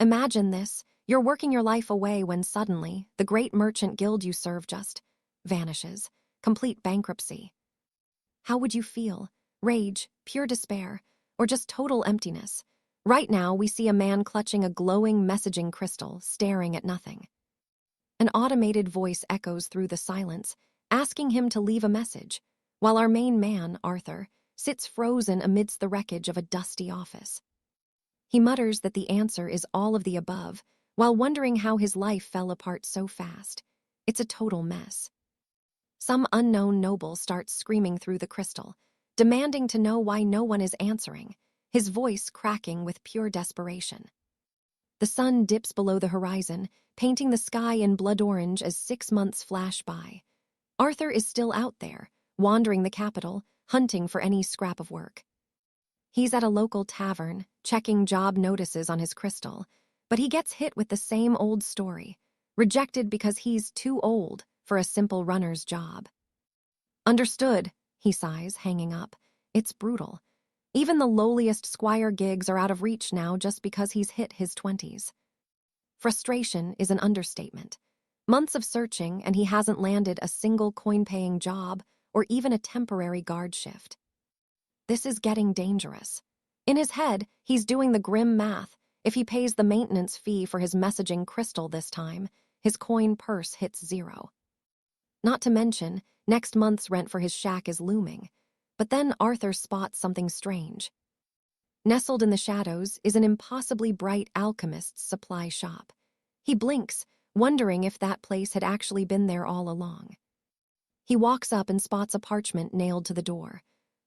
Imagine this. You're working your life away when suddenly the great merchant guild you serve just vanishes. Complete bankruptcy. How would you feel? Rage, pure despair, or just total emptiness? Right now, we see a man clutching a glowing messaging crystal, staring at nothing. An automated voice echoes through the silence, asking him to leave a message, while our main man, Arthur, sits frozen amidst the wreckage of a dusty office. He mutters that the answer is all of the above, while wondering how his life fell apart so fast. It's a total mess. Some unknown noble starts screaming through the crystal, demanding to know why no one is answering, his voice cracking with pure desperation. The sun dips below the horizon, painting the sky in blood orange as 6 months flash by. Arthur is still out there, wandering the capital, hunting for any scrap of work. He's at a local tavern, checking job notices on his crystal, but he gets hit with the same old story, rejected because he's too old for a simple runner's job. Understood, he sighs, hanging up. It's brutal. Even the lowliest squire gigs are out of reach now just because he's hit his 20s. Frustration is an understatement. Months of searching and he hasn't landed a single coin-paying job or even a temporary guard shift. This is getting dangerous. In his head, he's doing the grim math. If he pays the maintenance fee for his messaging crystal this time, his coin purse hits 0. Not to mention, next month's rent for his shack is looming. But then Arthur spots something strange. Nestled in the shadows is an impossibly bright alchemist's supply shop. He blinks, wondering if that place had actually been there all along. He walks up and spots a parchment nailed to the door.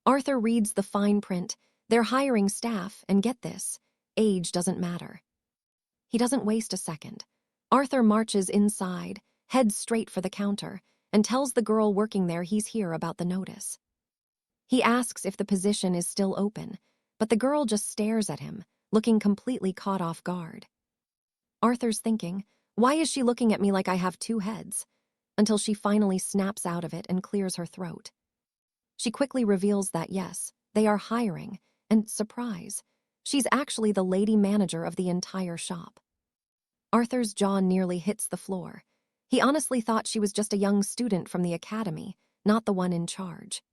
Arthur reads the fine print. They're hiring staff, and get this, age doesn't matter. He doesn't waste a second. Arthur marches inside, heads straight for the counter, and tells the girl working there he's here about the notice. He asks if the position is still open, but the girl just stares at him, looking completely caught off guard. Arthur's thinking, why is she looking at me like I have 2 heads? Until she finally snaps out of it and clears her throat. She quickly reveals that yes, they are hiring, and surprise, she's actually the lady manager of the entire shop. Arthur's jaw nearly hits the floor. He honestly thought she was just a young student from the academy, not the one in charge.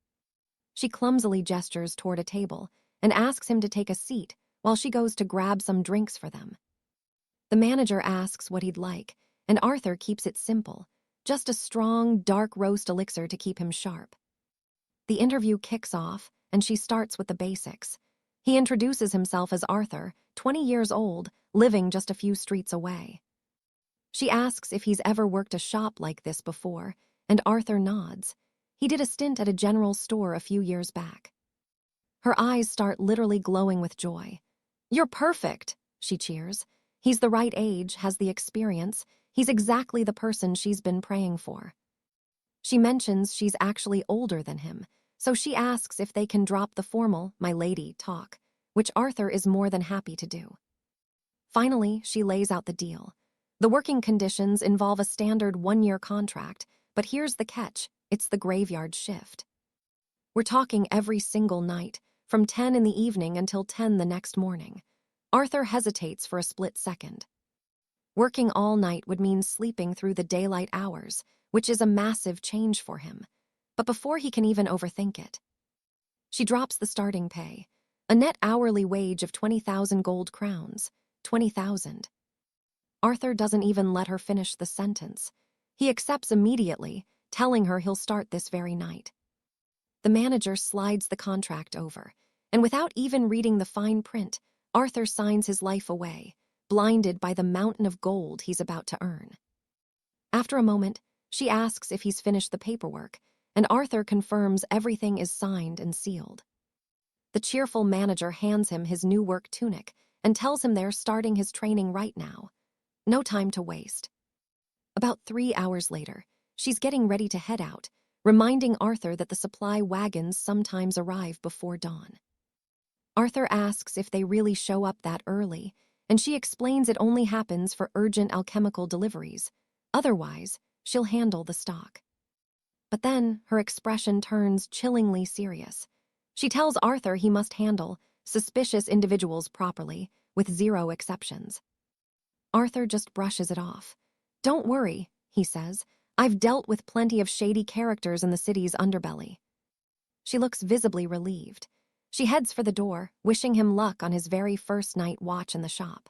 She clumsily gestures toward a table and asks him to take a seat while she goes to grab some drinks for them. The manager asks what he'd like, and Arthur keeps it simple, just a strong, dark roast elixir to keep him sharp. The interview kicks off, and she starts with the basics. He introduces himself as Arthur, 20 years old, living just a few streets away. She asks if he's ever worked a shop like this before, and Arthur nods. He did a stint at a general store a few years back. Her eyes start literally glowing with joy. "You're perfect," she cheers. He's the right age, has the experience. He's exactly the person she's been praying for. She mentions she's actually older than him, so she asks if they can drop the formal, "my lady," talk, which Arthur is more than happy to do. Finally, she lays out the deal. The working conditions involve a standard 1-year contract, but here's the catch. It's the graveyard shift. We're talking every single night, from 10 in the evening until 10 the next morning. Arthur hesitates for a split second. Working all night would mean sleeping through the daylight hours, which is a massive change for him. But before he can even overthink it, she drops the starting pay, a net hourly wage of 20,000 gold crowns, 20,000. Arthur doesn't even let her finish the sentence. He accepts immediately, telling her he'll start this very night. The manager slides the contract over, and without even reading the fine print, Arthur signs his life away, blinded by the mountain of gold he's about to earn. After a moment, she asks if he's finished the paperwork, and Arthur confirms everything is signed and sealed. The cheerful manager hands him his new work tunic and tells him they're starting his training right now. No time to waste. About 3 hours later, she's getting ready to head out, reminding Arthur that the supply wagons sometimes arrive before dawn. Arthur asks if they really show up that early, and she explains it only happens for urgent alchemical deliveries. Otherwise, she'll handle the stock. But then her expression turns chillingly serious. She tells Arthur he must handle suspicious individuals properly, with 0 exceptions. Arthur just brushes it off. "Don't worry," he says. "I've dealt with plenty of shady characters in the city's underbelly." She looks visibly relieved. She heads for the door, wishing him luck on his very first night watch in the shop.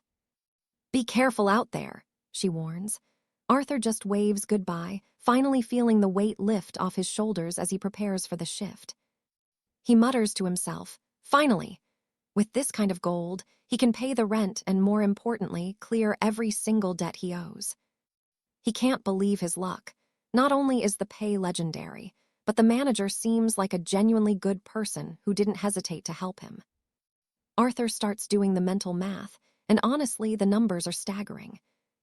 "Be careful out there," she warns. Arthur just waves goodbye, finally feeling the weight lift off his shoulders as he prepares for the shift. He mutters to himself, "Finally! With this kind of gold, he can pay the rent and, more importantly, clear every single debt he owes." He can't believe his luck. Not only is the pay legendary, but the manager seems like a genuinely good person who didn't hesitate to help him. Arthur starts doing the mental math, and honestly, the numbers are staggering.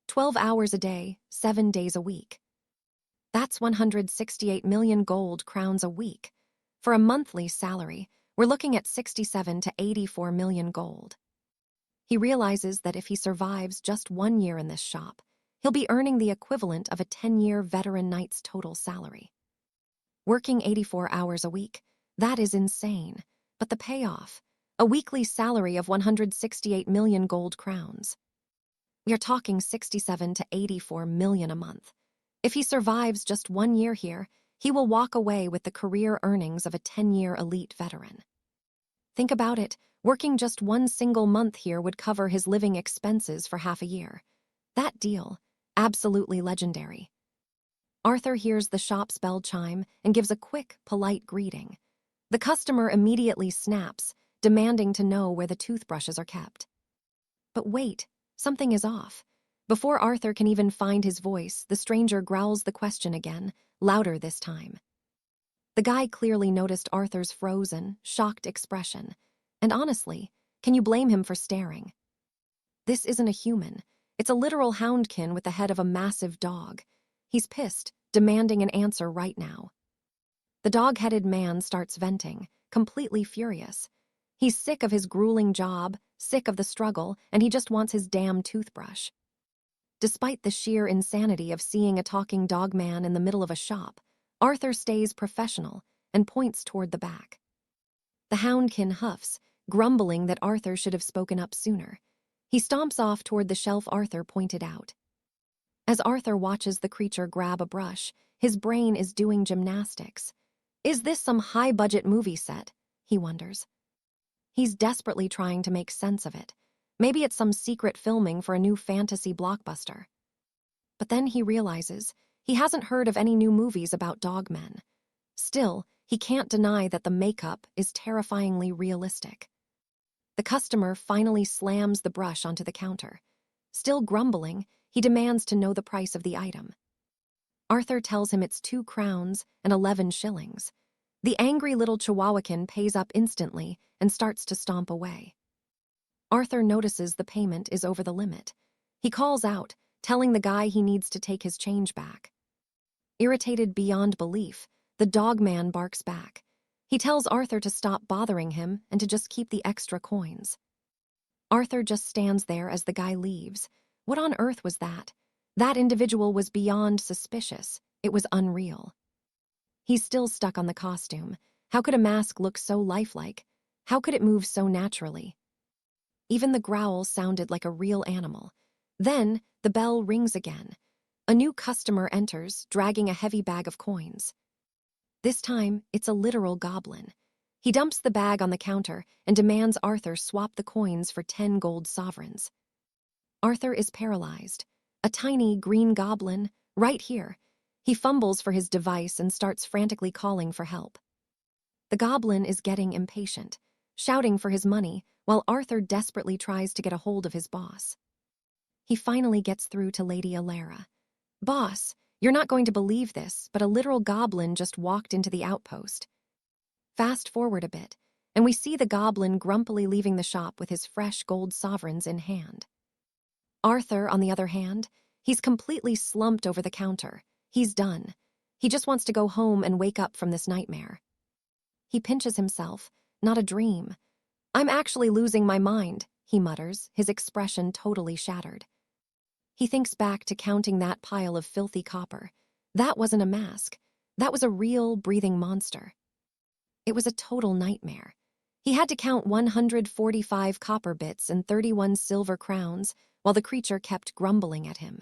12 hours a day, 7 days a week. That's 168 million gold crowns a week. For a monthly salary, we're looking at 67 to 84 million gold. He realizes that if he survives just 1 year in this shop, he'll be earning the equivalent of a 10-year veteran knight's total salary. Working 84 hours a week, that is insane. But the payoff, a weekly salary of 168 million gold crowns. We are talking 67 to 84 million a month. If he survives just 1 year here, he will walk away with the career earnings of a 10-year elite veteran. Think about it, working just 1 single month here would cover his living expenses for half a year. That deal, absolutely legendary. Arthur hears the shop's bell chime and gives a quick, polite greeting. The customer immediately snaps, demanding to know where the toothbrushes are kept. But wait, something is off. Before Arthur can even find his voice, the stranger growls the question again, louder this time. The guy clearly noticed Arthur's frozen, shocked expression. And honestly, can you blame him for staring? This isn't a human. It's a literal houndkin with the head of a massive dog. He's pissed, demanding an answer right now. The dog-headed man starts venting, completely furious. He's sick of his grueling job, sick of the struggle, and he just wants his damn toothbrush. Despite the sheer insanity of seeing a talking dog man in the middle of a shop, Arthur stays professional and points toward the back. The houndkin huffs, grumbling that Arthur should have spoken up sooner. He stomps off toward the shelf Arthur pointed out. As Arthur watches the creature grab a brush, his brain is doing gymnastics. Is this some high-budget movie set? He wonders. He's desperately trying to make sense of it. Maybe it's some secret filming for a new fantasy blockbuster. But then he realizes he hasn't heard of any new movies about dogmen. Still, he can't deny that the makeup is terrifyingly realistic. The customer finally slams the brush onto the counter. Still grumbling, he demands to know the price of the item. Arthur tells him it's 2 crowns and 11 shillings. The angry little Chihuahuacan pays up instantly and starts to stomp away. Arthur notices the payment is over the limit. He calls out, telling the guy he needs to take his change back. Irritated beyond belief, the dogman barks back. He tells Arthur to stop bothering him and to just keep the extra coins. Arthur just stands there as the guy leaves. What on earth was that? That individual was beyond suspicious. It was unreal. He's still stuck on the costume. How could a mask look so lifelike? How could it move so naturally? Even the growl sounded like a real animal. Then, the bell rings again. A new customer enters, dragging a heavy bag of coins. This time, it's a literal goblin. He dumps the bag on the counter and demands Arthur swap the coins for 10 gold sovereigns. Arthur is paralyzed. A tiny green goblin, right here. He fumbles for his device and starts frantically calling for help. The goblin is getting impatient, shouting for his money, while Arthur desperately tries to get a hold of his boss. He finally gets through to Lady Alara. "Boss, you're not going to believe this, but a literal goblin just walked into the outpost." Fast forward a bit, and we see the goblin grumpily leaving the shop with his fresh gold sovereigns in hand. Arthur, on the other hand, he's completely slumped over the counter. He's done. He just wants to go home and wake up from this nightmare. He pinches himself. Not a dream. "I'm actually losing my mind," he mutters, his expression totally shattered. He thinks back to counting that pile of filthy copper. That wasn't a mask. That was a real, breathing monster. It was a total nightmare. He had to count 145 copper bits and 31 silver crowns, while the creature kept grumbling at him.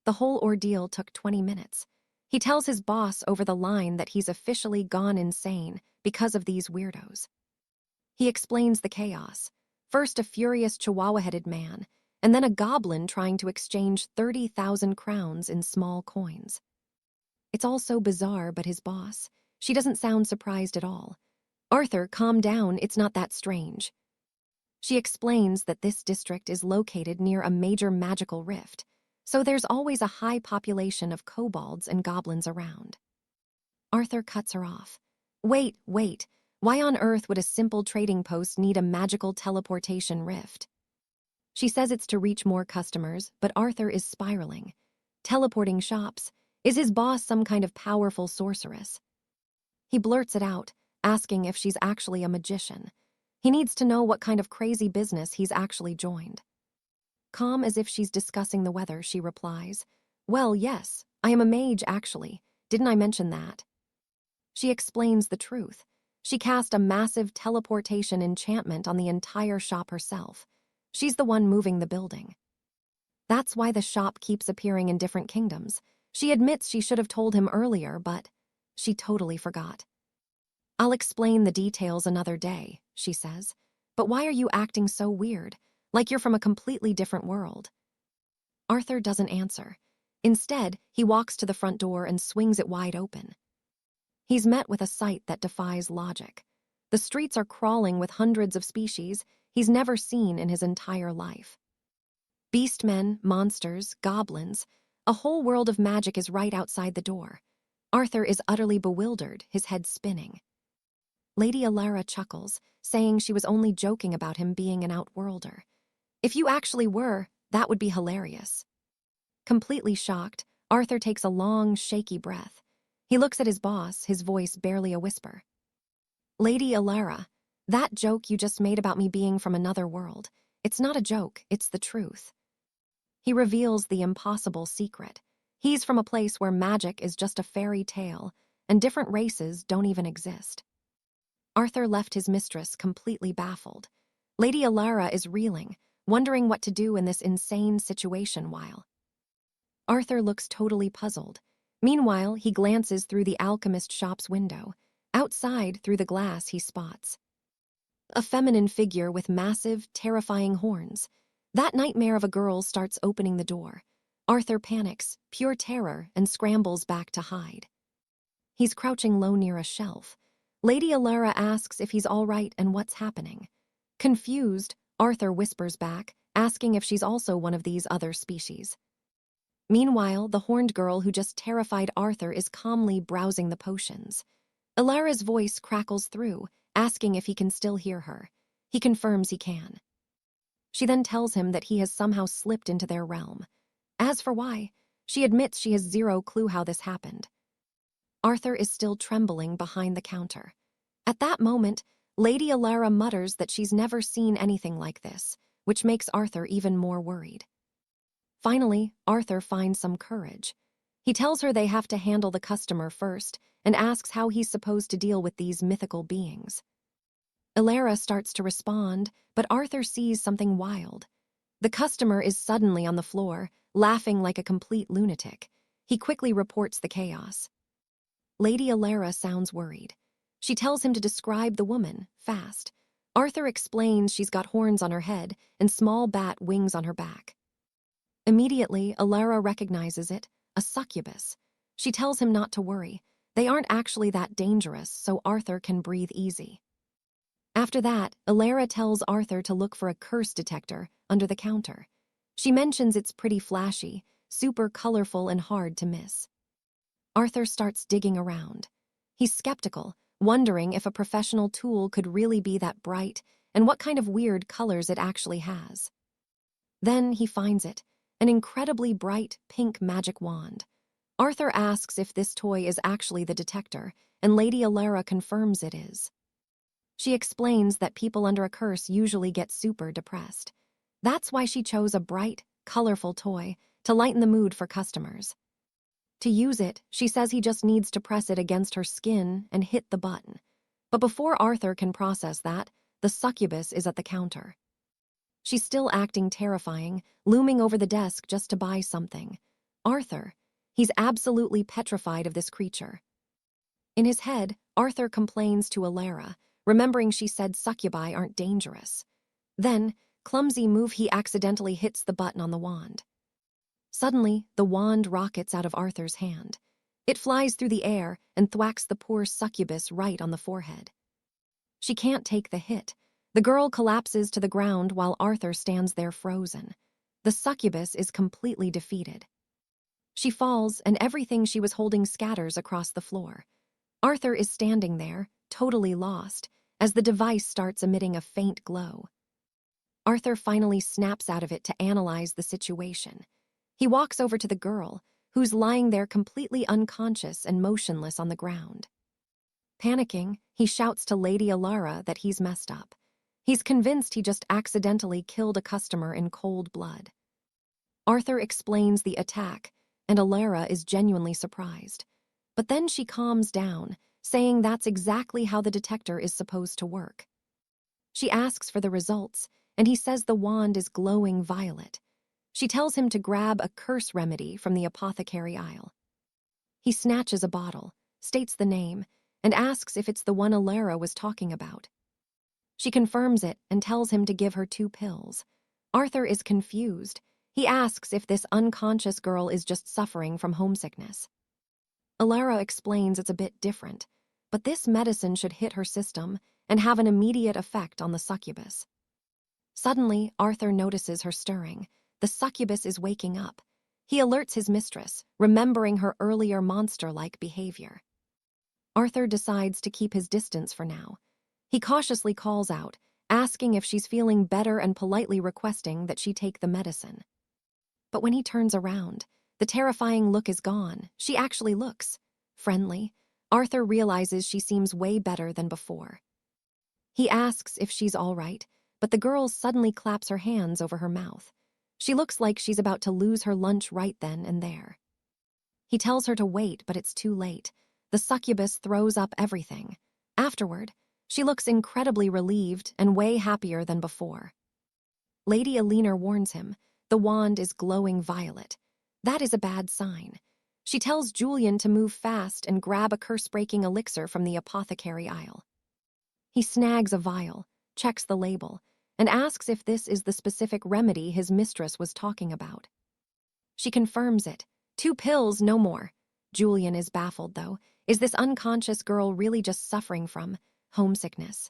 The whole ordeal took 20 minutes. He tells his boss over the line that he's officially gone insane because of these weirdos. He explains the chaos. First a furious chihuahua-headed man, and then a goblin trying to exchange 30,000 crowns in small coins. It's all so bizarre, but his boss, she doesn't sound surprised at all. Arthur, calm down, it's not that strange. She explains that this district is located near a major magical rift, so there's always a high population of kobolds and goblins around. Arthur cuts her off. Wait, why on earth would a simple trading post need a magical teleportation rift? She says it's to reach more customers, but Arthur is spiraling. Teleporting shops? Is his boss some kind of powerful sorceress? He blurts it out, asking if she's actually a magician. He needs to know what kind of crazy business he's actually joined. Calm as if she's discussing the weather, she replies, Well, yes, I am a mage, actually. Didn't I mention that? She explains the truth. She cast a massive teleportation enchantment on the entire shop herself. She's the one moving the building. That's why the shop keeps appearing in different kingdoms. She admits she should have told him earlier, but she totally forgot. I'll explain the details another day, she says. But why are you acting so weird, like you're from a completely different world? Arthur doesn't answer. Instead, he walks to the front door and swings it wide open. He's met with a sight that defies logic. The streets are crawling with hundreds of species he's never seen in his entire life. Beastmen, monsters, goblins, a whole world of magic is right outside the door. Arthur is utterly bewildered, his head spinning. Lady Alara chuckles, saying she was only joking about him being an outworlder. If you actually were, that would be hilarious. Completely shocked, Arthur takes a long, shaky breath. He looks at his boss, his voice barely a whisper. Lady Alara, that joke you just made about me being from another world, it's not a joke, it's the truth. He reveals the impossible secret. He's from a place where magic is just a fairy tale, and different races don't even exist. Arthur left his mistress completely baffled. Lady Alara is reeling, wondering what to do in this insane situation while Arthur looks totally puzzled. Meanwhile, he glances through the alchemist shop's window. Outside, through the glass, he spots a feminine figure with massive, terrifying horns. That nightmare of a girl starts opening the door. Arthur panics, pure terror, and scrambles back to hide. He's crouching low near a shelf. Lady Alara asks if he's all right and what's happening. Confused, Arthur whispers back, asking if she's also one of these other species. Meanwhile, the horned girl who just terrified Arthur is calmly browsing the potions. Alara's voice crackles through, asking if he can still hear her. He confirms he can. She then tells him that he has somehow slipped into their realm. As for why, she admits she has zero clue how this happened. Arthur is still trembling behind the counter. At that moment, Lady Alara mutters that she's never seen anything like this, which makes Arthur even more worried. Finally, Arthur finds some courage. He tells her they have to handle the customer first and asks how he's supposed to deal with these mythical beings. Alara starts to respond, but Arthur sees something wild. The customer is suddenly on the floor, laughing like a complete lunatic. He quickly reports the chaos. Lady Alara sounds worried. She tells him to describe the woman, fast. Arthur explains she's got horns on her head and small bat wings on her back. Immediately, Alara recognizes it, a succubus. She tells him not to worry. They aren't actually that dangerous, so Arthur can breathe easy. After that, Alara tells Arthur to look for a curse detector under the counter. She mentions it's pretty flashy, super colorful and hard to miss. Arthur starts digging around. He's skeptical, wondering if a professional tool could really be that bright and what kind of weird colors it actually has. Then he finds it, an incredibly bright pink magic wand. Arthur asks if this toy is actually the detector, and Lady Alara confirms it is. She explains that people under a curse usually get super depressed. That's why she chose a bright, colorful toy to lighten the mood for customers. To use it, she says he just needs to press it against her skin and hit the button. But before Arthur can process that, the succubus is at the counter. She's still acting terrifying, looming over the desk just to buy something. Arthur. He's absolutely petrified of this creature. In his head, Arthur complains to Alara, remembering she said succubi aren't dangerous. Then, clumsy move, he accidentally hits the button on the wand. Suddenly, the wand rockets out of Arthur's hand. It flies through the air and thwacks the poor succubus right on the forehead. She can't take the hit. The girl collapses to the ground while Arthur stands there frozen. The succubus is completely defeated. She falls and everything she was holding scatters across the floor. Arthur is standing there, totally lost, as the device starts emitting a faint glow. Arthur finally snaps out of it to analyze the situation. He walks over to the girl, who's lying there completely unconscious and motionless on the ground. Panicking, he shouts to Lady Alara that he's messed up. He's convinced he just accidentally killed a customer in cold blood. Arthur explains the attack, and Alara is genuinely surprised. But then she calms down, saying that's exactly how the detector is supposed to work. She asks for the results, and he says the wand is glowing violet. She tells him to grab a curse remedy from the apothecary aisle. He snatches a bottle, states the name, and asks if it's the one Alara was talking about. She confirms it and tells him to give her 2 pills. Arthur is confused. He asks if this unconscious girl is just suffering from homesickness. Alara explains it's a bit different, but this medicine should hit her system and have an immediate effect on the succubus. Suddenly, Arthur notices her stirring. The succubus is waking up. He alerts his mistress, remembering her earlier monster-like behavior. Arthur decides to keep his distance for now. He cautiously calls out, asking if she's feeling better and politely requesting that she take the medicine. But when he turns around, the terrifying look is gone. She actually looks friendly. Arthur realizes she seems way better than before. He asks if she's all right, but the girl suddenly claps her hands over her mouth. She looks like she's about to lose her lunch right then and there. He tells her to wait, but it's too late. The succubus throws up everything. Afterward, she looks incredibly relieved and way happier than before. Lady Alina warns him, the wand is glowing violet. That is a bad sign. She tells Julian to move fast and grab a curse-breaking elixir from the apothecary aisle. He snags a vial, checks the label, and asks if this is the specific remedy his mistress was talking about. She confirms it. 2 pills, no more. Julian is baffled, though. Is this unconscious girl really just suffering from homesickness?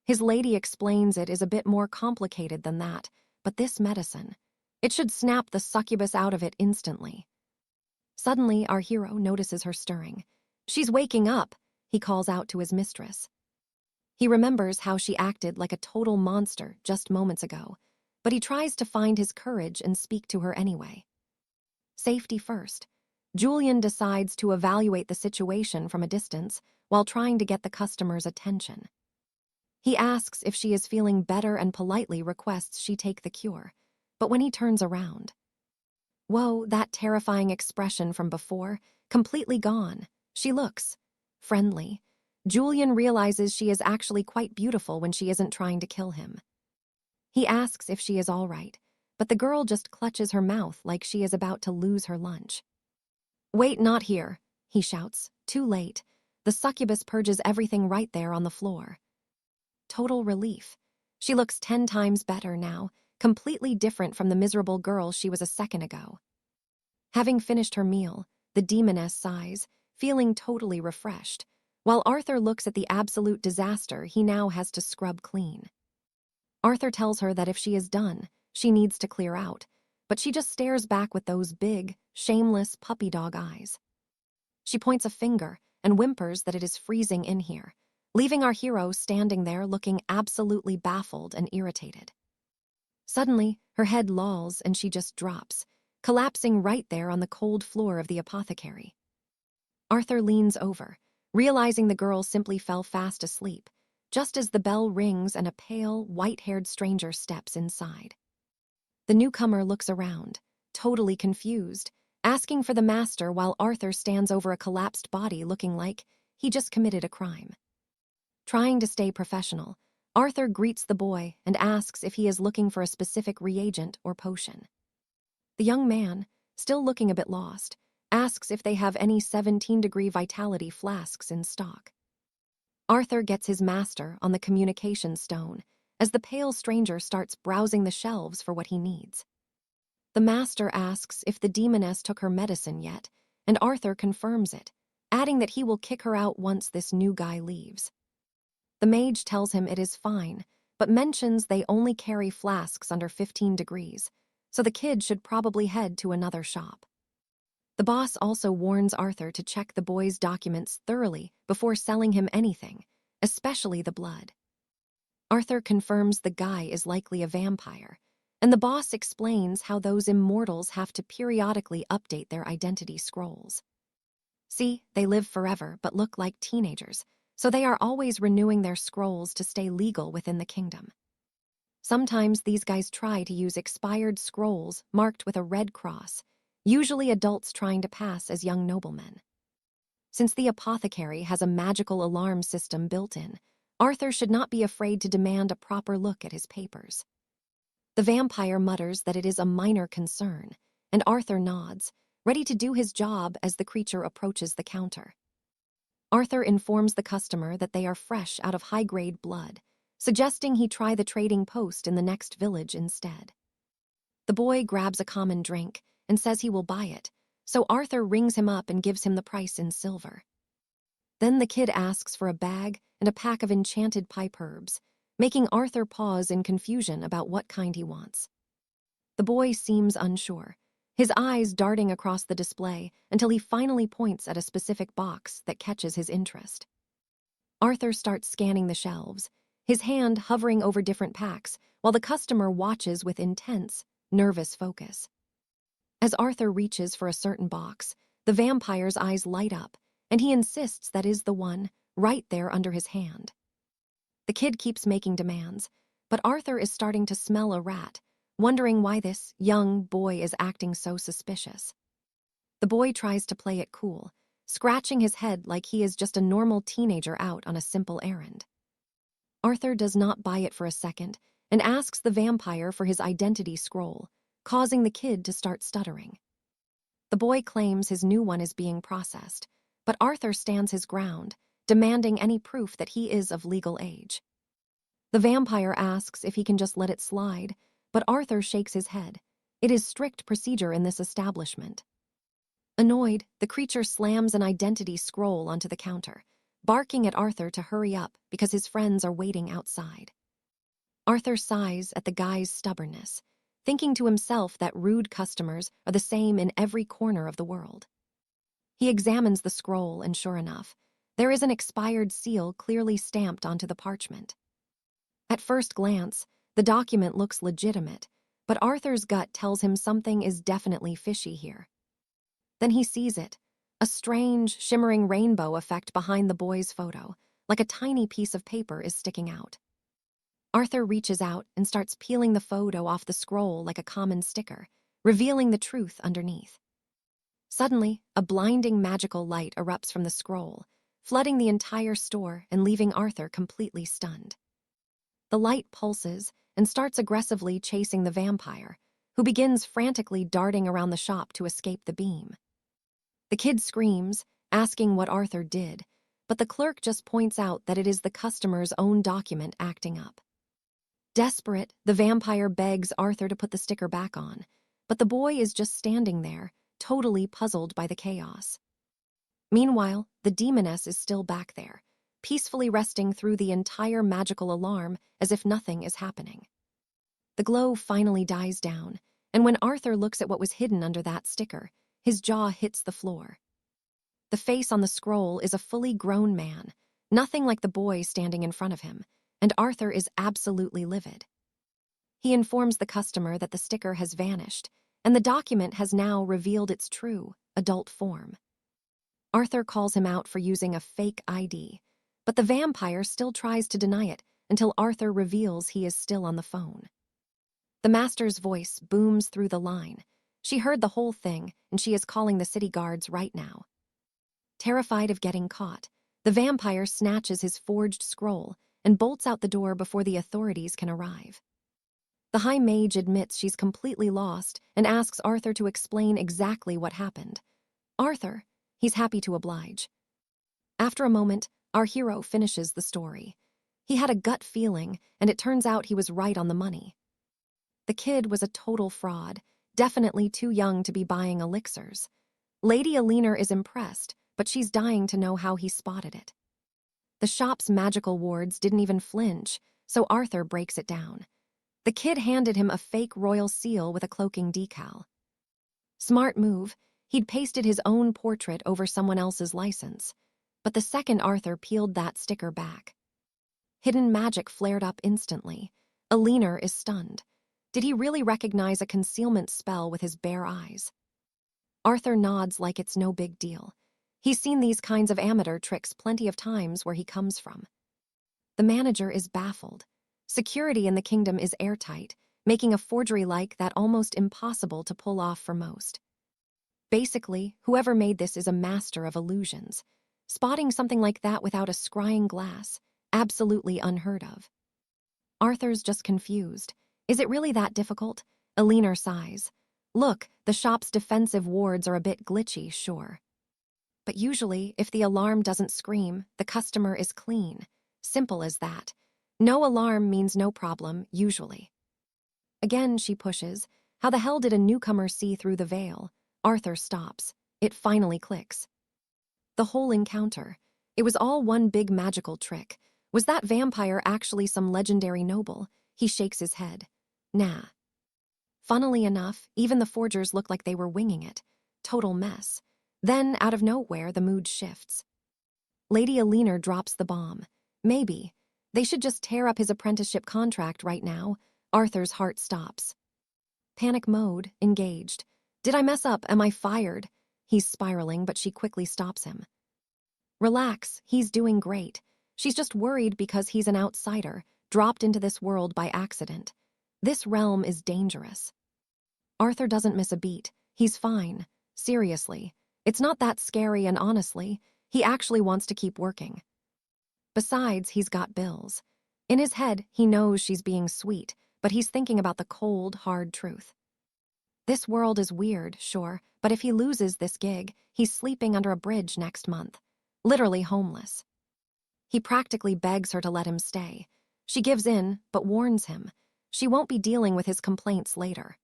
His lady explains it is a bit more complicated than that, but this medicine, it should snap the succubus out of it instantly. Suddenly, our hero notices her stirring. She's waking up, he calls out to his mistress. He remembers how she acted like a total monster just moments ago, but he tries to find his courage and speak to her anyway. Safety first. Julian decides to evaluate the situation from a distance while trying to get the customer's attention. He asks if she is feeling better and politely requests she take the cure, but when he turns around, whoa, that terrifying expression from before, completely gone. She looks friendly. Julian realizes she is actually quite beautiful when she isn't trying to kill him. He asks if she is all right, but the girl just clutches her mouth like she is about to lose her lunch. Wait, not here, he shouts. Too late. The succubus purges everything right there on the floor. Total relief. She looks 10 times better now, completely different from the miserable girl she was a second ago. Having finished her meal, the demoness sighs, feeling totally refreshed, while Arthur looks at the absolute disaster he now has to scrub clean. Arthur tells her that if she is done, she needs to clear out, but she just stares back with those big, shameless puppy dog eyes. She points a finger and whimpers that it is freezing in here, leaving our hero standing there looking absolutely baffled and irritated. Suddenly, her head lolls and she just drops, collapsing right there on the cold floor of the apothecary. Arthur leans over, realizing the girl simply fell fast asleep, just as the bell rings and a pale, white-haired stranger steps inside. The newcomer looks around, totally confused, asking for the master while Arthur stands over a collapsed body looking like he just committed a crime. Trying to stay professional, Arthur greets the boy and asks if he is looking for a specific reagent or potion. The young man, still looking a bit lost, asks if they have any 17-degree vitality flasks in stock. Arthur gets his master on the communication stone as the pale stranger starts browsing the shelves for what he needs. The master asks if the demoness took her medicine yet, and Arthur confirms it, adding that he will kick her out once this new guy leaves. The mage tells him it is fine, but mentions they only carry flasks under 15 degrees, so the kid should probably head to another shop. The boss also warns Arthur to check the boy's documents thoroughly before selling him anything, especially the blood. Arthur confirms the guy is likely a vampire, and the boss explains how those immortals have to periodically update their identity scrolls. See, they live forever but look like teenagers, so they are always renewing their scrolls to stay legal within the kingdom. Sometimes these guys try to use expired scrolls marked with a red cross, usually adults trying to pass as young noblemen. Since the apothecary has a magical alarm system built in, Arthur should not be afraid to demand a proper look at his papers. The vampire mutters that it is a minor concern, and Arthur nods, ready to do his job as the creature approaches the counter. Arthur informs the customer that they are fresh out of high-grade blood, suggesting he try the trading post in the next village instead. The boy grabs a common drink and says he will buy it, so Arthur rings him up and gives him the price in silver. Then the kid asks for a bag and a pack of enchanted pipe herbs, making Arthur pause in confusion about what kind he wants. The boy seems unsure, his eyes darting across the display until he finally points at a specific box that catches his interest. Arthur starts scanning the shelves, his hand hovering over different packs, while the customer watches with intense, nervous focus. As Arthur reaches for a certain box, the vampire's eyes light up, and he insists that is the one, right there under his hand. The kid keeps making demands, but Arthur is starting to smell a rat, wondering why this young boy is acting so suspicious. The boy tries to play it cool, scratching his head like he is just a normal teenager out on a simple errand. Arthur does not buy it for a second and asks the vampire for his identity scroll, causing the kid to start stuttering. The boy claims his new one is being processed, but Arthur stands his ground, demanding any proof that he is of legal age. The vampire asks if he can just let it slide, but Arthur shakes his head. It is strict procedure in this establishment. Annoyed, the creature slams an identity scroll onto the counter, barking at Arthur to hurry up because his friends are waiting outside. Arthur sighs at the guy's stubbornness, thinking to himself that rude customers are the same in every corner of the world. He examines the scroll, and sure enough, there is an expired seal clearly stamped onto the parchment. At first glance, the document looks legitimate, but Arthur's gut tells him something is definitely fishy here. Then he sees it, a strange, shimmering rainbow effect behind the boy's photo, like a tiny piece of paper is sticking out. Arthur reaches out and starts peeling the photo off the scroll like a common sticker, revealing the truth underneath. Suddenly, a blinding magical light erupts from the scroll, flooding the entire store and leaving Arthur completely stunned. The light pulses and starts aggressively chasing the vampire, who begins frantically darting around the shop to escape the beam. The kid screams, asking what Arthur did, but the clerk just points out that it is the customer's own document acting up. Desperate, the vampire begs Arthur to put the sticker back on, but the boy is just standing there, totally puzzled by the chaos. Meanwhile, the demoness is still back there, peacefully resting through the entire magical alarm as if nothing is happening. The glow finally dies down, and when Arthur looks at what was hidden under that sticker, his jaw hits the floor. The face on the scroll is a fully grown man, nothing like the boy standing in front of him, and Arthur is absolutely livid. He informs the customer that the sticker has vanished, and the document has now revealed its true, adult form. Arthur calls him out for using a fake ID, but the vampire still tries to deny it until Arthur reveals he is still on the phone. The master's voice booms through the line. She heard the whole thing, and she is calling the city guards right now. Terrified of getting caught, the vampire snatches his forged scroll and bolts out the door before the authorities can arrive. The High Mage admits she's completely lost and asks Arthur to explain exactly what happened. Arthur, he's happy to oblige. After a moment, our hero finishes the story. He had a gut feeling, and it turns out he was right on the money. The kid was a total fraud, definitely too young to be buying elixirs. Lady Alinar is impressed, but she's dying to know how he spotted it. The shop's magical wards didn't even flinch, so Arthur breaks it down. The kid handed him a fake royal seal with a cloaking decal. Smart move, he'd pasted his own portrait over someone else's license. But the second Arthur peeled that sticker back, hidden magic flared up instantly. Alinar is stunned. Did he really recognize a concealment spell with his bare eyes? Arthur nods like it's no big deal. He's seen these kinds of amateur tricks plenty of times where he comes from. The manager is baffled. Security in the kingdom is airtight, making a forgery like that almost impossible to pull off for most. Basically, whoever made this is a master of illusions. Spotting something like that without a scrying glass, absolutely unheard of. Arthur's just confused. Is it really that difficult? Alinar sighs. Look, the shop's defensive wards are a bit glitchy, sure. But usually, if the alarm doesn't scream, the customer is clean. Simple as that. No alarm means no problem, usually. Again, she pushes. How the hell did a newcomer see through the veil? Arthur stops. It finally clicks. The whole encounter. It was all one big magical trick. Was that vampire actually some legendary noble? He shakes his head. Nah. Funnily enough, even the forgers look like they were winging it. Total mess. Then, out of nowhere, the mood shifts. Lady Alinar drops the bomb. Maybe. They should just tear up his apprenticeship contract right now. Arthur's heart stops. Panic mode, engaged. Did I mess up? Am I fired? He's spiraling, but she quickly stops him. Relax, he's doing great. She's just worried because he's an outsider, dropped into this world by accident. This realm is dangerous. Arthur doesn't miss a beat. He's fine. Seriously. It's not that scary, and honestly, he actually wants to keep working. Besides, he's got bills. In his head, he knows she's being sweet, but he's thinking about the cold, hard truth. This world is weird, sure, but if he loses this gig, he's sleeping under a bridge next month. Literally homeless. He practically begs her to let him stay. She gives in, but warns him. She won't be dealing with his complaints later.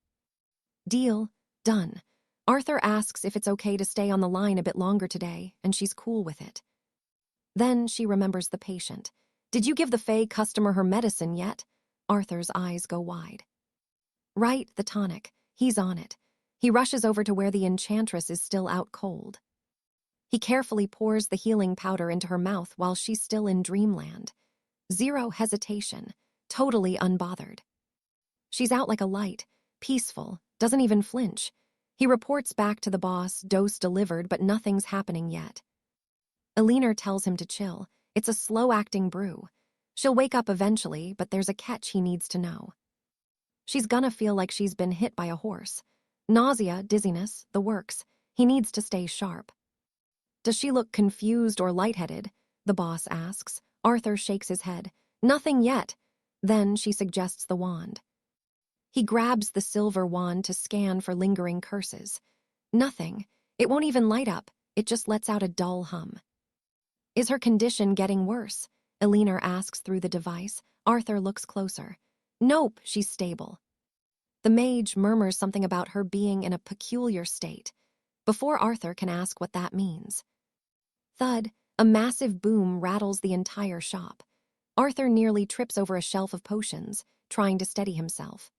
Deal. Done. Arthur asks if it's okay to stay on the line a bit longer today, and she's cool with it. Then she remembers the patient. Did you give the Fae customer her medicine yet? Arthur's eyes go wide. Right, the tonic. He's on it. He rushes over to where the enchantress is still out cold. He carefully pours the healing powder into her mouth while she's still in dreamland. Zero hesitation, totally unbothered. She's out like a light, peaceful, doesn't even flinch. He reports back to the boss, dose delivered, but nothing's happening yet. Alinar tells him to chill. It's a slow-acting brew. She'll wake up eventually, but there's a catch he needs to know. She's gonna feel like she's been hit by a horse. Nausea, dizziness, the works. He needs to stay sharp. Does she look confused or lightheaded? The boss asks. Arthur shakes his head. Nothing yet. Then she suggests the wand. He grabs the silver wand to scan for lingering curses. Nothing. It won't even light up. It just lets out a dull hum. Is her condition getting worse? Alinar asks through the device. Arthur looks closer. Nope, she's stable. The mage murmurs something about her being in a peculiar state. Before Arthur can ask what that means. Thud, a massive boom rattles the entire shop. Arthur nearly trips over a shelf of potions, trying to steady himself.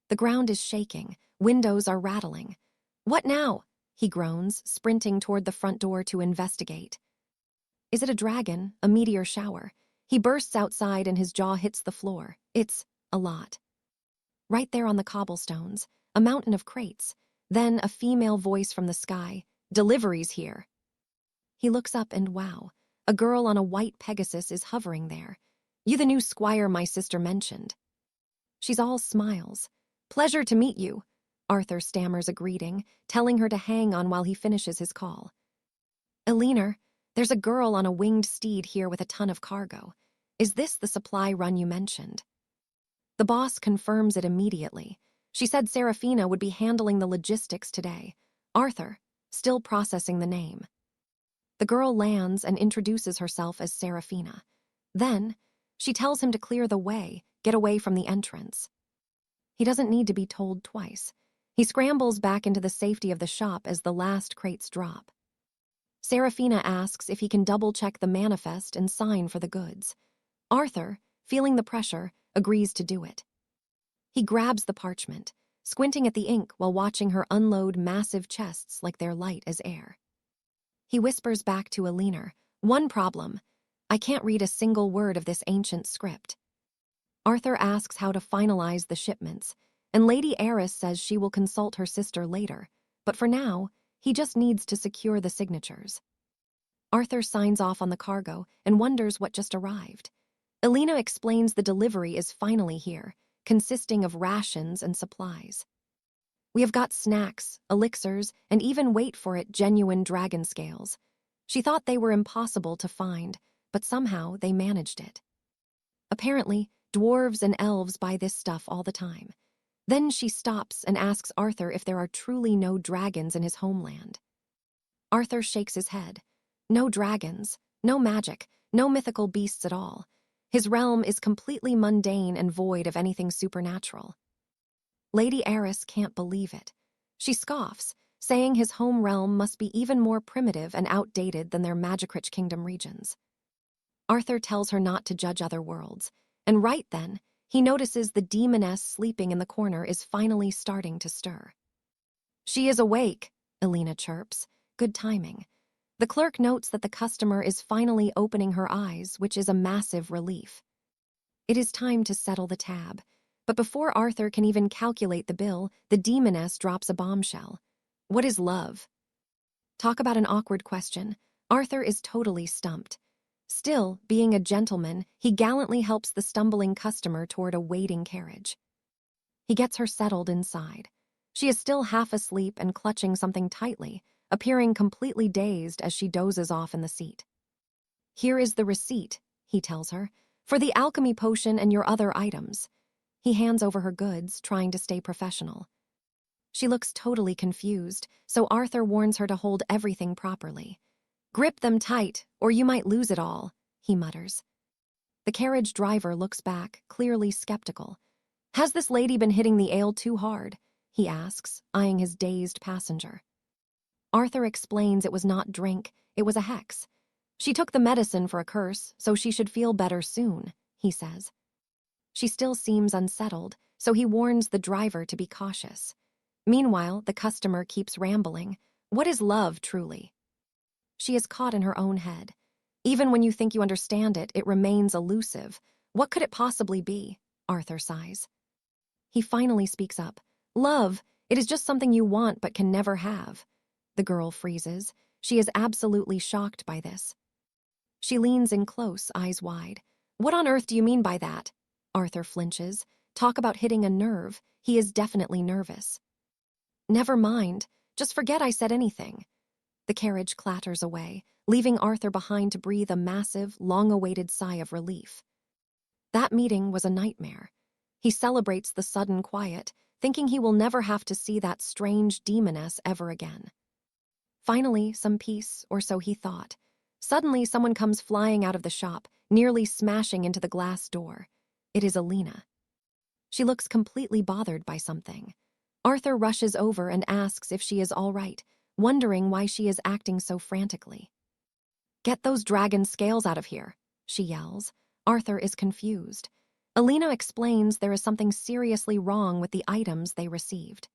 The ground is shaking, windows are rattling. What now? He groans, sprinting toward the front door to investigate. Is it a dragon, a meteor shower? He bursts outside and his jaw hits the floor. It's a lot. Right there on the cobblestones, a mountain of crates. Then a female voice from the sky. Deliveries here. He looks up and wow, a girl on a white Pegasus is hovering there. You the new squire my sister mentioned. She's all smiles. Pleasure to meet you. Arthur stammers a greeting, telling her to hang on while he finishes his call. Alinar, there's a girl on a winged steed here with a ton of cargo. Is this the supply run you mentioned? The boss confirms it immediately. She said Saraphina would be handling the logistics today. Arthur, still processing the name. The girl lands and introduces herself as Saraphina. Then, she tells him to clear the way, get away from the entrance. He doesn't need to be told twice. He scrambles back into the safety of the shop as the last crates drop. Saraphina asks if he can double-check the manifest and sign for the goods. Arthur, feeling the pressure, agrees to do it. He grabs the parchment, squinting at the ink while watching her unload massive chests like they're light as air. He whispers back to Alina, "One problem. I can't read a single word of this ancient script." Arthur asks how to finalize the shipments, and Lady Eris says she will consult her sister later, but for now, he just needs to secure the signatures. Arthur signs off on the cargo and wonders what just arrived. Alina explains the delivery is finally here, consisting of rations and supplies. We have got snacks, elixirs, and even, wait for it, genuine dragon scales. She thought they were impossible to find, but somehow they managed it. Apparently, dwarves and elves buy this stuff all the time. Then she stops and asks Arthur if there are truly no dragons in his homeland. Arthur shakes his head. No dragons, no magic, no mythical beasts at all. His realm is completely mundane and void of anything supernatural. Lady Eris can't believe it. She scoffs, saying his home realm must be even more primitive and outdated than their magic-rich kingdom regions. Arthur tells her not to judge other worlds, and right then, he notices the demoness sleeping in the corner is finally starting to stir. "She is awake," Alina chirps. Good timing. The clerk notes that the customer is finally opening her eyes, which is a massive relief. It is time to settle the tab. But before Arthur can even calculate the bill, the demoness drops a bombshell. What is love? Talk about an awkward question. Arthur is totally stumped. Still, being a gentleman, he gallantly helps the stumbling customer toward a waiting carriage. He gets her settled inside. She is still half asleep and clutching something tightly, appearing completely dazed as she dozes off in the seat. "Here is the receipt," he tells her, "for the alchemy potion and your other items." He hands over her goods, trying to stay professional. She looks totally confused, so Arthur warns her to hold everything properly. "Grip them tight, or you might lose it all," he mutters. The carriage driver looks back, clearly skeptical. "Has this lady been hitting the ale too hard?" he asks, eyeing his dazed passenger. Arthur explains it was not drink, it was a hex. "She took the medicine for a curse, so she should feel better soon," he says. She still seems unsettled, so he warns the driver to be cautious. Meanwhile, the customer keeps rambling. What is love, truly? She is caught in her own head. Even when you think you understand it, it remains elusive. What could it possibly be? Arthur sighs. He finally speaks up. "Love, it is just something you want but can never have." The girl freezes. She is absolutely shocked by this. She leans in close, eyes wide. "What on earth do you mean by that?" Arthur flinches. Talk about hitting a nerve. He is definitely nervous. "Never mind. Just forget I said anything." The carriage clatters away, leaving Arthur behind to breathe a massive, long-awaited sigh of relief. That meeting was a nightmare. He celebrates the sudden quiet, thinking he will never have to see that strange demoness ever again. Finally, some peace, or so he thought. Suddenly, someone comes flying out of the shop, nearly smashing into the glass door. It is Alina. She looks completely bothered by something. Arthur rushes over and asks if she is all right, wondering why she is acting so frantically. "Get those dragon scales out of here," she yells. Arthur is confused. Alina explains there is something seriously wrong with the items they received.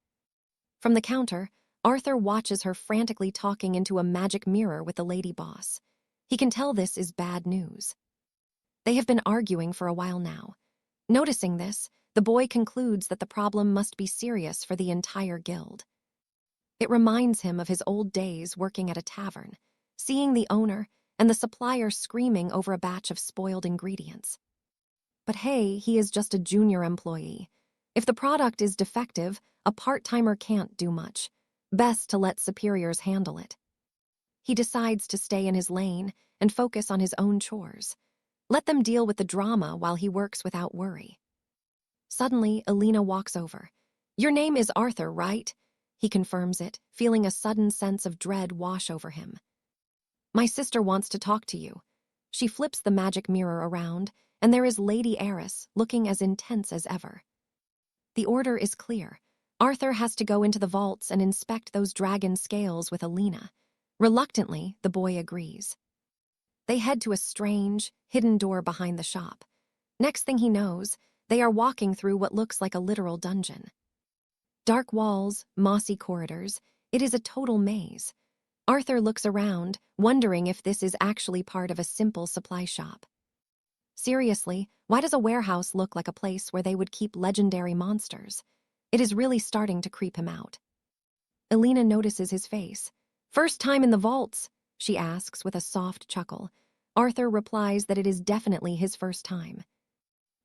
From the counter, Arthur watches her frantically talking into a magic mirror with the lady boss. He can tell this is bad news. They have been arguing for a while now. Noticing this, the boy concludes that the problem must be serious for the entire guild. It reminds him of his old days working at a tavern, seeing the owner and the supplier screaming over a batch of spoiled ingredients. But hey, he is just a junior employee. If the product is defective, a part-timer can't do much. Best to let superiors handle it. He decides to stay in his lane and focus on his own chores. Let them deal with the drama while he works without worry. Suddenly, Alina walks over. Your name is Arthur, right? He confirms it, feeling a sudden sense of dread wash over him. My sister wants to talk to you. She flips the magic mirror around, and there is Lady Eris, looking as intense as ever. The order is clear. Arthur has to go into the vaults and inspect those dragon scales with Alina. Reluctantly, the boy agrees. They head to a strange, hidden door behind the shop. Next thing he knows, they are walking through what looks like a literal dungeon. Dark walls, mossy corridors, it is a total maze. Arthur looks around, wondering if this is actually part of a simple supply shop. Seriously, why does a warehouse look like a place where they would keep legendary monsters? It is really starting to creep him out. Alina notices his face. First time in the vaults, she asks with a soft chuckle. Arthur replies that it is definitely his first time.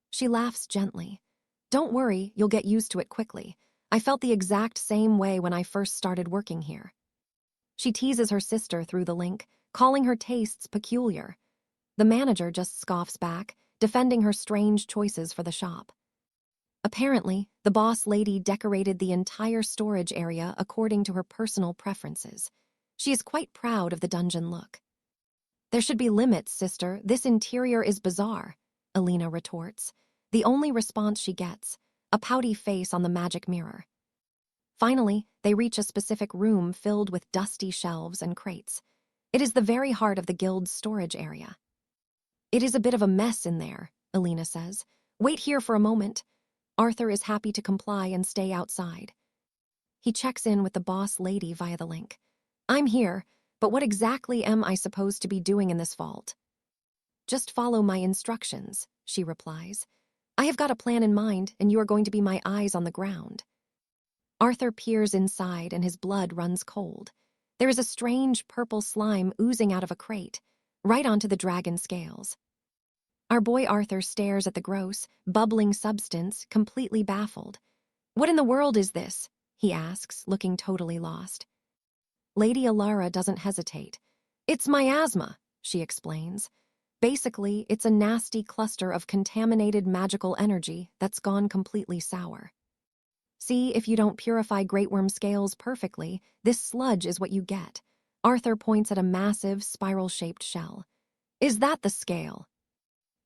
She laughs gently. Don't worry, you'll get used to it quickly. I felt the exact same way when I first started working here. She teases her sister through the link, calling her tastes peculiar. The manager just scoffs back, defending her strange choices for the shop. Apparently, the boss lady decorated the entire storage area according to her personal preferences. She is quite proud of the dungeon look. There should be limits, sister. This interior is bizarre, Alina retorts. The only response she gets, a pouty face on the magic mirror. Finally, they reach a specific room filled with dusty shelves and crates. It is the very heart of the guild's storage area. It is a bit of a mess in there, Alina says. Wait here for a moment. Arthur is happy to comply and stay outside. He checks in with the boss lady via the link. I'm here, but what exactly am I supposed to be doing in this vault? Just follow my instructions, she replies. I have got a plan in mind, and you are going to be my eyes on the ground. Arthur peers inside, and his blood runs cold. There is a strange purple slime oozing out of a crate, right onto the dragon scales. Our boy Arthur stares at the gross, bubbling substance, completely baffled. What in the world is this? He asks, looking totally lost. Lady Alara doesn't hesitate. It's miasma, she explains. Basically, it's a nasty cluster of contaminated magical energy that's gone completely sour. See, if you don't purify great worm scales perfectly, this sludge is what you get. Arthur points at a massive, spiral-shaped shell. Is that the scale?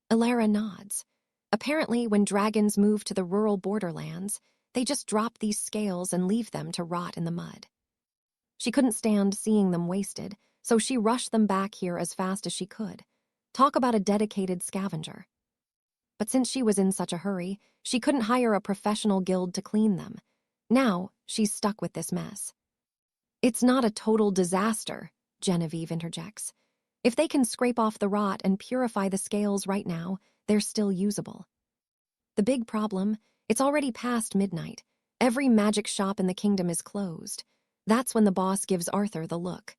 Alara nods. Apparently, when dragons move to the rural borderlands, they just drop these scales and leave them to rot in the mud. She couldn't stand seeing them wasted, so she rushed them back here as fast as she could. Talk about a dedicated scavenger. But since she was in such a hurry, she couldn't hire a professional guild to clean them. Now, she's stuck with this mess. It's not a total disaster, Genevieve interjects. If they can scrape off the rot and purify the scales right now, they're still usable. The big problem, it's already past midnight. Every magic shop in the kingdom is closed. That's when the boss gives Arthur the look.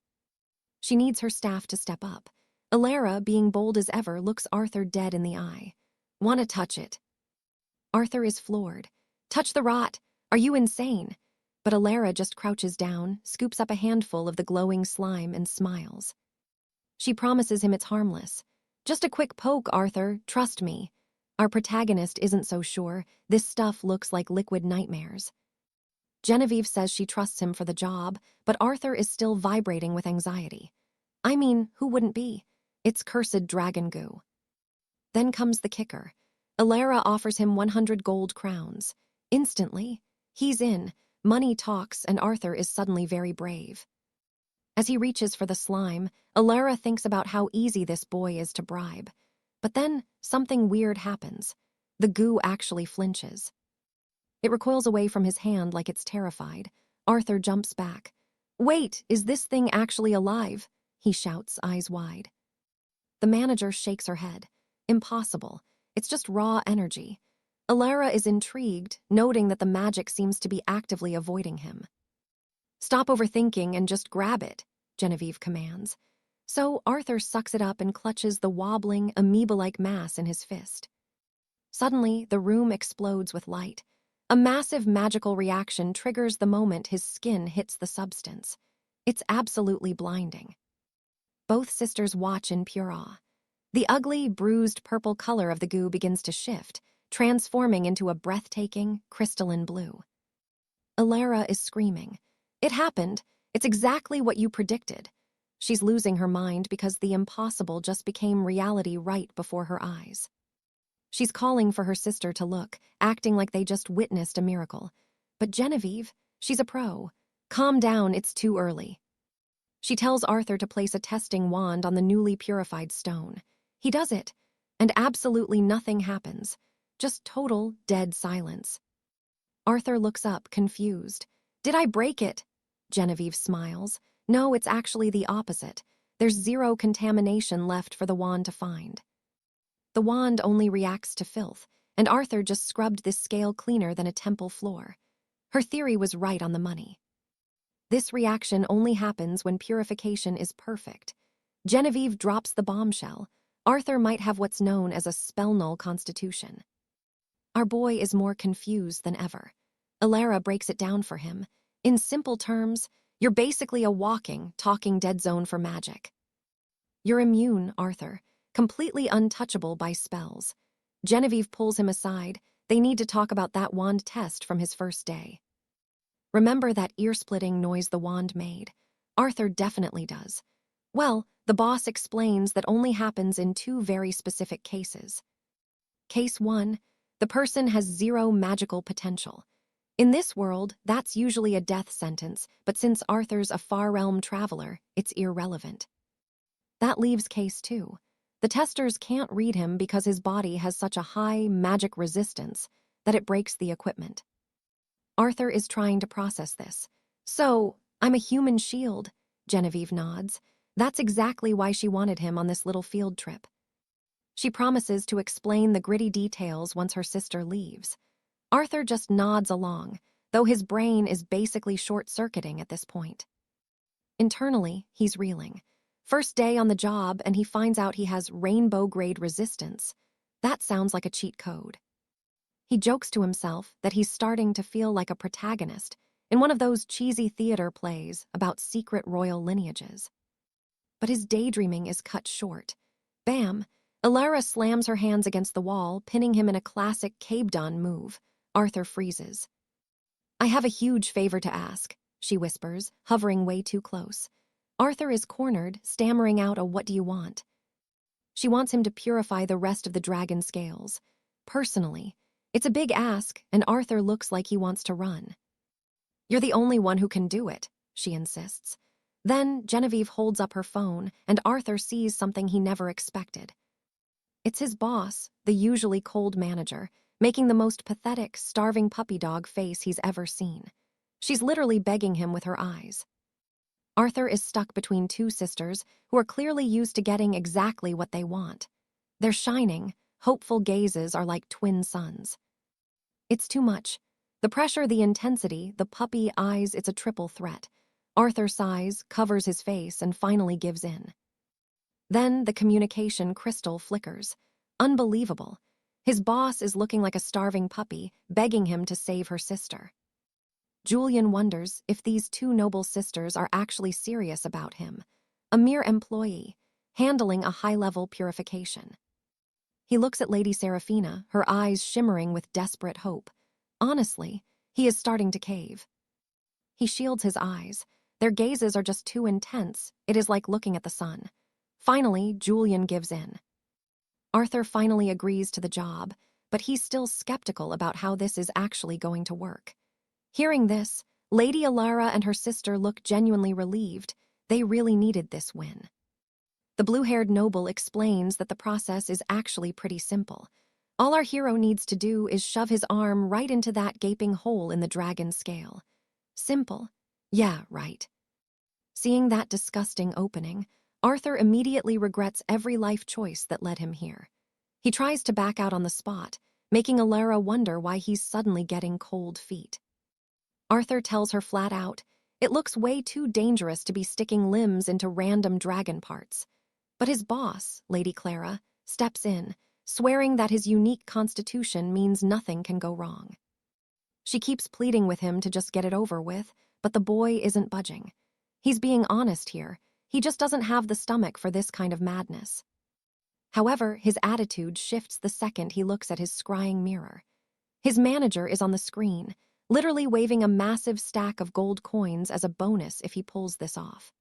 She needs her staff to step up. Alara, being bold as ever, looks Arthur dead in the eye. Wanna touch it? Arthur is floored. Touch the rot! Are you insane? But Alara just crouches down, scoops up a handful of the glowing slime and smiles. She promises him it's harmless. Just a quick poke, Arthur, trust me. Our protagonist isn't so sure. This stuff looks like liquid nightmares. Genevieve says she trusts him for the job, but Arthur is still vibrating with anxiety. I mean, who wouldn't be? It's cursed dragon goo. Then comes the kicker. Alara offers him 100 gold crowns. Instantly, he's in. Money talks, and Arthur is suddenly very brave. As he reaches for the slime, Alara thinks about how easy this boy is to bribe. But then, something weird happens. The goo actually flinches. It recoils away from his hand like it's terrified. Arthur jumps back. Wait, is this thing actually alive? He shouts, eyes wide. The manager shakes her head. Impossible. It's just raw energy. Alara is intrigued, noting that the magic seems to be actively avoiding him. Stop overthinking and just grab it, Genevieve commands. So Arthur sucks it up and clutches the wobbling, amoeba-like mass in his fist. Suddenly, the room explodes with light. A massive magical reaction triggers the moment his skin hits the substance. It's absolutely blinding. Both sisters watch in pure awe. The ugly, bruised purple color of the goo begins to shift, transforming into a breathtaking, crystalline blue. Alara is screaming. It happened. It's exactly what you predicted. She's losing her mind because the impossible just became reality right before her eyes. She's calling for her sister to look, acting like they just witnessed a miracle. But Genevieve, she's a pro. Calm down, it's too early. She tells Arthur to place a testing wand on the newly purified stone. He does it, and absolutely nothing happens. Just total, dead silence. Arthur looks up, confused. Did I break it? Genevieve smiles. No, it's actually the opposite. There's zero contamination left for the wand to find. The wand only reacts to filth, and Arthur just scrubbed this scale cleaner than a temple floor. Her theory was right on the money. This reaction only happens when purification is perfect. Genevieve drops the bombshell. Arthur might have what's known as a spell-null constitution. Our boy is more confused than ever. Alara breaks it down for him. In simple terms, you're basically a walking, talking dead zone for magic. You're immune, Arthur, completely untouchable by spells. Genevieve pulls him aside. They need to talk about that wand test from his first day. Remember that ear-splitting noise the wand made? Arthur definitely does. Well, the boss explains that only happens in two very specific cases. Case 1, the person has zero magical potential. In this world, that's usually a death sentence, but since Arthur's a far realm traveler, it's irrelevant. That leaves case 2. The testers can't read him because his body has such a high magic resistance that it breaks the equipment. Arthur is trying to process this. So, I'm a human shield, Genevieve nods. That's exactly why she wanted him on this little field trip. She promises to explain the gritty details once her sister leaves. Arthur just nods along, though his brain is basically short-circuiting at this point. Internally, he's reeling. First day on the job, and he finds out he has rainbow-grade resistance. That sounds like a cheat code. He jokes to himself that he's starting to feel like a protagonist in one of those cheesy theater plays about secret royal lineages. But his daydreaming is cut short. Bam! Alara slams her hands against the wall, pinning him in a classic 𝒏𝒏 move. Arthur freezes. I have a huge favor to ask, she whispers, hovering way too close. Arthur is cornered, stammering out a what do you want? She wants him to purify the rest of the dragon scales. Personally. It's a big ask, and Arthur looks like he wants to run. You're the only one who can do it, she insists. Then Genevieve holds up her phone, and Arthur sees something he never expected. It's his boss, the usually cold manager, making the most pathetic, starving puppy dog face he's ever seen. She's literally begging him with her eyes. Arthur is stuck between two sisters who are clearly used to getting exactly what they want. Their shining, hopeful gazes are like twin suns. It's too much. The pressure, the intensity, the puppy eyes, it's a triple threat. Arthur sighs, covers his face, and finally gives in. Then the communication crystal flickers. Unbelievable. His boss is looking like a starving puppy, begging him to save her sister. Julian wonders if these two noble sisters are actually serious about him, a mere employee, handling a high-level purification. He looks at Lady Saraphina, her eyes shimmering with desperate hope. Honestly, he is starting to cave. He shields his eyes. Their gazes are just too intense. It is like looking at the sun. Finally, Julian gives in. Arthur finally agrees to the job, but he's still skeptical about how this is actually going to work. Hearing this, Lady Alara and her sister look genuinely relieved. They really needed this win. The blue-haired noble explains that the process is actually pretty simple. All our hero needs to do is shove his arm right into that gaping hole in the dragon scale. Simple. Yeah, right. Seeing that disgusting opening, Arthur immediately regrets every life choice that led him here. He tries to back out on the spot, making Alara wonder why he's suddenly getting cold feet. Arthur tells her flat out, it looks way too dangerous to be sticking limbs into random dragon parts. But his boss, Lady Clara, steps in, swearing that his unique constitution means nothing can go wrong. She keeps pleading with him to just get it over with, but the boy isn't budging. He's being honest here. He just doesn't have the stomach for this kind of madness. However, his attitude shifts the second he looks at his scrying mirror. His manager is on the screen, literally waving a massive stack of gold coins as a bonus if he pulls this off.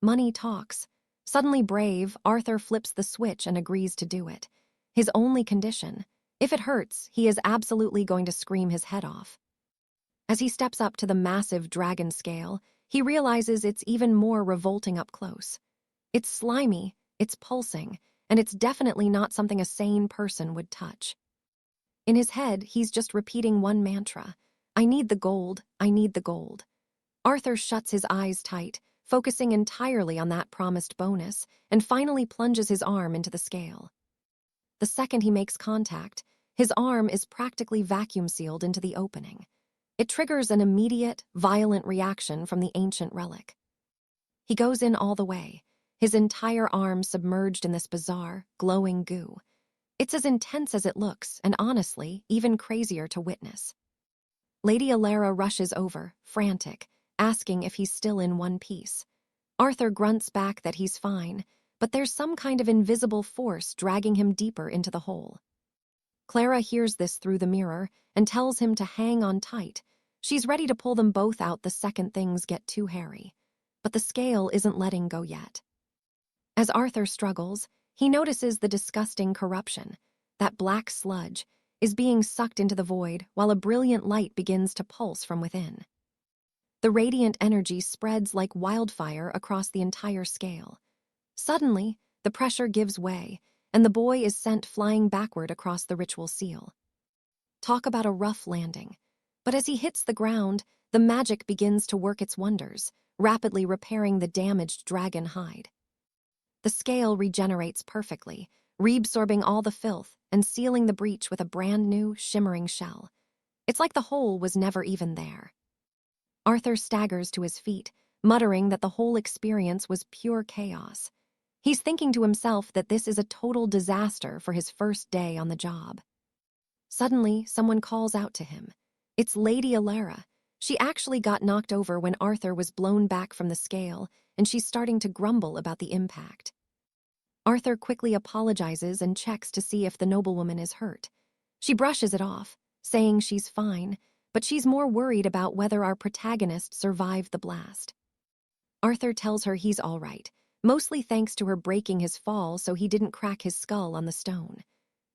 Money talks. Suddenly brave, Arthur flips the switch and agrees to do it. His only condition: if it hurts, he is absolutely going to scream his head off. As he steps up to the massive dragon scale, he realizes it's even more revolting up close. It's slimy, it's pulsing, and it's definitely not something a sane person would touch. In his head, he's just repeating one mantra: I need the gold, I need the gold. Arthur shuts his eyes tight, focusing entirely on that promised bonus, and finally plunges his arm into the scale. The second he makes contact, his arm is practically vacuum-sealed into the opening. It triggers an immediate, violent reaction from the ancient relic. He goes in all the way, his entire arm submerged in this bizarre, glowing goo. It's as intense as it looks, and honestly, even crazier to witness. Lady Alara rushes over, frantic, asking if he's still in one piece. Arthur grunts back that he's fine, but there's some kind of invisible force dragging him deeper into the hole. Clara hears this through the mirror and tells him to hang on tight. She's ready to pull them both out the second things get too hairy. But the scale isn't letting go yet. As Arthur struggles, he notices the disgusting corruption. That black sludge is being sucked into the void while a brilliant light begins to pulse from within. The radiant energy spreads like wildfire across the entire scale. Suddenly, the pressure gives way, and the boy is sent flying backward across the ritual seal. Talk about a rough landing. But as he hits the ground, the magic begins to work its wonders, rapidly repairing the damaged dragon hide. The scale regenerates perfectly, reabsorbing all the filth and sealing the breach with a brand new, shimmering shell. It's like the hole was never even there. Arthur staggers to his feet, muttering that the whole experience was pure chaos. He's thinking to himself that this is a total disaster for his first day on the job. Suddenly, someone calls out to him. It's Lady Alara. She actually got knocked over when Arthur was blown back from the scale, and she's starting to grumble about the impact. Arthur quickly apologizes and checks to see if the noblewoman is hurt. She brushes it off, saying she's fine, but she's more worried about whether our protagonist survived the blast. Arthur tells her he's all right, mostly thanks to her breaking his fall so he didn't crack his skull on the stone.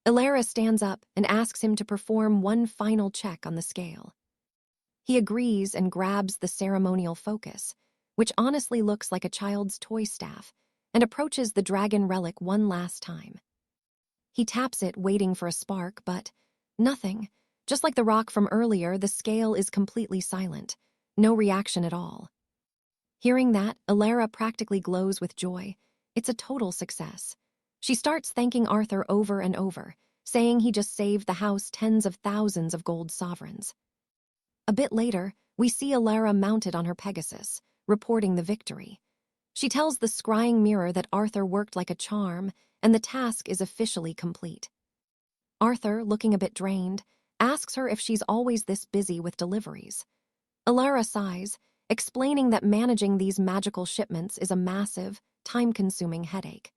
Alara stands up and asks him to perform one final check on the scale. He agrees and grabs the ceremonial focus, which honestly looks like a child's toy staff, and approaches the dragon relic one last time. He taps it, waiting for a spark, but nothing. Just like the rock from earlier, the scale is completely silent. No reaction at all. Hearing that, Alara practically glows with joy. It's a total success. She starts thanking Arthur over and over, saying he just saved the house tens of thousands of gold sovereigns. A bit later, we see Alara mounted on her Pegasus, reporting the victory. She tells the scrying mirror that Arthur worked like a charm, and the task is officially complete. Arthur, looking a bit drained, asks her if she's always this busy with deliveries. Alara sighs, explaining that managing these magical shipments is a massive, time-consuming headache.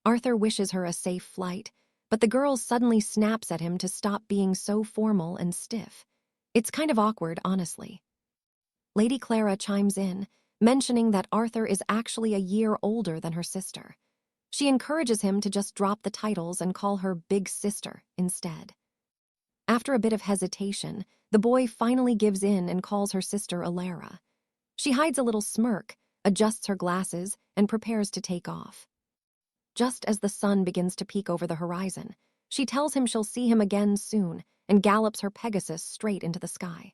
Arthur wishes her a safe flight, but the girl suddenly snaps at him to stop being so formal and stiff. It's kind of awkward, honestly. Lady Clara chimes in, mentioning that Arthur is actually a year older than her sister. She encourages him to just drop the titles and call her Big Sister instead. After a bit of hesitation, the boy finally gives in and calls her sister Alara. She hides a little smirk, adjusts her glasses, and prepares to take off. Just as the sun begins to peek over the horizon, she tells him she'll see him again soon and gallops her Pegasus straight into the sky.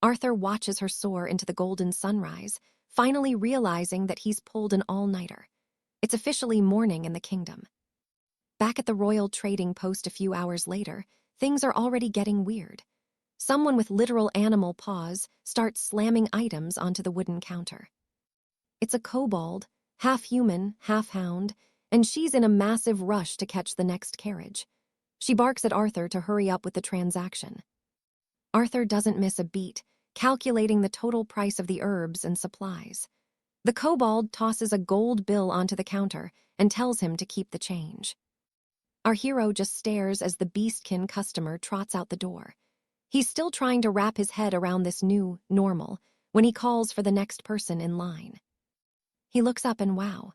Arthur watches her soar into the golden sunrise, finally realizing that he's pulled an all-nighter. It's officially morning in the kingdom. Back at the royal trading post a few hours later, things are already getting weird. Someone with literal animal paws starts slamming items onto the wooden counter. It's a kobold, half human, half hound, and she's in a massive rush to catch the next carriage. She barks at Arthur to hurry up with the transaction. Arthur doesn't miss a beat, calculating the total price of the herbs and supplies. The kobold tosses a gold bill onto the counter and tells him to keep the change. Our hero just stares as the beastkin customer trots out the door. He's still trying to wrap his head around this new normal when he calls for the next person in line. He looks up and wow.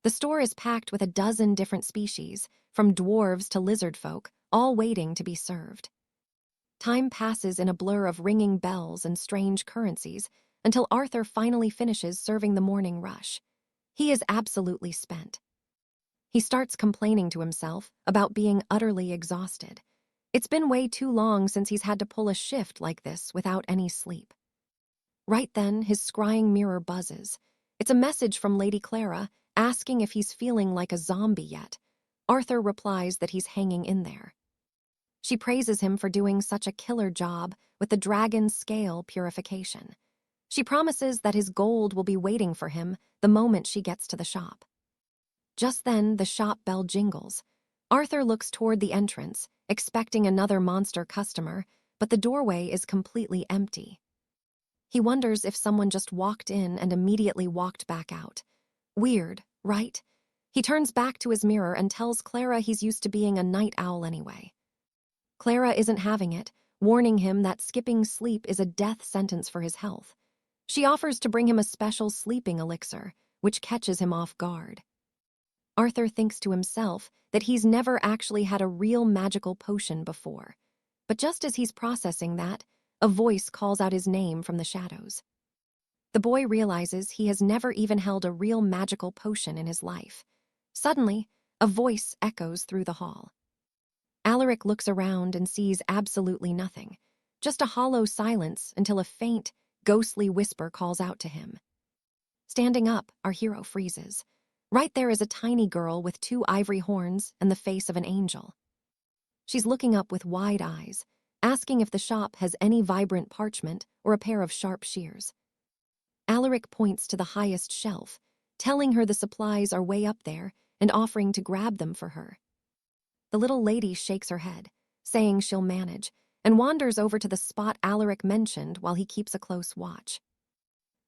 The store is packed with a dozen different species, from dwarves to lizard folk, all waiting to be served. Time passes in a blur of ringing bells and strange currencies until Arthur finally finishes serving the morning rush. He is absolutely spent. He starts complaining to himself about being utterly exhausted. It's been way too long since he's had to pull a shift like this without any sleep. Right then, his scrying mirror buzzes. It's a message from Lady Clara asking if he's feeling like a zombie yet. Arthur replies that he's hanging in there. She praises him for doing such a killer job with the dragon scale purification. She promises that his gold will be waiting for him the moment she gets to the shop. Just then, the shop bell jingles. Arthur looks toward the entrance, expecting another monster customer, but the doorway is completely empty. He wonders if someone just walked in and immediately walked back out. Weird, right? He turns back to his mirror and tells Clara he's used to being a night owl anyway. Clara isn't having it, warning him that skipping sleep is a death sentence for his health. She offers to bring him a special sleeping elixir, which catches him off guard. Arthur thinks to himself that he's never actually had a real magical potion before. But just as he's processing that, a voice calls out his name from the shadows. The boy realizes he has never even held a real magical potion in his life. Suddenly, a voice echoes through the hall. Alaric looks around and sees absolutely nothing, just a hollow silence until a faint, ghostly whisper calls out to him. Standing up, our hero freezes. Right there is a tiny girl with 2 ivory horns and the face of an angel. She's looking up with wide eyes, asking if the shop has any vibrant parchment or a pair of sharp shears. Alaric points to the highest shelf, telling her the supplies are way up there and offering to grab them for her. The little lady shakes her head, saying she'll manage, and wanders over to the spot Alaric mentioned while he keeps a close watch.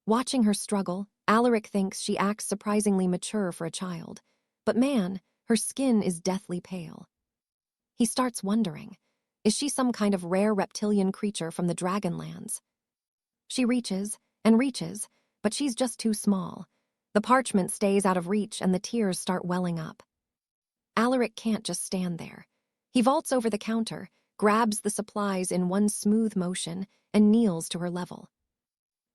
Watching her struggle, Alaric thinks she acts surprisingly mature for a child, but man, her skin is deathly pale. He starts wondering, is she some kind of rare reptilian creature from the Dragonlands? She reaches and reaches, but she's just too small. The parchment stays out of reach and the tears start welling up. Alaric can't just stand there. He vaults over the counter, grabs the supplies in one smooth motion, and kneels to her level.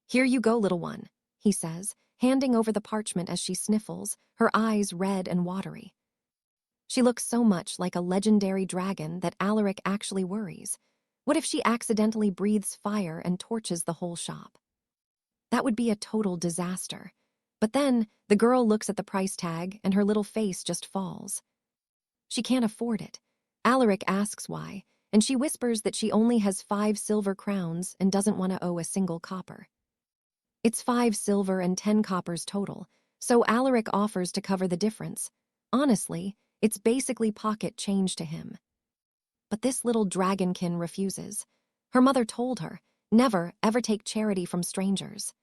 "Here you go, little one," he says, handing over the parchment as she sniffles, her eyes red and watery. She looks so much like a legendary dragon that Alaric actually worries. What if she accidentally breathes fire and torches the whole shop? That would be a total disaster. But then, the girl looks at the price tag and her little face just falls. She can't afford it. Alaric asks why, and she whispers that she only has 5 silver crowns and doesn't want to owe a single copper. It's 5 silver and 10 coppers total, so Alaric offers to cover the difference. Honestly, it's basically pocket change to him. But this little dragonkin refuses. Her mother told her, never, ever take charity from strangers.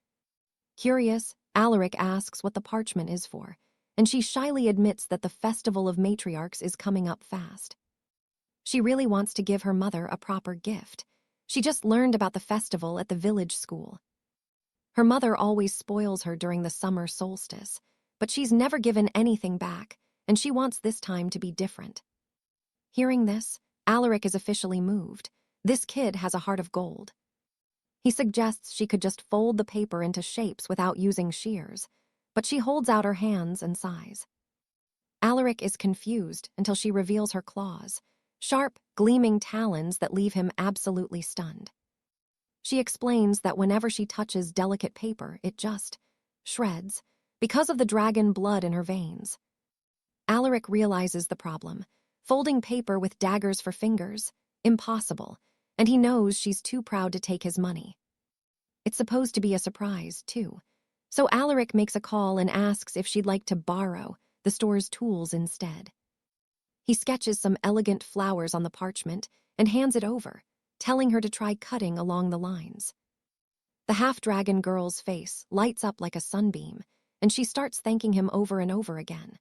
Curious, Alaric asks what the parchment is for, and she shyly admits that the Festival of Matriarchs is coming up fast. She really wants to give her mother a proper gift. She just learned about the festival at the village school. Her mother always spoils her during the summer solstice, but she's never given anything back, and she wants this time to be different. Hearing this, Alaric is officially moved. This kid has a heart of gold. He suggests she could just fold the paper into shapes without using shears, but she holds out her hands and sighs. Alaric is confused until she reveals her claws, sharp, gleaming talons that leave him absolutely stunned. She explains that whenever she touches delicate paper, it just shreds because of the dragon blood in her veins. Alaric realizes the problem. Folding paper with daggers for fingers? Impossible, and he knows she's too proud to take his money. It's supposed to be a surprise, too. So Alaric makes a call and asks if she'd like to borrow the store's tools instead. He sketches some elegant flowers on the parchment and hands it over, telling her to try cutting along the lines. The half-dragon girl's face lights up like a sunbeam, and she starts thanking him over and over again.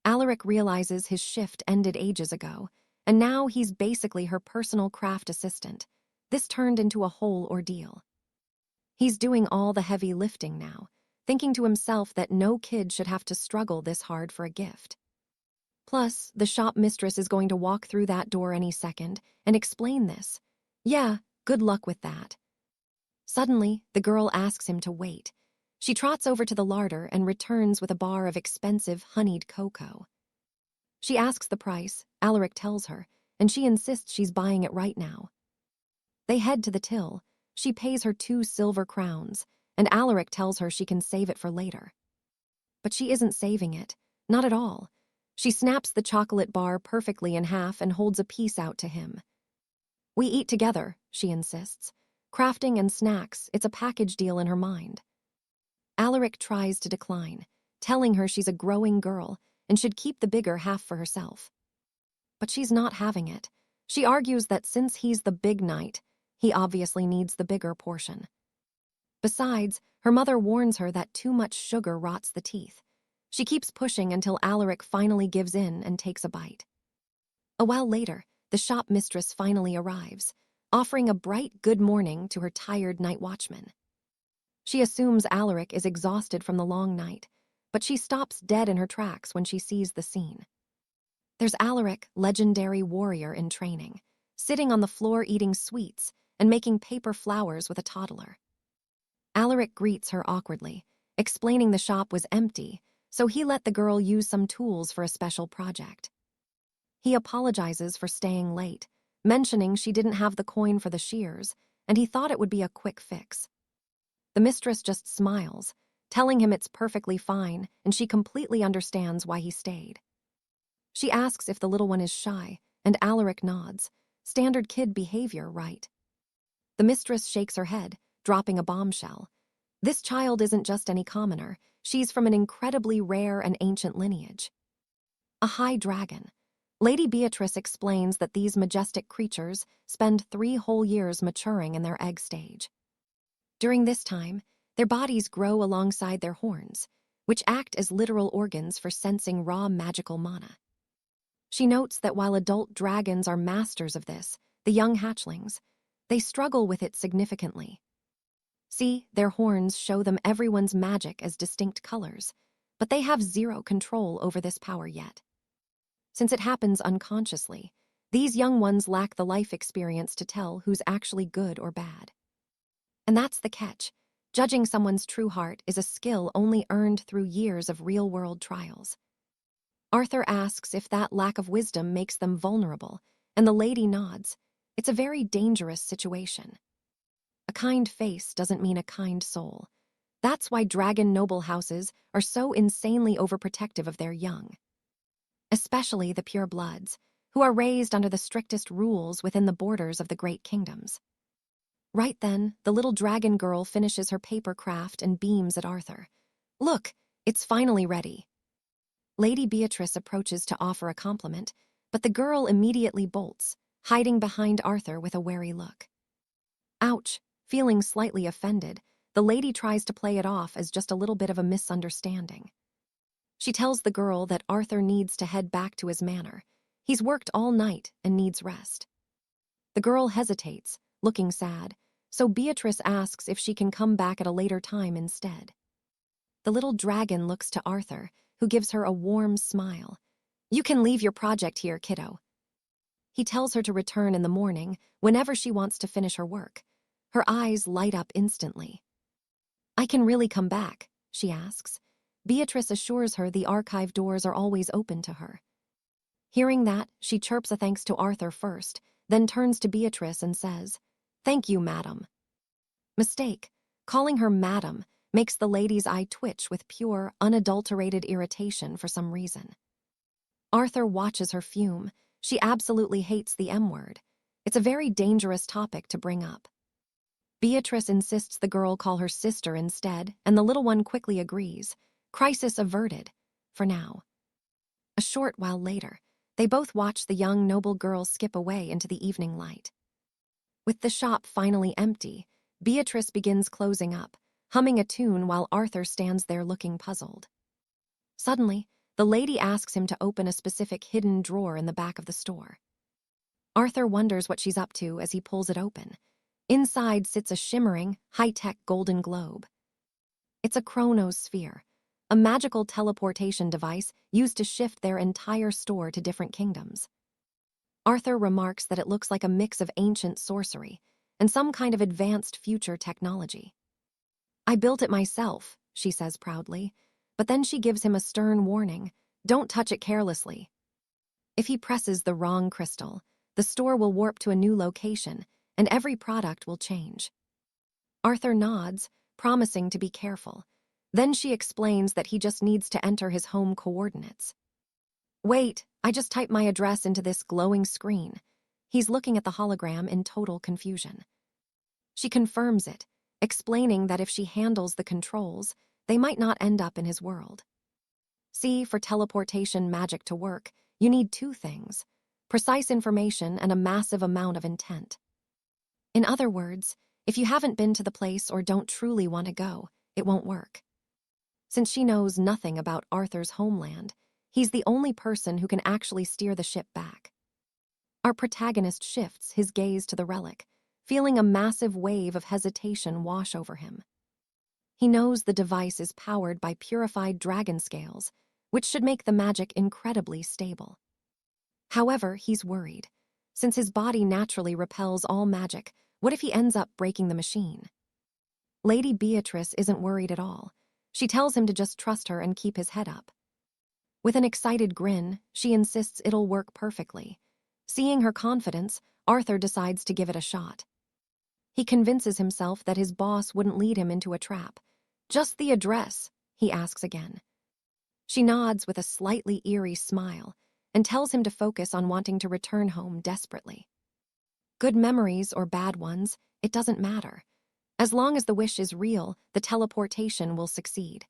Alaric realizes his shift ended ages ago, and now he's basically her personal craft assistant. This turned into a whole ordeal. He's doing all the heavy lifting now, thinking to himself that no kid should have to struggle this hard for a gift. Plus, the shop mistress is going to walk through that door any second and explain this. Yeah, good luck with that. Suddenly, the girl asks him to wait. She trots over to the larder and returns with a bar of expensive honeyed cocoa. She asks the price, Alaric tells her, and she insists she's buying it right now. They head to the till. She pays her 2 silver crowns, and Alaric tells her she can save it for later. But she isn't saving it, not at all. She snaps the chocolate bar perfectly in half and holds a piece out to him. We eat together, she insists. Crafting and snacks, it's a package deal in her mind. Alaric tries to decline, telling her she's a growing girl and should keep the bigger half for herself. But she's not having it. She argues that since he's the big knight, he obviously needs the bigger portion. Besides, her mother warns her that too much sugar rots the teeth. She keeps pushing until Alaric finally gives in and takes a bite. A while later, the shop mistress finally arrives, offering a bright good morning to her tired night watchman. She assumes Alaric is exhausted from the long night, but she stops dead in her tracks when she sees the scene. There's Alaric, legendary warrior in training, sitting on the floor eating sweets and making paper flowers with a toddler. Alaric greets her awkwardly, explaining the shop was empty, so he let the girl use some tools for a special project. He apologizes for staying late, mentioning she didn't have the coin for the shears, and he thought it would be a quick fix. The mistress just smiles, telling him it's perfectly fine, and she completely understands why he stayed. She asks if the little one is shy, and Alaric nods. Standard kid behavior, right? The mistress shakes her head, dropping a bombshell. This child isn't just any commoner. She's from an incredibly rare and ancient lineage. A high dragon. Lady Beatrice explains that these majestic creatures spend 3 whole years maturing in their egg stage. During this time, their bodies grow alongside their horns, which act as literal organs for sensing raw magical mana. She notes that while adult dragons are masters of this, the young hatchlings, they struggle with it significantly. See, their horns show them everyone's magic as distinct colors, but they have 0 control over this power yet. Since it happens unconsciously, these young ones lack the life experience to tell who's actually good or bad. And that's the catch. Judging someone's true heart is a skill only earned through years of real-world trials. Arthur asks if that lack of wisdom makes them vulnerable, and the lady nods. It's a very dangerous situation. A kind face doesn't mean a kind soul. That's why dragon noble houses are so insanely overprotective of their young. Especially the pure bloods, who are raised under the strictest rules within the borders of the great kingdoms. Right then, the little dragon girl finishes her paper craft and beams at Arthur. Look, it's finally ready. Lady Beatrice approaches to offer a compliment, but the girl immediately bolts, hiding behind Arthur with a wary look. Ouch, feeling slightly offended, the lady tries to play it off as just a little bit of a misunderstanding. She tells the girl that Arthur needs to head back to his manor. He's worked all night and needs rest. The girl hesitates, looking sad, so Beatrice asks if she can come back at a later time instead. The little dragon looks to Arthur, who gives her a warm smile. You can leave your project here, kiddo. He tells her to return in the morning, whenever she wants to finish her work. Her eyes light up instantly. I can really come back, she asks. Beatrice assures her the archive doors are always open to her. Hearing that, she chirps a thanks to Arthur first, then turns to Beatrice and says, Thank you, madam. Mistake. Calling her madam makes the lady's eye twitch with pure, unadulterated irritation for some reason. Arthur watches her fume. She absolutely hates the M word. It's a very dangerous topic to bring up. Beatrice insists the girl call her sister instead, and the little one quickly agrees. Crisis averted, for now. A short while later, they both watch the young noble girl skip away into the evening light. With the shop finally empty, Beatrice begins closing up, humming a tune while Arthur stands there looking puzzled. Suddenly, the lady asks him to open a specific hidden drawer in the back of the store. Arthur wonders what she's up to as he pulls it open. Inside sits a shimmering, high-tech golden globe. It's a chronosphere, a magical teleportation device used to shift their entire store to different kingdoms. Arthur remarks that it looks like a mix of ancient sorcery and some kind of advanced future technology. "I built it myself," she says proudly, but then she gives him a stern warning: don't touch it carelessly. If he presses the wrong crystal, the store will warp to a new location, and every product will change. Arthur nods, promising to be careful. Then she explains that he just needs to enter his home coordinates. "Wait, I just typed my address into this glowing screen." He's looking at the hologram in total confusion. She confirms it, explaining that if she handles the controls, they might not end up in his world. See, for teleportation magic to work, you need two things: precise information and a massive amount of intent. In other words, if you haven't been to the place or don't truly want to go, it won't work. Since she knows nothing about Arthur's homeland, he's the only person who can actually steer the ship back. Our protagonist shifts his gaze to the relic, feeling a massive wave of hesitation wash over him. He knows the device is powered by purified dragon scales, which should make the magic incredibly stable. However, he's worried. Since his body naturally repels all magic, what if he ends up breaking the machine? Lady Beatrice isn't worried at all. She tells him to just trust her and keep his head up. With an excited grin, she insists it'll work perfectly. Seeing her confidence, Arthur decides to give it a shot. He convinces himself that his boss wouldn't lead him into a trap. "Just the address?" he asks again. She nods with a slightly eerie smile and tells him to focus on wanting to return home desperately. Good memories or bad ones, it doesn't matter. As long as the wish is real, the teleportation will succeed.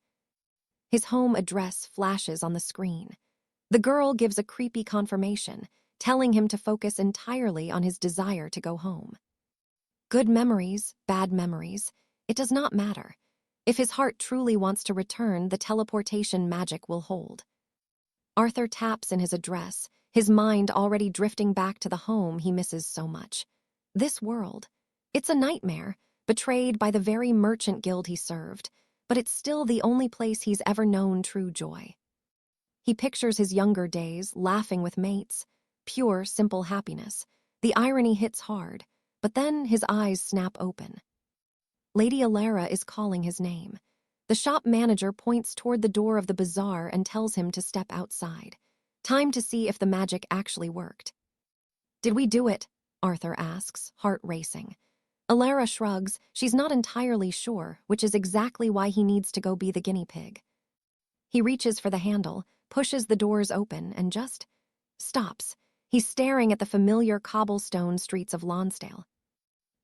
His home address flashes on the screen. The girl gives a creepy confirmation, telling him to focus entirely on his desire to go home. Good memories, bad memories, it does not matter. If his heart truly wants to return, the teleportation magic will hold. Arthur taps in his address, his mind already drifting back to the home he misses so much. This world. It's a nightmare, betrayed by the very merchant guild he served, but it's still the only place he's ever known true joy. He pictures his younger days, laughing with mates, pure, simple happiness. The irony hits hard, but then his eyes snap open. Lady Alara is calling his name. The shop manager points toward the door of the bazaar and tells him to step outside. Time to see if the magic actually worked. "Did we do it?" Arthur asks, heart racing. Alara shrugs. She's not entirely sure, which is exactly why he needs to go be the guinea pig. He reaches for the handle, pushes the doors open, and just stops. He's staring at the familiar cobblestone streets of Lonsdale.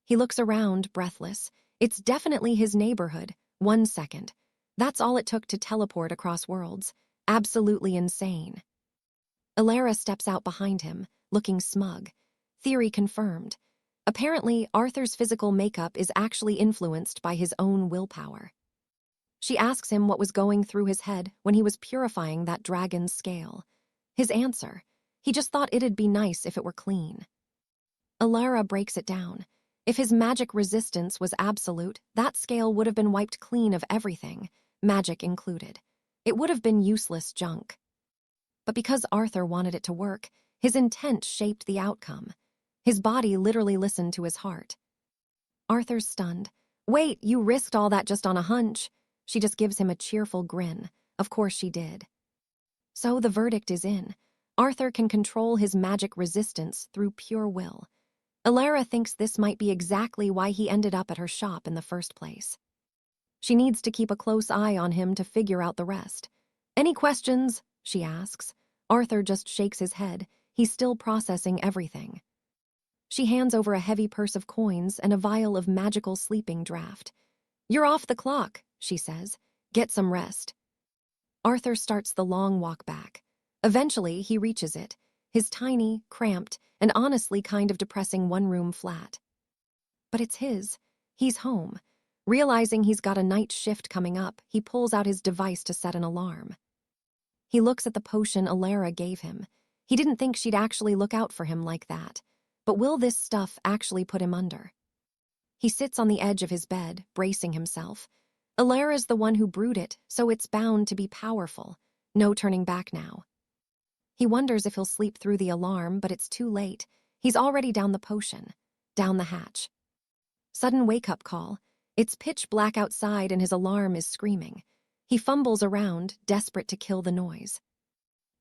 He looks around, breathless. It's definitely his neighborhood. 1 second. That's all it took to teleport across worlds. Absolutely insane. Alara steps out behind him, looking smug. Theory confirmed. Apparently, Arthur's physical makeup is actually influenced by his own willpower. She asks him what was going through his head when he was purifying that dragon's scale. His answer: he just thought it'd be nice if it were clean. Alara breaks it down. If his magic resistance was absolute, that scale would have been wiped clean of everything, magic included. It would have been useless junk. But because Arthur wanted it to work, his intent shaped the outcome. His body literally listened to his heart. Arthur's stunned. "Wait, you risked all that just on a hunch?" She just gives him a cheerful grin. Of course she did. So the verdict is in. Arthur can control his magic resistance through pure will. Alara thinks this might be exactly why he ended up at her shop in the first place. She needs to keep a close eye on him to figure out the rest. "Any questions?" she asks. Arthur just shakes his head. He's still processing everything. She hands over a heavy purse of coins and a vial of magical sleeping draught. "You're off the clock," she says. "Get some rest." Arthur starts the long walk back. Eventually, he reaches it, his tiny, cramped, and honestly kind of depressing one-room flat. But it's his. He's home. Realizing he's got a night shift coming up, he pulls out his device to set an alarm. He looks at the potion Alara gave him. He didn't think she'd actually look out for him like that. But will this stuff actually put him under? He sits on the edge of his bed, bracing himself. Alara's the one who brewed it, so it's bound to be powerful. No turning back now. He wonders if he'll sleep through the alarm, but it's too late. He's already down the potion, down the hatch. Sudden wake-up call. It's pitch black outside and his alarm is screaming. He fumbles around, desperate to kill the noise.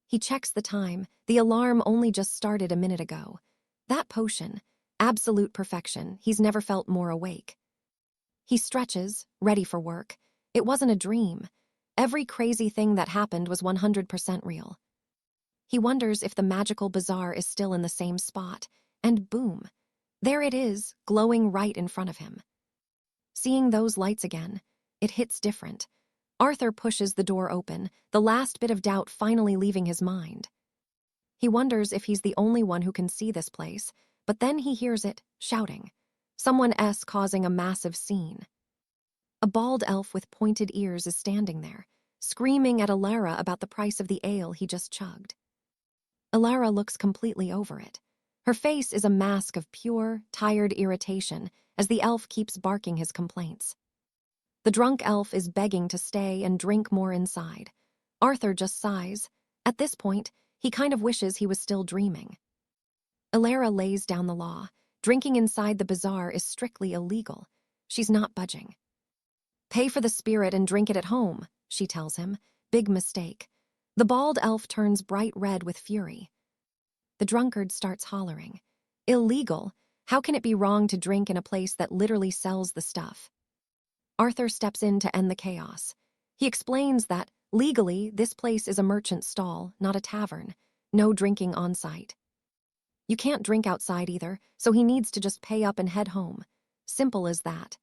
He checks the time. The alarm only just started a minute ago. That potion, absolute perfection, he's never felt more awake. He stretches, ready for work. It wasn't a dream. Every crazy thing that happened was 100% real. He wonders if the magical bazaar is still in the same spot, and boom, there it is, glowing right in front of him. Seeing those lights again, it hits different. Arthur pushes the door open, the last bit of doubt finally leaving his mind. He wonders if he's the only one who can see this place, but then he hears it, shouting. Someone causing a massive scene. A bald elf with pointed ears is standing there, screaming at Alara about the price of the ale he just chugged. Alara looks completely over it. Her face is a mask of pure, tired irritation as the elf keeps barking his complaints. The drunk elf is begging to stay and drink more inside. Arthur just sighs. At this point, he kind of wishes he was still dreaming. Alara lays down the law. Drinking inside the bazaar is strictly illegal. She's not budging. Pay for the spirit and drink it at home, she tells him. Big mistake. The bald elf turns bright red with fury. The drunkard starts hollering. Illegal? How can it be wrong to drink in a place that literally sells the stuff? Arthur steps in to end the chaos. He explains that, legally, this place is a merchant's stall, not a tavern. No drinking on site. You can't drink outside either, so he needs to just pay up and head home. Simple as that.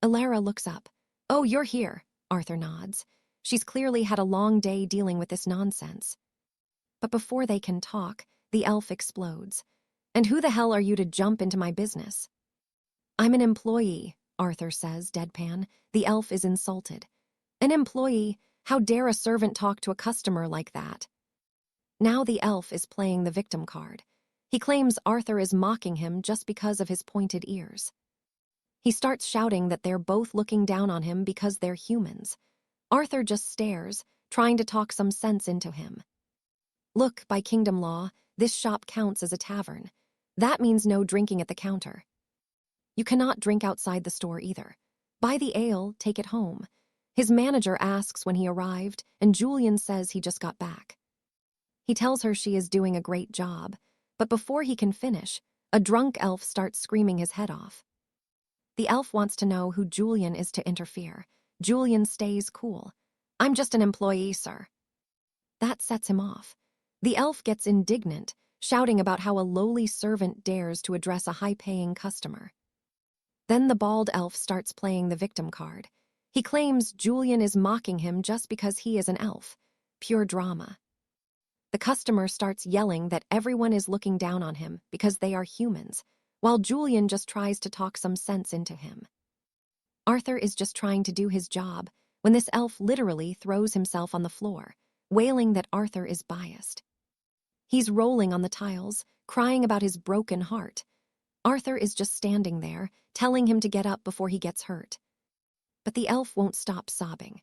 Alara looks up. Oh, you're here, Arthur nods. She's clearly had a long day dealing with this nonsense. But before they can talk, the elf explodes. And who the hell are you to jump into my business? I'm an employee, Arthur says, deadpan. The elf is insulted. An employee? How dare a servant talk to a customer like that? Now the elf is playing the victim card. He claims Arthur is mocking him just because of his pointed ears. He starts shouting that they're both looking down on him because they're humans. Arthur just stares, trying to talk some sense into him. Look, by kingdom law, this shop counts as a tavern. That means no drinking at the counter. You cannot drink outside the store either. Buy the ale, take it home. His manager asks when he arrived, and Julian says he just got back. He tells her she is doing a great job, but before he can finish, a drunk elf starts screaming his head off. The elf wants to know who Julian is to interfere. Julian stays cool. I'm just an employee, sir. That sets him off. The elf gets indignant, shouting about how a lowly servant dares to address a high-paying customer. Then the bald elf starts playing the victim card. He claims Julian is mocking him just because he is an elf. Pure drama. The customer starts yelling that everyone is looking down on him because they are humans, while Julian just tries to talk some sense into him. Arthur is just trying to do his job when this elf literally throws himself on the floor, wailing that Arthur is biased. He's rolling on the tiles, crying about his broken heart. Arthur is just standing there, telling him to get up before he gets hurt. But the elf won't stop sobbing.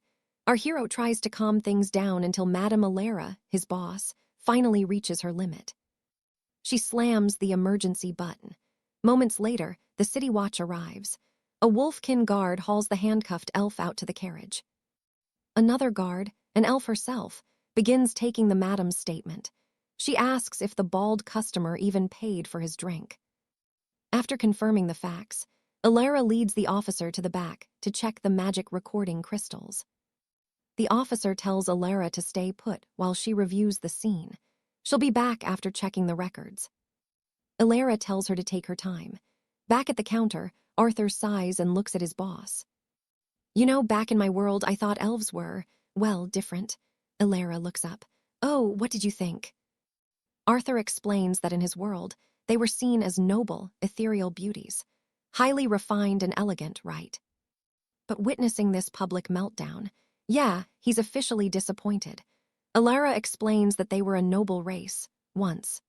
Our hero tries to calm things down until Madame Alara, his boss, finally reaches her limit. She slams the emergency button. Moments later, the city watch arrives. A wolfkin guard hauls the handcuffed elf out to the carriage. Another guard, an elf herself, begins taking the madam's statement. She asks if the bald customer even paid for his drink. After confirming the facts, Alara leads the officer to the back to check the magic recording crystals. The officer tells Alara to stay put while she reviews the scene. She'll be back after checking the records. Alara tells her to take her time. Back at the counter, Arthur sighs and looks at his boss. You know, back in my world, I thought elves were, well, different. Alara looks up. Oh, what did you think? Arthur explains that in his world, they were seen as noble, ethereal beauties. Highly refined and elegant, right? But witnessing this public meltdown, yeah, he's officially disappointed. Alara explains that they were a noble race, once.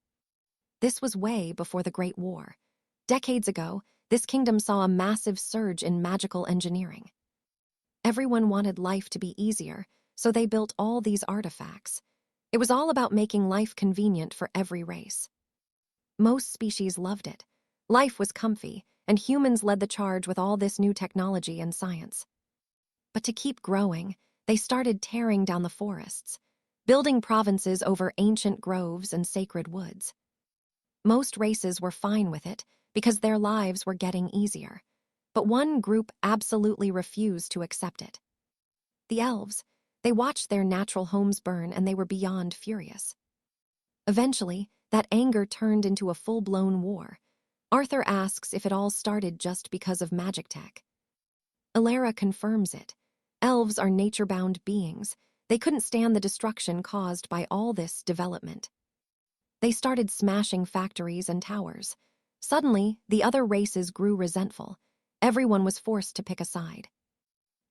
This was way before the Great War. Decades ago, this kingdom saw a massive surge in magical engineering. Everyone wanted life to be easier, so they built all these artifacts. It was all about making life convenient for every race. Most species loved it. Life was comfy, and humans led the charge with all this new technology and science. But to keep growing, they started tearing down the forests, building provinces over ancient groves and sacred woods. Most races were fine with it because their lives were getting easier, but one group absolutely refused to accept it. The elves. They watched their natural homes burn and they were beyond furious. Eventually, that anger turned into a full-blown war. Arthur asks if it all started just because of magic tech. Alara confirms it. Elves are nature-bound beings. They couldn't stand the destruction caused by all this development. They started smashing factories and towers. Suddenly, the other races grew resentful. Everyone was forced to pick a side.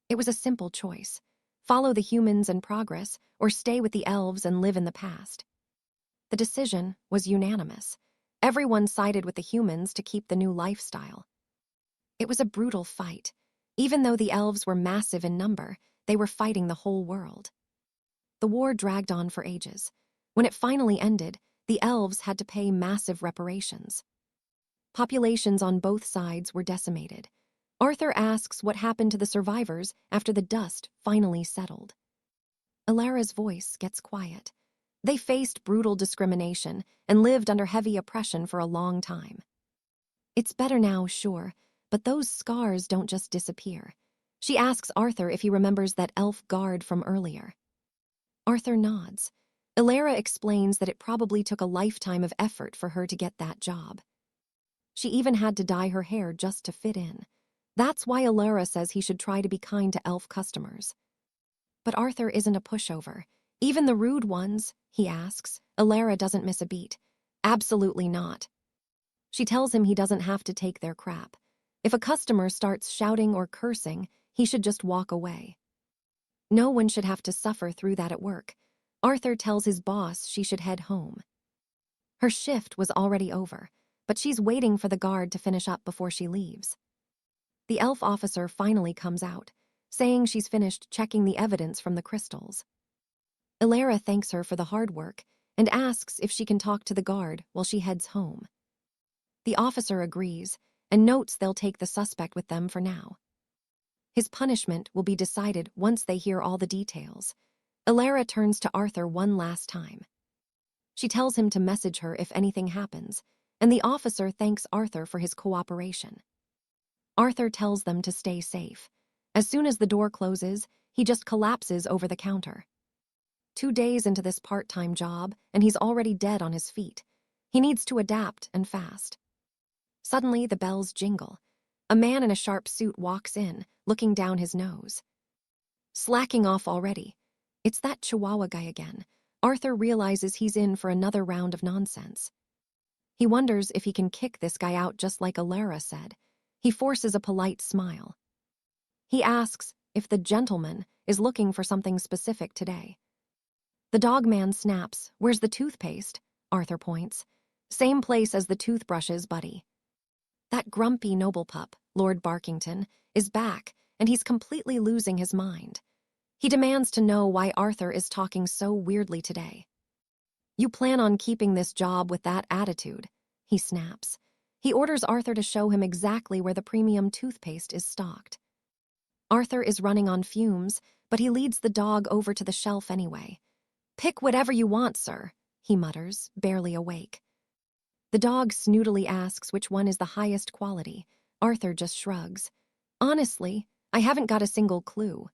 It was a simple choice. Follow the humans and progress, or stay with the elves and live in the past. The decision was unanimous. Everyone sided with the humans to keep the new lifestyle. It was a brutal fight. Even though the elves were massive in number, they were fighting the whole world. The war dragged on for ages. When it finally ended, the elves had to pay massive reparations. Populations on both sides were decimated. Arthur asks what happened to the survivors after the dust finally settled. Alara's voice gets quiet. They faced brutal discrimination and lived under heavy oppression for a long time. It's better now, sure, but those scars don't just disappear. She asks Arthur if he remembers that elf guard from earlier. Arthur nods. Alara explains that it probably took a lifetime of effort for her to get that job. She even had to dye her hair just to fit in. That's why Alara says he should try to be kind to elf customers. But Arthur isn't a pushover. Even the rude ones, he asks. Alara doesn't miss a beat. Absolutely not. She tells him he doesn't have to take their crap. If a customer starts shouting or cursing, he should just walk away. No one should have to suffer through that at work. Arthur tells his boss she should head home. Her shift was already over, but she's waiting for the guard to finish up before she leaves. The elf officer finally comes out, saying she's finished checking the evidence from the crystals. Alara thanks her for the hard work and asks if she can talk to the guard while she heads home. The officer agrees and notes they'll take the suspect with them for now. His punishment will be decided once they hear all the details. Alara turns to Arthur one last time. She tells him to message her if anything happens, and the officer thanks Arthur for his cooperation. Arthur tells them to stay safe. As soon as the door closes, he just collapses over the counter. 2 days into this part-time job, and he's already dead on his feet. He needs to adapt and fast. Suddenly, the bells jingle. A man in a sharp suit walks in, looking down his nose. Slacking off already. It's that Chihuahua guy again. Arthur realizes he's in for another round of nonsense. He wonders if he can kick this guy out just like Alara said. He forces a polite smile. He asks if the gentleman is looking for something specific today. The dog man snaps. Where's the toothpaste? Arthur points. Same place as the toothbrushes, buddy. That grumpy noble pup, Lord Barkington, is back, and he's completely losing his mind. He demands to know why Arthur is talking so weirdly today. You plan on keeping this job with that attitude, he snaps. He orders Arthur to show him exactly where the premium toothpaste is stocked. Arthur is running on fumes, but he leads the dog over to the shelf anyway. Pick whatever you want, sir, he mutters, barely awake. The dog snootily asks which one is the highest quality. Arthur just shrugs. Honestly, I haven't got a single clue.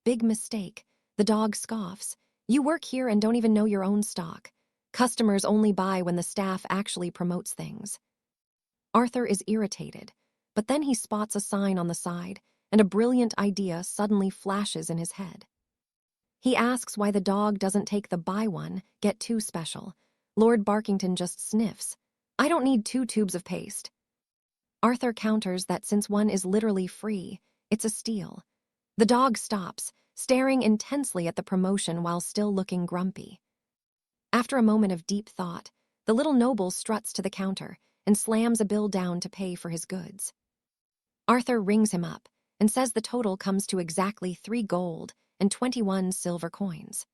Big mistake. The dog scoffs. You work here and don't even know your own stock. Customers only buy when the staff actually promotes things. Arthur is irritated, but then he spots a sign on the side, and a brilliant idea suddenly flashes in his head. He asks why the dog doesn't take the buy one, get two special. Lord Barkington just sniffs. I don't need 2 tubes of paste. Arthur counters that since one is literally free, It's a steal. The dog stops, staring intensely at the promotion while still looking grumpy. After a moment of deep thought, the little noble struts to the counter and slams a bill down to pay for his goods. Arthur rings him up and says the total comes to exactly 3 gold and 21 silver coins.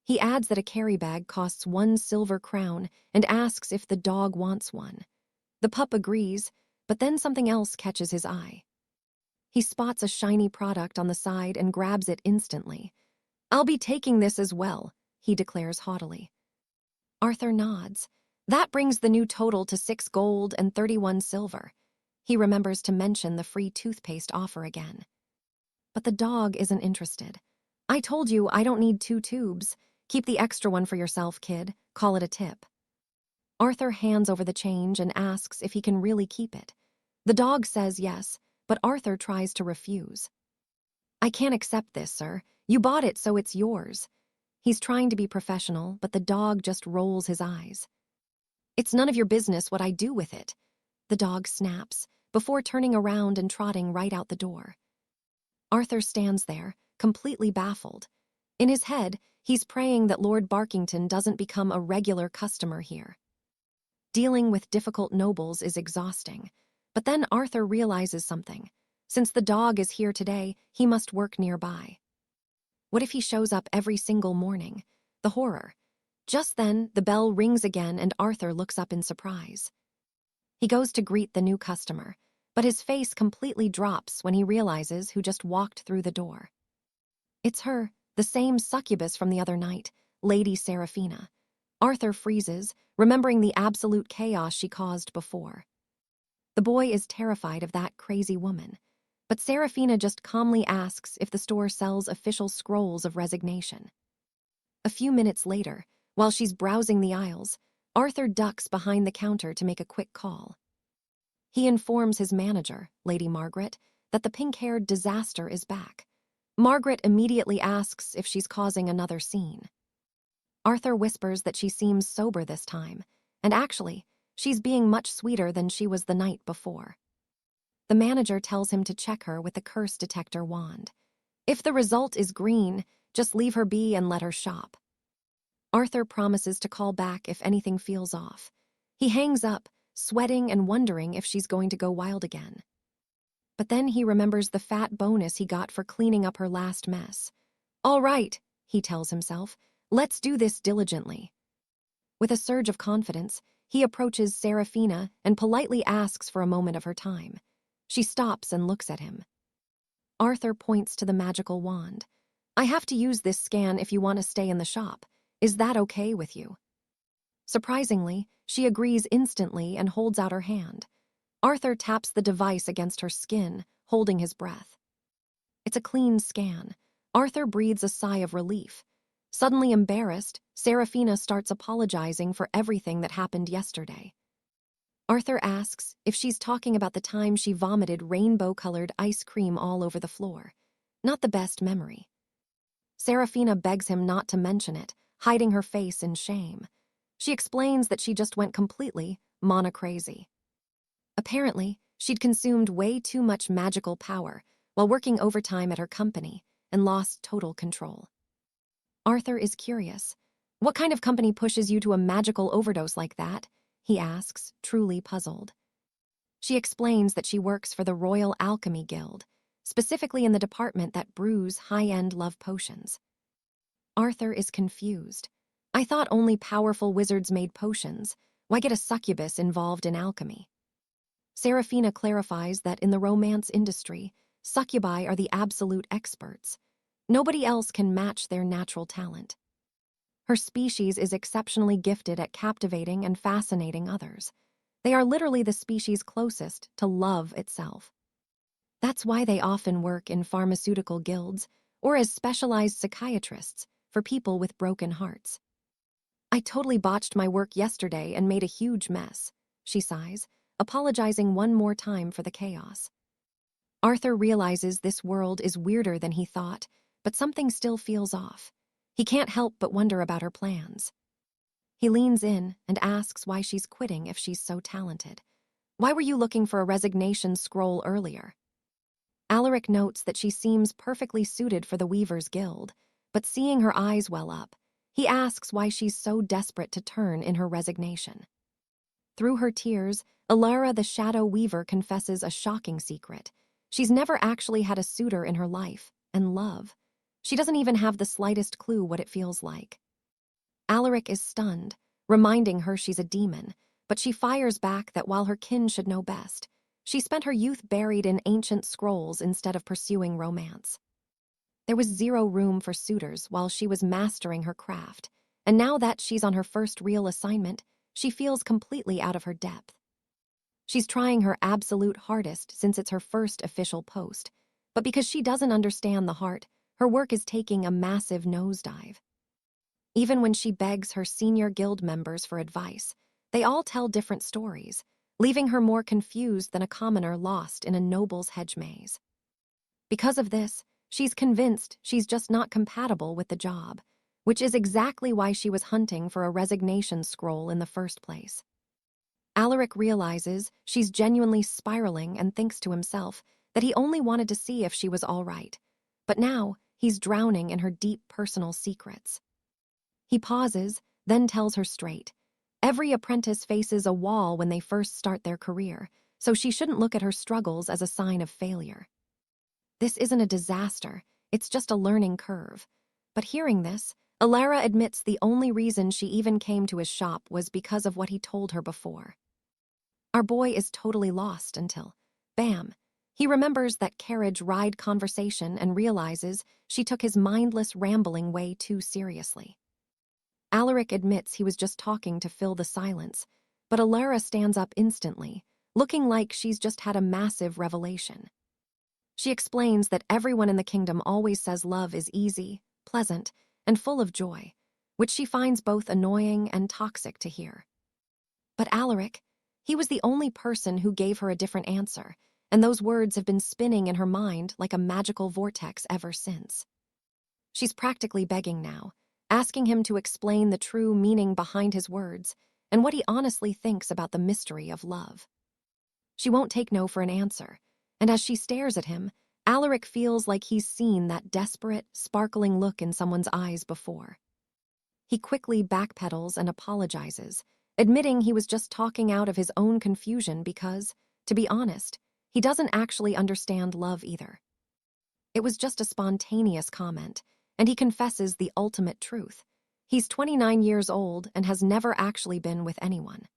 He adds that a carry bag costs 1 silver crown and asks if the dog wants one. The pup agrees, but then something else catches his eye. He spots a shiny product on the side and grabs it instantly. "I'll be taking this as well," he declares haughtily. Arthur nods. That brings the new total to 6 gold and 31 silver. He remembers to mention the free toothpaste offer again. But the dog isn't interested. "I told you I don't need 2 tubes. Keep the extra one for yourself, kid. Call it a tip." Arthur hands over the change and asks if he can really keep it. The dog says yes, but Arthur tries to refuse. "I can't accept this, sir. You bought it, so it's yours." He's trying to be professional, but the dog just rolls his eyes. "It's none of your business what I do with it," the dog snaps, before turning around and trotting right out the door. Arthur stands there, completely baffled. In his head, he's praying that Lord Barkington doesn't become a regular customer here. Dealing with difficult nobles is exhausting, but then Arthur realizes something. Since the dog is here today, he must work nearby. What if he shows up every single morning? The horror. Just then, the bell rings again and Arthur looks up in surprise. He goes to greet the new customer, but his face completely drops when he realizes who just walked through the door. It's her, the same succubus from the other night, Lady Saraphina. Arthur freezes, remembering the absolute chaos she caused before. The boy is terrified of that crazy woman, but Saraphina just calmly asks if the store sells official scrolls of resignation. A few minutes later, while she's browsing the aisles, Arthur ducks behind the counter to make a quick call. He informs his manager, Lady Margaret, that the pink-haired disaster is back. Margaret immediately asks if she's causing another scene. Arthur whispers that she seems sober this time, and actually, she's being much sweeter than she was the night before. The manager tells him to check her with the curse detector wand. If the result is green, just leave her be and let her shop. Arthur promises to call back if anything feels off. He hangs up, sweating and wondering if she's going to go wild again. But then he remembers the fat bonus he got for cleaning up her last mess. "All right," he tells himself, "let's do this diligently." With a surge of confidence, he approaches Saraphina and politely asks for a moment of her time. She stops and looks at him. Arthur points to the magical wand. "I have to use this scan if you want to stay in the shop. Is that okay with you?" Surprisingly, she agrees instantly and holds out her hand. Arthur taps the device against her skin, holding his breath. It's a clean scan. Arthur breathes a sigh of relief. Suddenly embarrassed, Saraphina starts apologizing for everything that happened yesterday. Arthur asks if she's talking about the time she vomited rainbow-colored ice cream all over the floor. Not the best memory. Saraphina begs him not to mention it, hiding her face in shame. She explains that she just went completely crazy. Apparently, she'd consumed way too much magical power while working overtime at her company and lost total control. Arthur is curious. "What kind of company pushes you to a magical overdose like that?" he asks, truly puzzled. She explains that she works for the Royal Alchemy Guild, specifically in the department that brews high-end love potions. Arthur is confused. "I thought only powerful wizards made potions. Why get a succubus involved in alchemy?" Saraphina clarifies that in the romance industry, succubi are the absolute experts. Nobody else can match their natural talent. Her species is exceptionally gifted at captivating and fascinating others. They are literally the species closest to love itself. That's why they often work in pharmaceutical guilds or as specialized psychiatrists for people with broken hearts. "I totally botched my work yesterday and made a huge mess," she sighs, apologizing one more time for the chaos. Arthur realizes this world is weirder than he thought, but something still feels off. He can't help but wonder about her plans. He leans in and asks why she's quitting if she's so talented. "Why were you looking for a resignation scroll earlier?" Alaric notes that she seems perfectly suited for the Weaver's Guild, but seeing her eyes well up, he asks why she's so desperate to turn in her resignation. Through her tears, Alara the Shadow Weaver confesses a shocking secret. She's never actually had a suitor in her life, and love. She doesn't even have the slightest clue what it feels like. Alaric is stunned, reminding her she's a demon, but she fires back that while her kin should know best, she spent her youth buried in ancient scrolls instead of pursuing romance. There was zero room for suitors while she was mastering her craft, and now that she's on her first real assignment, she feels completely out of her depth. She's trying her absolute hardest since it's her first official post, but because she doesn't understand the heart, her work is taking a massive nosedive. Even when she begs her senior guild members for advice, they all tell different stories, leaving her more confused than a commoner lost in a noble's hedge maze. Because of this, she's convinced she's just not compatible with the job, which is exactly why she was hunting for a resignation scroll in the first place. Alaric realizes she's genuinely spiraling and thinks to himself that he only wanted to see if she was all right, but now he's drowning in her deep personal secrets. He pauses, then tells her straight. Every apprentice faces a wall when they first start their career, so she shouldn't look at her struggles as a sign of failure. This isn't a disaster, it's just a learning curve. But hearing this, Alara admits the only reason she even came to his shop was because of what he told her before. Our boy is totally lost until, bam, he remembers that carriage ride conversation and realizes she took his mindless rambling way too seriously. Alaric admits he was just talking to fill the silence, but Alara stands up instantly, looking like she's just had a massive revelation. She explains that everyone in the kingdom always says love is easy, pleasant, and full of joy, which she finds both annoying and toxic to hear. But Alaric, he was the only person who gave her a different answer, and those words have been spinning in her mind like a magical vortex ever since. She's practically begging now, asking him to explain the true meaning behind his words and what he honestly thinks about the mystery of love. She won't take no for an answer, and as she stares at him, Alaric feels like he's seen that desperate, sparkling look in someone's eyes before. He quickly backpedals and apologizes, admitting he was just talking out of his own confusion because, to be honest, he doesn't actually understand love either. It was just a spontaneous comment, and he confesses the ultimate truth. He's 29 years old and has never actually been with anyone.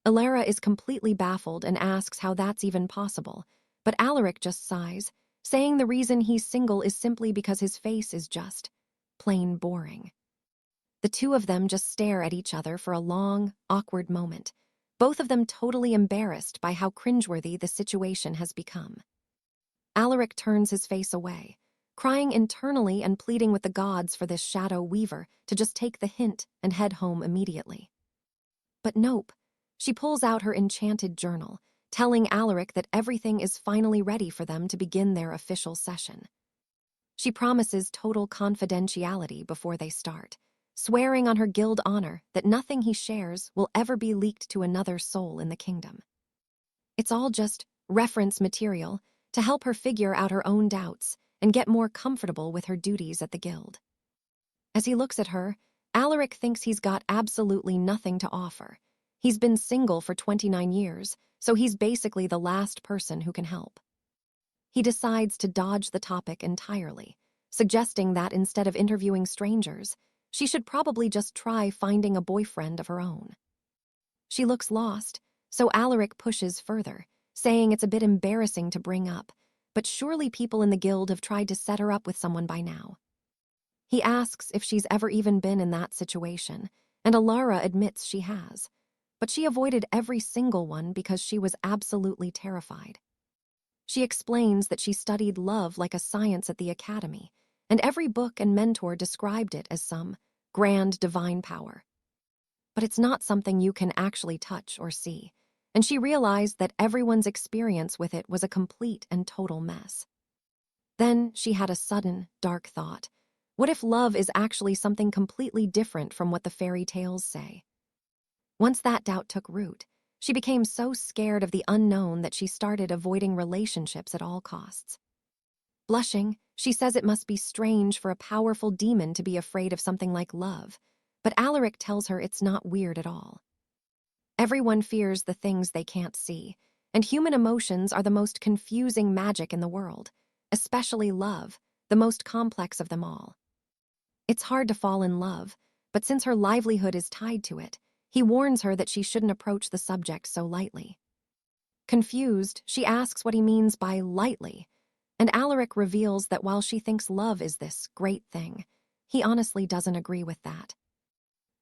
Alara is completely baffled and asks how that's even possible, but Alaric just sighs, saying the reason he's single is simply because his face is just plain boring. The two of them just stare at each other for a long, awkward moment, both of them totally embarrassed by how cringeworthy the situation has become. Alaric turns his face away, crying internally and pleading with the gods for this shadow weaver to just take the hint and head home immediately. But nope, she pulls out her enchanted journal, telling Alaric that everything is finally ready for them to begin their official session. She promises total confidentiality before they start, swearing on her guild honor that nothing he shares will ever be leaked to another soul in the kingdom. It's all just reference material to help her figure out her own doubts and get more comfortable with her duties at the guild. As he looks at her, Alaric thinks he's got absolutely nothing to offer. He's been single for 29 years, so he's basically the last person who can help. He decides to dodge the topic entirely, suggesting that instead of interviewing strangers, she should probably just try finding a boyfriend of her own. She looks lost, so Alaric pushes further, saying it's a bit embarrassing to bring up, but surely people in the guild have tried to set her up with someone by now. He asks if she's ever even been in that situation, and Alara admits she has, but she avoided every single one because she was absolutely terrified. She explains that she studied love like a science at the academy, and every book and mentor described it as some grand divine power. But it's not something you can actually touch or see, and she realized that everyone's experience with it was a complete and total mess. Then she had a sudden, dark thought. What if love is actually something completely different from what the fairy tales say? Once that doubt took root, she became so scared of the unknown that she started avoiding relationships at all costs. Blushing, she says it must be strange for a powerful demon to be afraid of something like love, but Alaric tells her it's not weird at all. Everyone fears the things they can't see, and human emotions are the most confusing magic in the world, especially love, the most complex of them all. It's hard to fall in love, but since her livelihood is tied to it, he warns her that she shouldn't approach the subject so lightly. Confused, she asks what he means by lightly, and Alaric reveals that while she thinks love is this great thing, he honestly doesn't agree with that.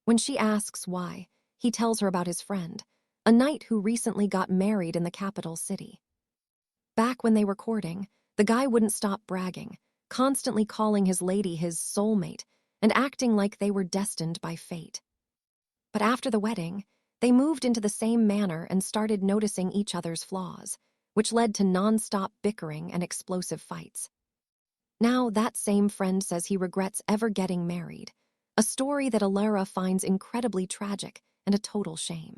When she asks why, he tells her about his friend, a knight who recently got married in the capital city. Back when they were courting, the guy wouldn't stop bragging, constantly calling his lady his soulmate and acting like they were destined by fate. But after the wedding, they moved into the same manor and started noticing each other's flaws, which led to non-stop bickering and explosive fights. Now that same friend says he regrets ever getting married, a story that Alara finds incredibly tragic and a total shame.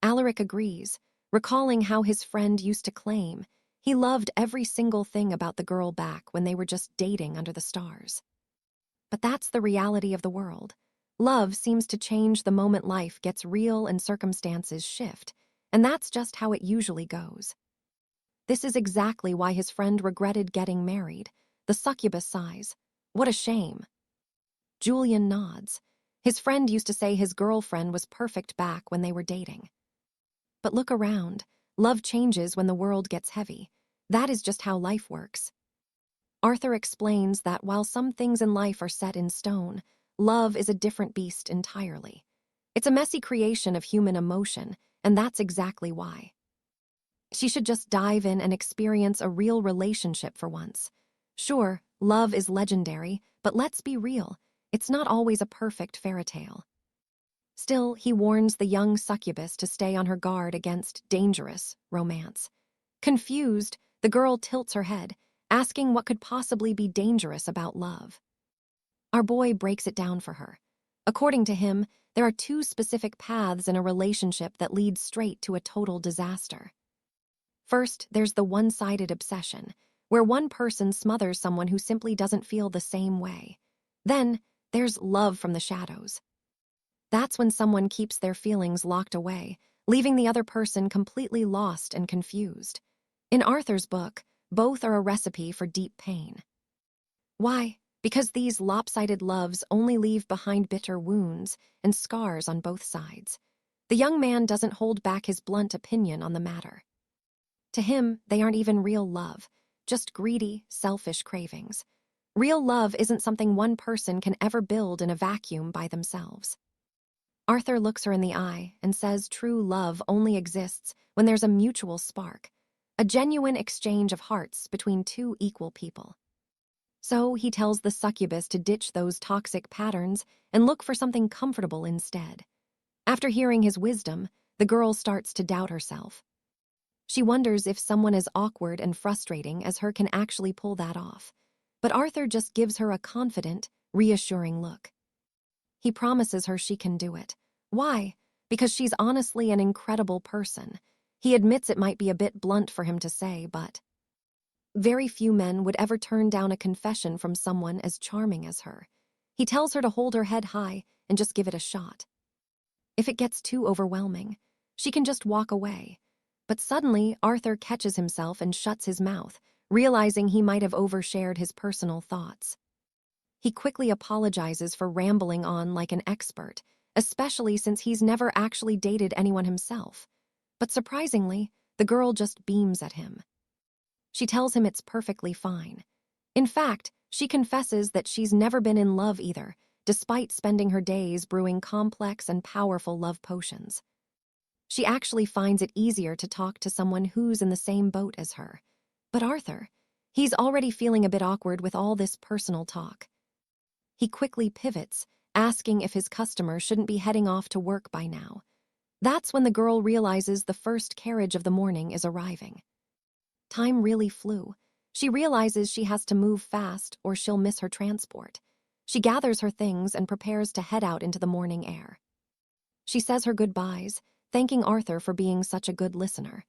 Alaric agrees, recalling how his friend used to claim he loved every single thing about the girl back when they were just dating under the stars. But that's the reality of the world. Love seems to change the moment life gets real and circumstances shift, and that's just how it usually goes. This is exactly why his friend regretted getting married. The succubus sighs. What a shame. Julian nods. His friend used to say his girlfriend was perfect back when they were dating. But look around. Love changes when the world gets heavy. That is just how life works. Arthur explains that while some things in life are set in stone, love is a different beast entirely. It's a messy creation of human emotion, and that's exactly why. She should just dive in and experience a real relationship for once. Sure, love is legendary, but let's be real, it's not always a perfect fairy tale. Still, he warns the young succubus to stay on her guard against dangerous romance. Confused, the girl tilts her head, asking what could possibly be dangerous about love. Our boy breaks it down for her. According to him, there are two specific paths in a relationship that lead straight to a total disaster. First, there's the one-sided obsession, where one person smothers someone who simply doesn't feel the same way. Then, there's love from the shadows. That's when someone keeps their feelings locked away, leaving the other person completely lost and confused. In Arthur's book, both are a recipe for deep pain. Why? Because these lopsided loves only leave behind bitter wounds and scars on both sides. The young man doesn't hold back his blunt opinion on the matter. To him, they aren't even real love, just greedy, selfish cravings. Real love isn't something one person can ever build in a vacuum by themselves. Arthur looks her in the eye and says true love only exists when there's a mutual spark, a genuine exchange of hearts between two equal people. So he tells the succubus to ditch those toxic patterns and look for something comfortable instead. After hearing his wisdom, the girl starts to doubt herself. She wonders if someone as awkward and frustrating as her can actually pull that off. But Arthur just gives her a confident, reassuring look. He promises her she can do it. Why? Because she's honestly an incredible person. He admits it might be a bit blunt for him to say, but very few men would ever turn down a confession from someone as charming as her. He tells her to hold her head high and just give it a shot. If it gets too overwhelming, she can just walk away. But suddenly, Arthur catches himself and shuts his mouth, realizing he might have overshared his personal thoughts. He quickly apologizes for rambling on like an expert, especially since he's never actually dated anyone himself. But surprisingly, the girl just beams at him. She tells him it's perfectly fine. In fact, she confesses that she's never been in love either, despite spending her days brewing complex and powerful love potions. She actually finds it easier to talk to someone who's in the same boat as her. But Arthur, he's already feeling a bit awkward with all this personal talk. He quickly pivots, asking if his customer shouldn't be heading off to work by now. That's when the girl realizes the first carriage of the morning is arriving. Time really flew. She realizes she has to move fast or she'll miss her transport. She gathers her things and prepares to head out into the morning air. She says her goodbyes, thanking Arthur for being such a good listener.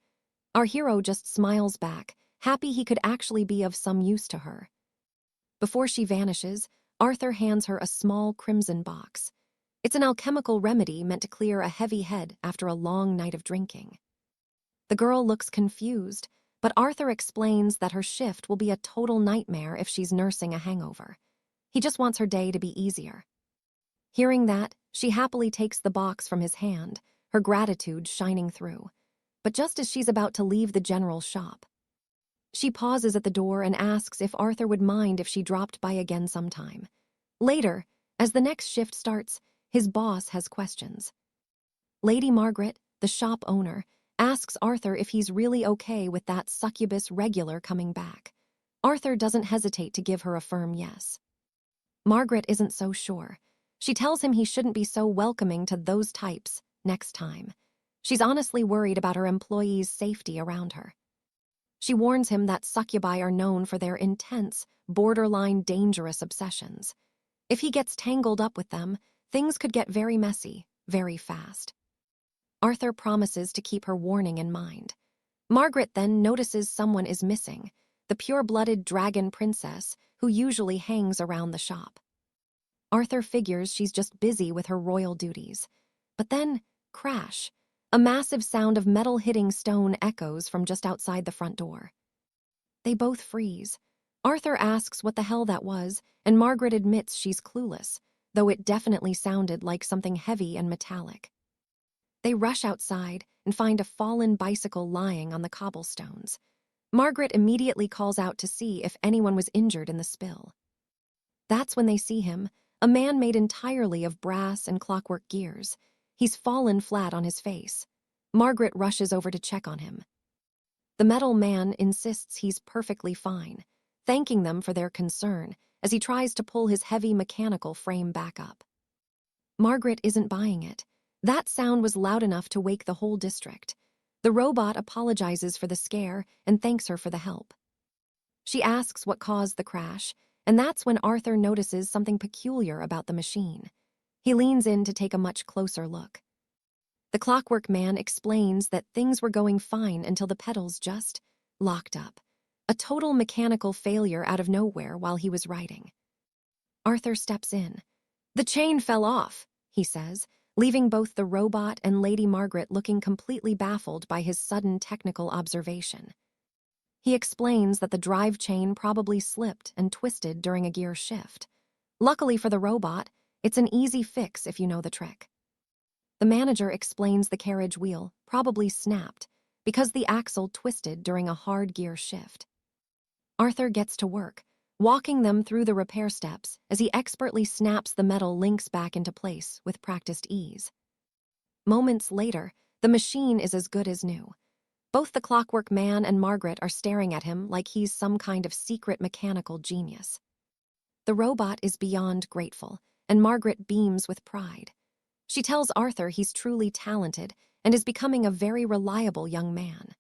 Our hero just smiles back, happy he could actually be of some use to her. Before she vanishes, Arthur hands her a small crimson box. It's an alchemical remedy meant to clear a heavy head after a long night of drinking. The girl looks confused, but Arthur explains that her shift will be a total nightmare if she's nursing a hangover. He just wants her day to be easier. Hearing that, she happily takes the box from his hand, her gratitude shining through. But just as she's about to leave the general shop, she pauses at the door and asks if Arthur would mind if she dropped by again sometime. Later, as the next shift starts, his boss has questions. Lady Margaret, the shop owner, asks Arthur if he's really okay with that succubus regular coming back. Arthur doesn't hesitate to give her a firm yes. Margaret isn't so sure. She tells him he shouldn't be so welcoming to those types next time. She's honestly worried about her employees' safety around her. She warns him that succubi are known for their intense, borderline dangerous obsessions. If he gets tangled up with them, things could get very messy, very fast. Arthur promises to keep her warning in mind. Margaret then notices someone is missing, the pure-blooded dragon princess who usually hangs around the shop. Arthur figures she's just busy with her royal duties. But then, crash! A massive sound of metal hitting stone echoes from just outside the front door. They both freeze. Arthur asks what the hell that was, and Margaret admits she's clueless, though it definitely sounded like something heavy and metallic. They rush outside and find a fallen bicycle lying on the cobblestones. Margaret immediately calls out to see if anyone was injured in the spill. That's when they see him, a man made entirely of brass and clockwork gears. He's fallen flat on his face. Margaret rushes over to check on him. The metal man insists he's perfectly fine, thanking them for their concern as he tries to pull his heavy mechanical frame back up. Margaret isn't buying it. That sound was loud enough to wake the whole district. The robot apologizes for the scare and thanks her for the help. She asks what caused the crash, and that's when Arthur notices something peculiar about the machine. He leans in to take a much closer look. The clockwork man explains that things were going fine until the pedals just locked up. A total mechanical failure out of nowhere while he was writing. Arthur steps in. "The chain fell off," he says, leaving both the robot and Lady Margaret looking completely baffled by his sudden technical observation. He explains that the drive chain probably slipped and twisted during a gear shift. Luckily for the robot, it's an easy fix if you know the trick. The manager explains the carriage wheel probably snapped because the axle twisted during a hard gear shift. Arthur gets to work, walking them through the repair steps as he expertly snaps the metal links back into place with practiced ease. Moments later, the machine is as good as new. Both the clockwork man and Margaret are staring at him like he's some kind of secret mechanical genius. The robot is beyond grateful, and Margaret beams with pride. She tells Arthur he's truly talented and is becoming a very reliable young man.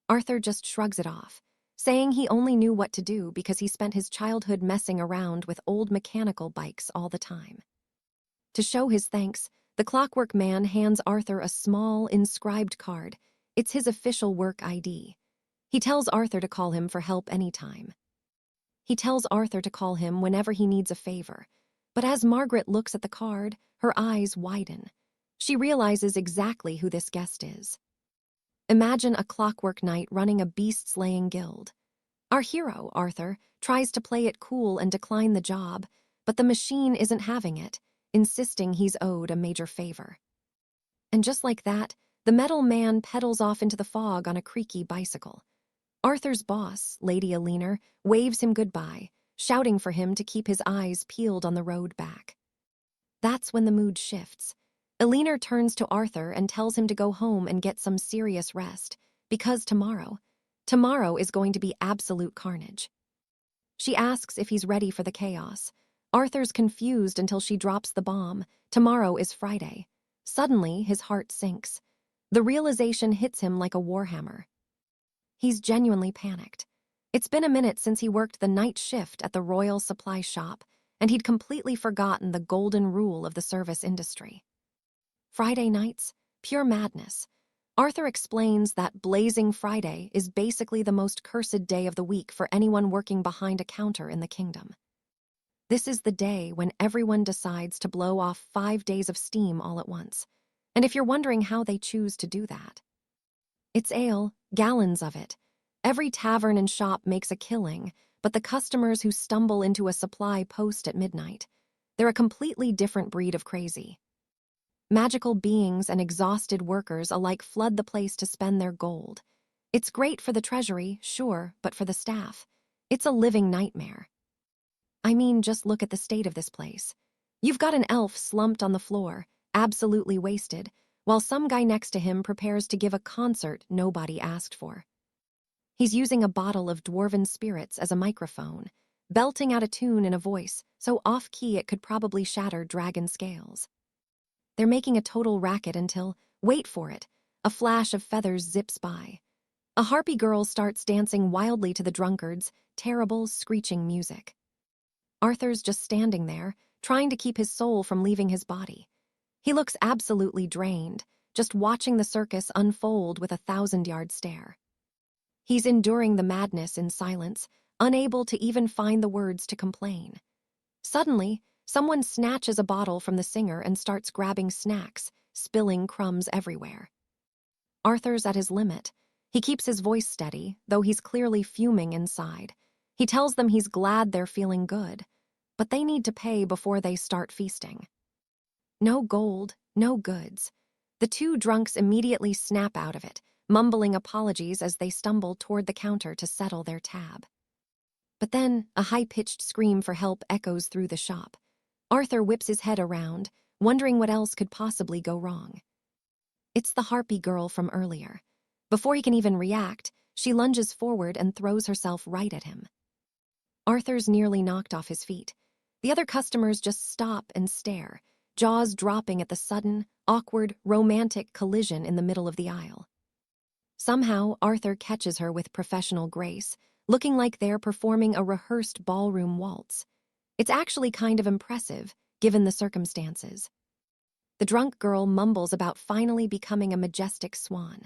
Arthur just shrugs it off, saying he only knew what to do because he spent his childhood messing around with old mechanical bikes all the time. To show his thanks, the clockwork man hands Arthur a small, inscribed card. It's his official work ID. He tells Arthur to call him for help anytime. He tells Arthur to call him whenever he needs a favor, but as Margaret looks at the card, her eyes widen. She realizes exactly who this guest is. Imagine a clockwork knight running a beast-slaying guild. Our hero, Arthur, tries to play it cool and decline the job, but the machine isn't having it, insisting he's owed a major favor. And just like that, the metal man pedals off into the fog on a creaky bicycle. Arthur's boss, Lady Elena, waves him goodbye, shouting for him to keep his eyes peeled on the road back. That's when the mood shifts. Elena turns to Arthur and tells him to go home and get some serious rest, because tomorrow is going to be absolute carnage. She asks if he's ready for the chaos. Arthur's confused until she drops the bomb. Tomorrow is Friday. Suddenly, his heart sinks. The realization hits him like a warhammer. He's genuinely panicked. It's been a minute since he worked the night shift at the Royal Supply Shop, and he'd completely forgotten the golden rule of the service industry. Friday nights, pure madness. Arthur explains that Blazing Friday is basically the most cursed day of the week for anyone working behind a counter in the kingdom. This is the day when everyone decides to blow off 5 days of steam all at once. And if you're wondering how they choose to do that, it's ale, gallons of it. Every tavern and shop makes a killing, but the customers who stumble into a supply post at midnight, they're a completely different breed of crazy. Magical beings and exhausted workers alike flood the place to spend their gold. It's great for the treasury, sure, but for the staff, it's a living nightmare. I mean, just look at the state of this place. You've got an elf slumped on the floor, absolutely wasted, while some guy next to him prepares to give a concert nobody asked for. He's using a bottle of dwarven spirits as a microphone, belting out a tune in a voice so off-key it could probably shatter dragon scales. They're making a total racket until, wait for it, a flash of feathers zips by. A harpy girl starts dancing wildly to the drunkard's terrible, screeching music. Arthur's just standing there, trying to keep his soul from leaving his body. He looks absolutely drained, just watching the circus unfold with a 1,000-yard stare. He's enduring the madness in silence, unable to even find the words to complain. Suddenly, someone snatches a bottle from the singer and starts grabbing snacks, spilling crumbs everywhere. Arthur's at his limit. He keeps his voice steady, though he's clearly fuming inside. He tells them he's glad they're feeling good, but they need to pay before they start feasting. No gold, no goods. The two drunks immediately snap out of it, mumbling apologies as they stumble toward the counter to settle their tab. But then, a high-pitched scream for help echoes through the shop. Arthur whips his head around, wondering what else could possibly go wrong. It's the harpy girl from earlier. Before he can even react, she lunges forward and throws herself right at him. Arthur's nearly knocked off his feet. The other customers just stop and stare, jaws dropping at the sudden, awkward, romantic collision in the middle of the aisle. Somehow, Arthur catches her with professional grace, looking like they're performing a rehearsed ballroom waltz. It's actually kind of impressive, given the circumstances. The drunk girl mumbles about finally becoming a majestic swan.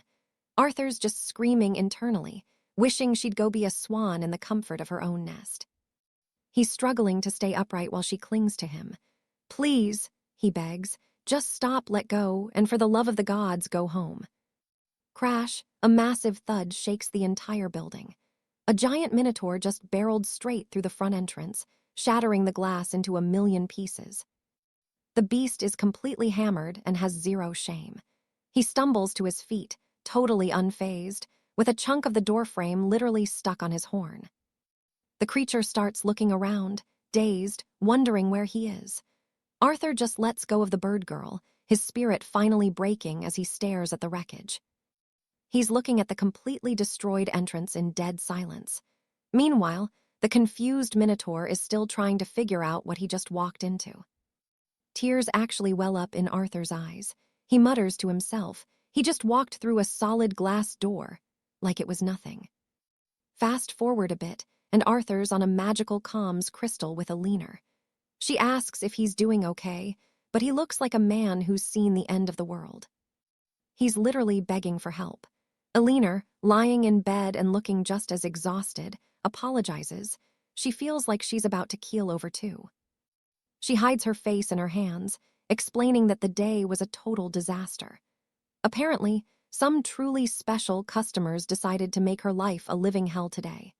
Arthur's just screaming internally, wishing she'd go be a swan in the comfort of her own nest. He's struggling to stay upright while she clings to him. "Please," he begs, "just stop, let go, and for the love of the gods, go home." Crash, a massive thud shakes the entire building. A giant minotaur just barreled straight through the front entrance, shattering the glass into a million pieces. The beast is completely hammered and has zero shame. He stumbles to his feet, totally unfazed, with a chunk of the doorframe literally stuck on his horn. The creature starts looking around, dazed, wondering where he is. Arthur just lets go of the bird girl, his spirit finally breaking as he stares at the wreckage. He's looking at the completely destroyed entrance in dead silence. Meanwhile, the confused minotaur is still trying to figure out what he just walked into. Tears actually well up in Arthur's eyes. He mutters to himself, he just walked through a solid glass door, like it was nothing. Fast forward a bit, and Arthur's on a magical comms crystal with a leaner. She asks if he's doing okay, but he looks like a man who's seen the end of the world. He's literally begging for help. Leaner, lying in bed and looking just as exhausted, apologizes. She feels like she's about to keel over too. She hides her face in her hands, explaining that the day was a total disaster. Apparently, some truly special customers decided to make her life a living hell today.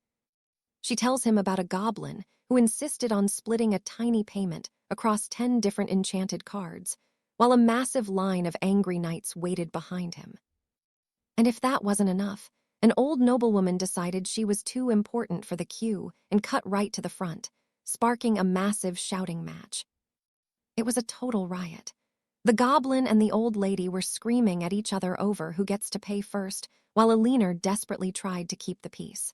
She tells him about a goblin who insisted on splitting a tiny payment across 10 different enchanted cards, while a massive line of angry knights waited behind him. And if that wasn't enough, an old noblewoman decided she was too important for the queue and cut right to the front, sparking a massive shouting match. It was a total riot. The goblin and the old lady were screaming at each other over who gets to pay first, while a leaner desperately tried to keep the peace.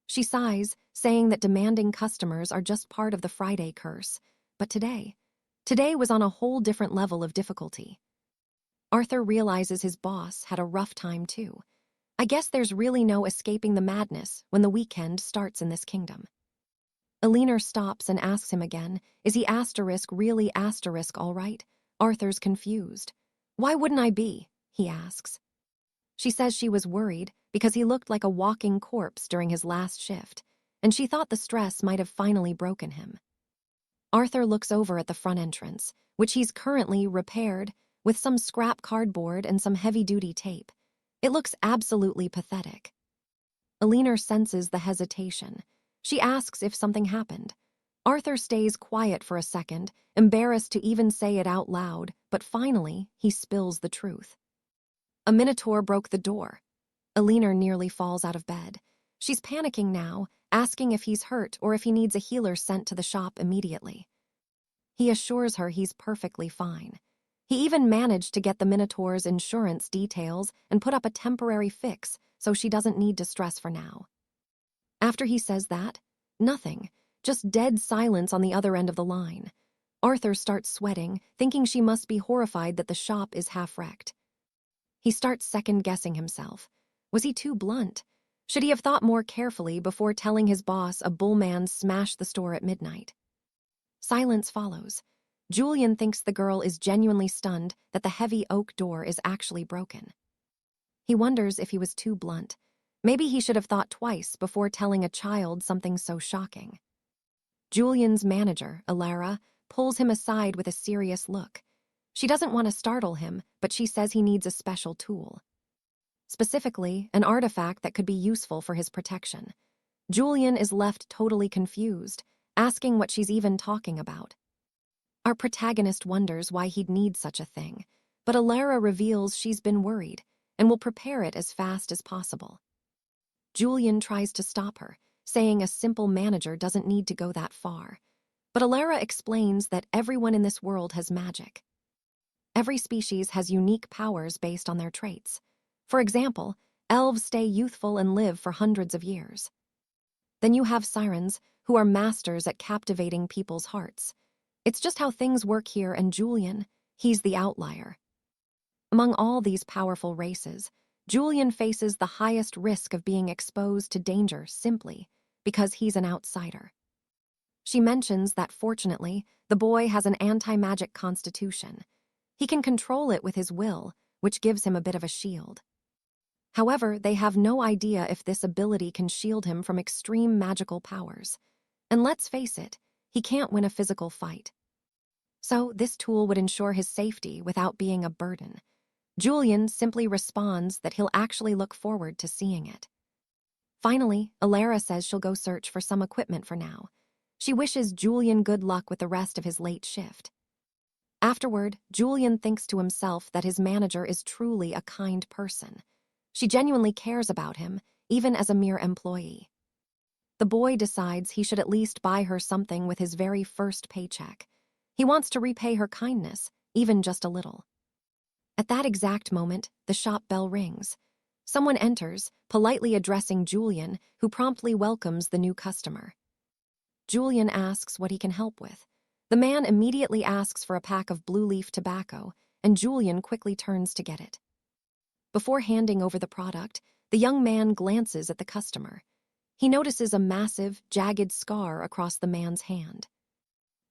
She sighs, saying that demanding customers are just part of the Friday curse, but today was on a whole different level of difficulty. Arthur realizes his boss had a rough time too. I guess there's really no escaping the madness when the weekend starts in this kingdom. Eleanor stops and asks him again, is he really all right? Arthur's confused. Why wouldn't I be? He asks. She says she was worried because he looked like a walking corpse during his last shift, and she thought the stress might have finally broken him. Arthur looks over at the front entrance, which he's currently repaired with some scrap cardboard and some heavy-duty tape. It looks absolutely pathetic. Alina senses the hesitation. She asks if something happened. Arthur stays quiet for a second, embarrassed to even say it out loud, but finally, he spills the truth. A minotaur broke the door. Alina nearly falls out of bed. She's panicking now, asking if he's hurt or if he needs a healer sent to the shop immediately. He assures her he's perfectly fine. He even managed to get the minotaur's insurance details and put up a temporary fix so she doesn't need to stress for now. After he says that, nothing, just dead silence on the other end of the line. Arthur starts sweating, thinking she must be horrified that the shop is half-wrecked. He starts second-guessing himself. Was he too blunt? Should he have thought more carefully before telling his boss a bullman smashed the store at midnight? Silence follows. Julian thinks the girl is genuinely stunned that the heavy oak door is actually broken. He wonders if he was too blunt. Maybe he should have thought twice before telling a child something so shocking. Julian's manager, Alara, pulls him aside with a serious look. She doesn't want to startle him, but she says he needs a special tool. Specifically, an artifact that could be useful for his protection. Julian is left totally confused, asking what she's even talking about. Our protagonist wonders why he'd need such a thing, but Alara reveals she's been worried and will prepare it as fast as possible. Julian tries to stop her, saying a simple manager doesn't need to go that far. But Alara explains that everyone in this world has magic. Every species has unique powers based on their traits. For example, elves stay youthful and live for hundreds of years. Then you have sirens, who are masters at captivating people's hearts. It's just how things work here, and Julian, he's the outlier. Among all these powerful races, Julian faces the highest risk of being exposed to danger simply because he's an outsider. She mentions that fortunately, the boy has an anti-magic constitution. He can control it with his will, which gives him a bit of a shield. However, they have no idea if this ability can shield him from extreme magical powers. And let's face it, he can't win a physical fight. So this tool would ensure his safety without being a burden. Julian simply responds that he'll actually look forward to seeing it. Finally, Alara says she'll go search for some equipment for now. She wishes Julian good luck with the rest of his late shift. Afterward, Julian thinks to himself that his manager is truly a kind person. She genuinely cares about him, even as a mere employee. The boy decides he should at least buy her something with his very first paycheck. He wants to repay her kindness, even just a little. At that exact moment, the shop bell rings. Someone enters, politely addressing Julian, who promptly welcomes the new customer. Julian asks what he can help with. The man immediately asks for a pack of blue leaf tobacco, and Julian quickly turns to get it. Before handing over the product, the young man glances at the customer. He notices a massive, jagged scar across the man's hand.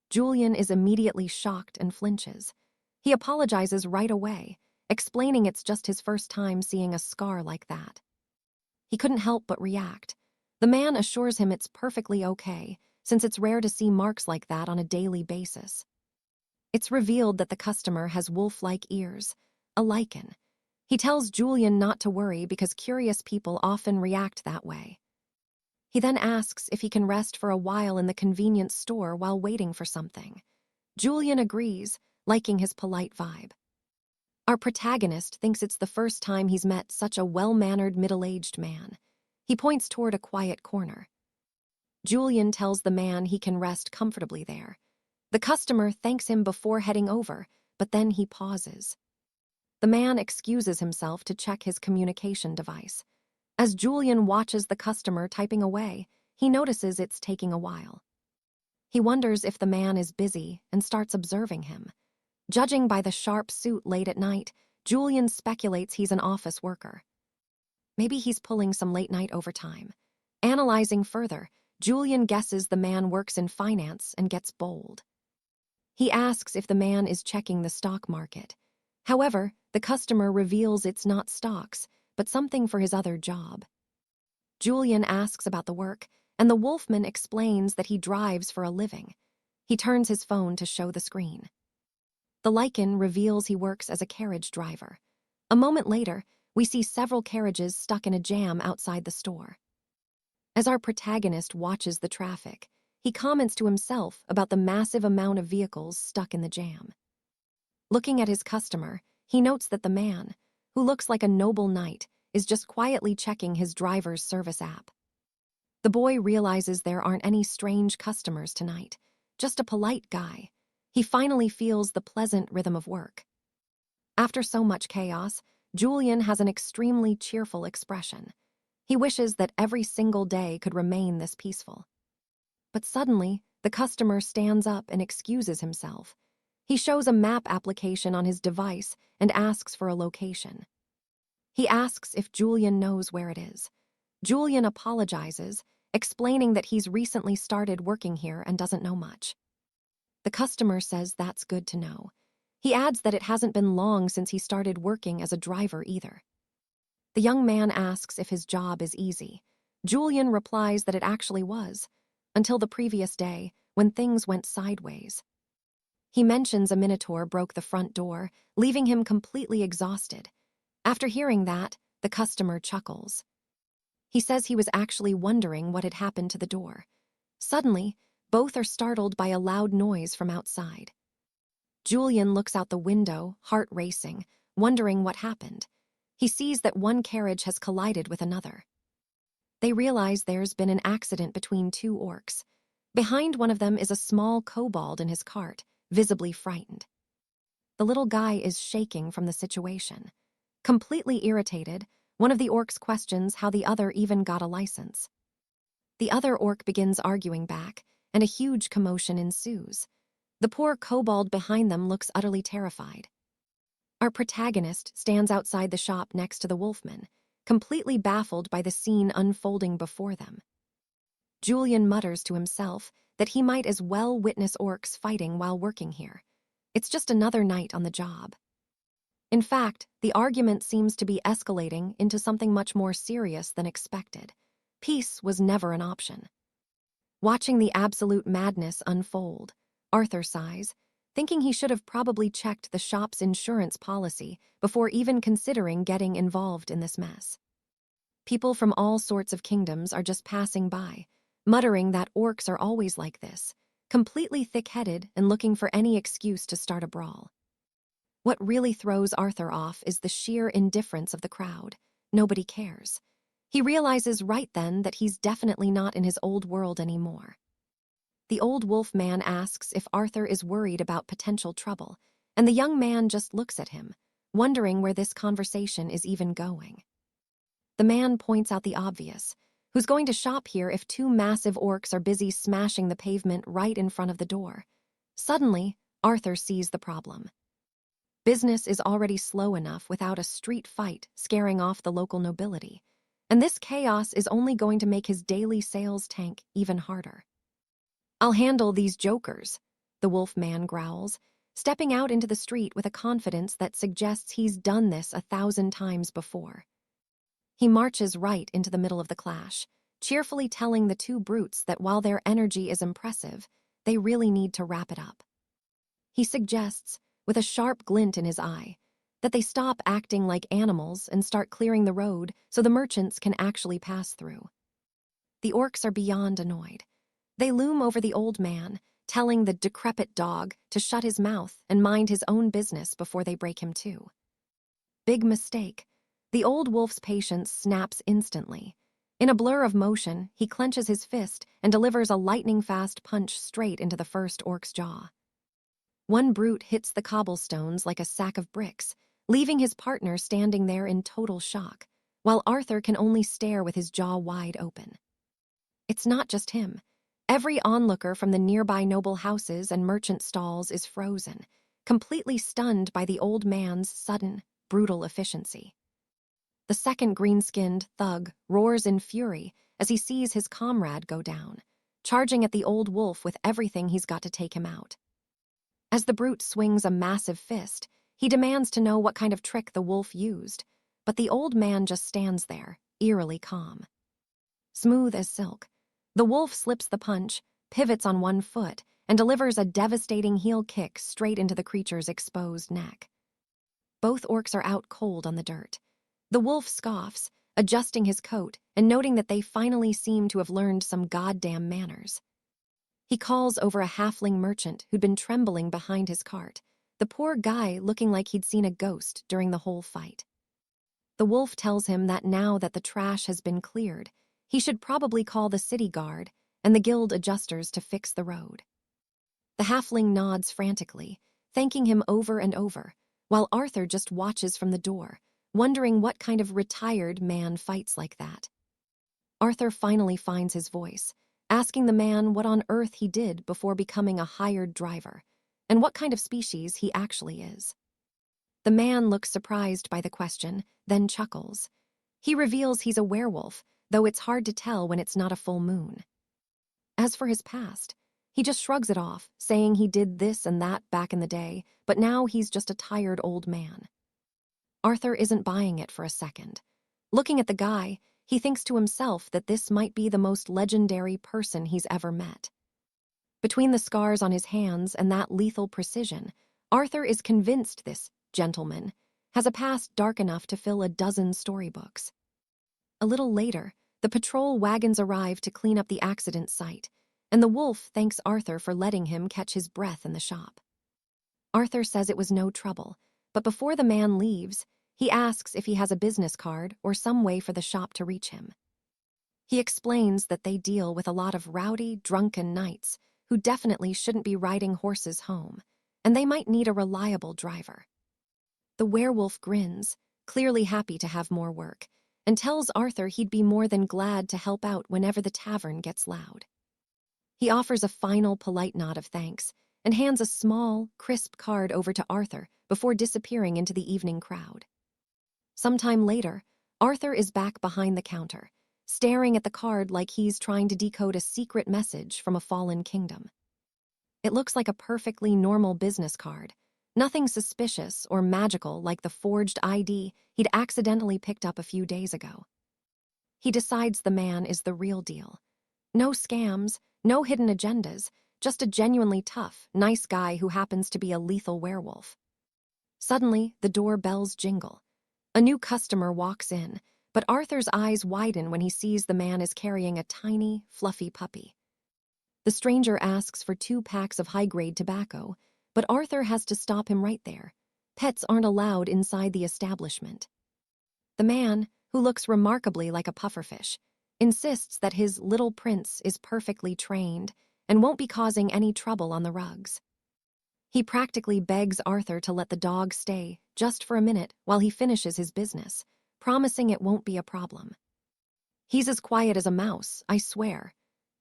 Julian is immediately shocked and flinches. He apologizes right away, explaining it's just his first time seeing a scar like that. He couldn't help but react. The man assures him it's perfectly okay, since it's rare to see marks like that on a daily basis. It's revealed that the customer has wolf-like ears, a lichen. He tells Julian not to worry because curious people often react that way. He then asks if he can rest for a while in the convenience store while waiting for something. Julian agrees, liking his polite vibe. Our protagonist thinks it's the first time he's met such a well-mannered middle-aged man. He points toward a quiet corner. Julian tells the man he can rest comfortably there. The customer thanks him before heading over, but then he pauses. The man excuses himself to check his communication device. As Julian watches the customer typing away, he notices it's taking a while. He wonders if the man is busy and starts observing him. Judging by the sharp suit late at night, Julian speculates he's an office worker. Maybe he's pulling some late-night overtime. Analyzing further, Julian guesses the man works in finance and gets bold. He asks if the man is checking the stock market. However, the customer reveals it's not stocks, but something for his other job. Julian asks about the work, and the wolfman explains that he drives for a living. He turns his phone to show the screen. The lichen reveals he works as a carriage driver. A moment later, we see several carriages stuck in a jam outside the store. As our protagonist watches the traffic, he comments to himself about the massive amount of vehicles stuck in the jam. Looking at his customer, he notes that the man, who looks like a noble knight, is just quietly checking his driver's service app. The boy realizes there aren't any strange customers tonight, just a polite guy. He finally feels the pleasant rhythm of work. After so much chaos, Julian has an extremely cheerful expression. He wishes that every single day could remain this peaceful. But suddenly, the customer stands up and excuses himself. He shows a map application on his device and asks for a location. He asks if Julian knows where it is. Julian apologizes, explaining that he's recently started working here and doesn't know much. The customer says that's good to know. He adds that it hasn't been long since he started working as a driver either. The young man asks if his job is easy. Julian replies that it actually was, until the previous day, when things went sideways. He mentions a minotaur broke the front door, leaving him completely exhausted. After hearing that, the customer chuckles. He says he was actually wondering what had happened to the door. Suddenly, both are startled by a loud noise from outside. Julian looks out the window, heart racing, wondering what happened. He sees that one carriage has collided with another. They realize there's been an accident between two orcs. Behind one of them is a small kobold in his cart, visibly frightened. The little guy is shaking from the situation. Completely irritated, one of the orcs questions how the other even got a license. The other orc begins arguing back, and a huge commotion ensues. The poor kobold behind them looks utterly terrified. Our protagonist stands outside the shop next to the wolfman, completely baffled by the scene unfolding before them. Julian mutters to himself that he might as well witness orcs fighting while working here. It's just another night on the job. In fact, the argument seems to be escalating into something much more serious than expected. Peace was never an option. Watching the absolute madness unfold, Arthur sighs, thinking he should have probably checked the shop's insurance policy before even considering getting involved in this mess. People from all sorts of kingdoms are just passing by, muttering that orcs are always like this, completely thick-headed and looking for any excuse to start a brawl. What really throws Arthur off is the sheer indifference of the crowd. Nobody cares. He realizes right then that he's definitely not in his old world anymore. The old wolf man asks if Arthur is worried about potential trouble, and the young man just looks at him, wondering where this conversation is even going. The man points out the obvious. Who's going to shop here if two massive orcs are busy smashing the pavement right in front of the door? Suddenly, Arthur sees the problem. Business is already slow enough without a street fight scaring off the local nobility, and this chaos is only going to make his daily sales tank even harder. "I'll handle these jokers," the wolf man growls, stepping out into the street with a confidence that suggests he's done this 1,000 times before. He marches right into the middle of the clash, cheerfully telling the two brutes that while their energy is impressive, they really need to wrap it up. He suggests, with a sharp glint in his eye, that they stop acting like animals and start clearing the road so the merchants can actually pass through. The orcs are beyond annoyed. They loom over the old man, telling the decrepit dog to shut his mouth and mind his own business before they break him too. Big mistake. The old wolf's patience snaps instantly. In a blur of motion, he clenches his fist and delivers a lightning-fast punch straight into the first orc's jaw. One brute hits the cobblestones like a sack of bricks, leaving his partner standing there in total shock, while Arthur can only stare with his jaw wide open. It's not just him. Every onlooker from the nearby noble houses and merchant stalls is frozen, completely stunned by the old man's sudden, brutal efficiency. The second green-skinned thug roars in fury as he sees his comrade go down, charging at the old wolf with everything he's got to take him out. As the brute swings a massive fist, he demands to know what kind of trick the wolf used, but the old man just stands there, eerily calm. Smooth as silk, the wolf slips the punch, pivots on one foot, and delivers a devastating heel kick straight into the creature's exposed neck. Both orcs are out cold on the dirt. The wolf scoffs, adjusting his coat and noting that they finally seem to have learned some goddamn manners. He calls over a halfling merchant who'd been trembling behind his cart, the poor guy looking like he'd seen a ghost during the whole fight. The wolf tells him that now that the trash has been cleared, he should probably call the city guard and the guild adjusters to fix the road. The halfling nods frantically, thanking him over and over, while Arthur just watches from the door, wondering what kind of retired man fights like that. Arthur finally finds his voice, asking the man what on earth he did before becoming a hired driver, and what kind of species he actually is. The man looks surprised by the question, then chuckles. He reveals he's a werewolf, though it's hard to tell when it's not a full moon. As for his past, he just shrugs it off, saying he did this and that back in the day, but now he's just a tired old man. Arthur isn't buying it for a second. Looking at the guy, he thinks to himself that this might be the most legendary person he's ever met. Between the scars on his hands and that lethal precision, Arthur is convinced this gentleman has a past dark enough to fill a dozen storybooks. A little later, the patrol wagons arrive to clean up the accident site, and the wolf thanks Arthur for letting him catch his breath in the shop. Arthur says it was no trouble, but before the man leaves, he asks if he has a business card or some way for the shop to reach him. He explains that they deal with a lot of rowdy, drunken knights who definitely shouldn't be riding horses home, and they might need a reliable driver. The werewolf grins, clearly happy to have more work, and tells Arthur he'd be more than glad to help out whenever the tavern gets loud. He offers a final polite nod of thanks and hands a small, crisp card over to Arthur before disappearing into the evening crowd. Sometime later, Arthur is back behind the counter, staring at the card like he's trying to decode a secret message from a fallen kingdom. It looks like a perfectly normal business card, nothing suspicious or magical like the forged ID he'd accidentally picked up a few days ago. He decides the man is the real deal. No scams, no hidden agendas, just a genuinely tough, nice guy who happens to be a lethal werewolf. Suddenly, the door bells jingle. A new customer walks in, but Arthur's eyes widen when he sees the man is carrying a tiny, fluffy puppy. The stranger asks for 2 packs of high-grade tobacco, but Arthur has to stop him right there. Pets aren't allowed inside the establishment. The man, who looks remarkably like a pufferfish, insists that his little prince is perfectly trained and won't be causing any trouble on the rugs. He practically begs Arthur to let the dog stay just for a minute while he finishes his business, promising it won't be a problem. "He's as quiet as a mouse, I swear,"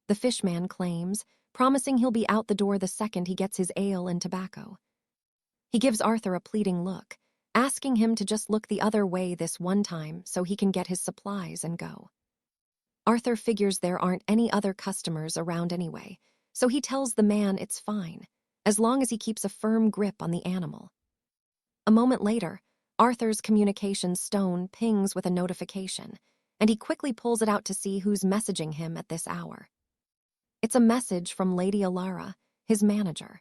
the fishman claims, promising he'll be out the door the second he gets his ale and tobacco. He gives Arthur a pleading look, asking him to just look the other way this one time so he can get his supplies and go. Arthur figures there aren't any other customers around anyway, so he tells the man it's fine, as long as he keeps a firm grip on the animal. A moment later, Arthur's communication stone pings with a notification, and he quickly pulls it out to see who's messaging him at this hour. It's a message from Lady Alara, his manager.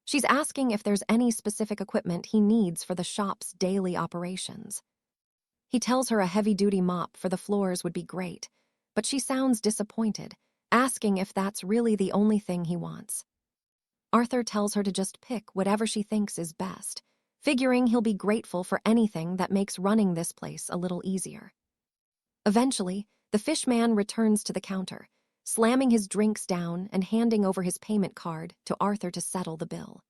She's asking if there's any specific equipment he needs for the shop's daily operations. He tells her a heavy-duty mop for the floors would be great, but she sounds disappointed, asking if that's really the only thing he wants. Arthur tells her to just pick whatever she thinks is best, figuring he'll be grateful for anything that makes running this place a little easier. Eventually, the fishman returns to the counter, slamming his drinks down and handing over his payment card to Arthur to settle the bill.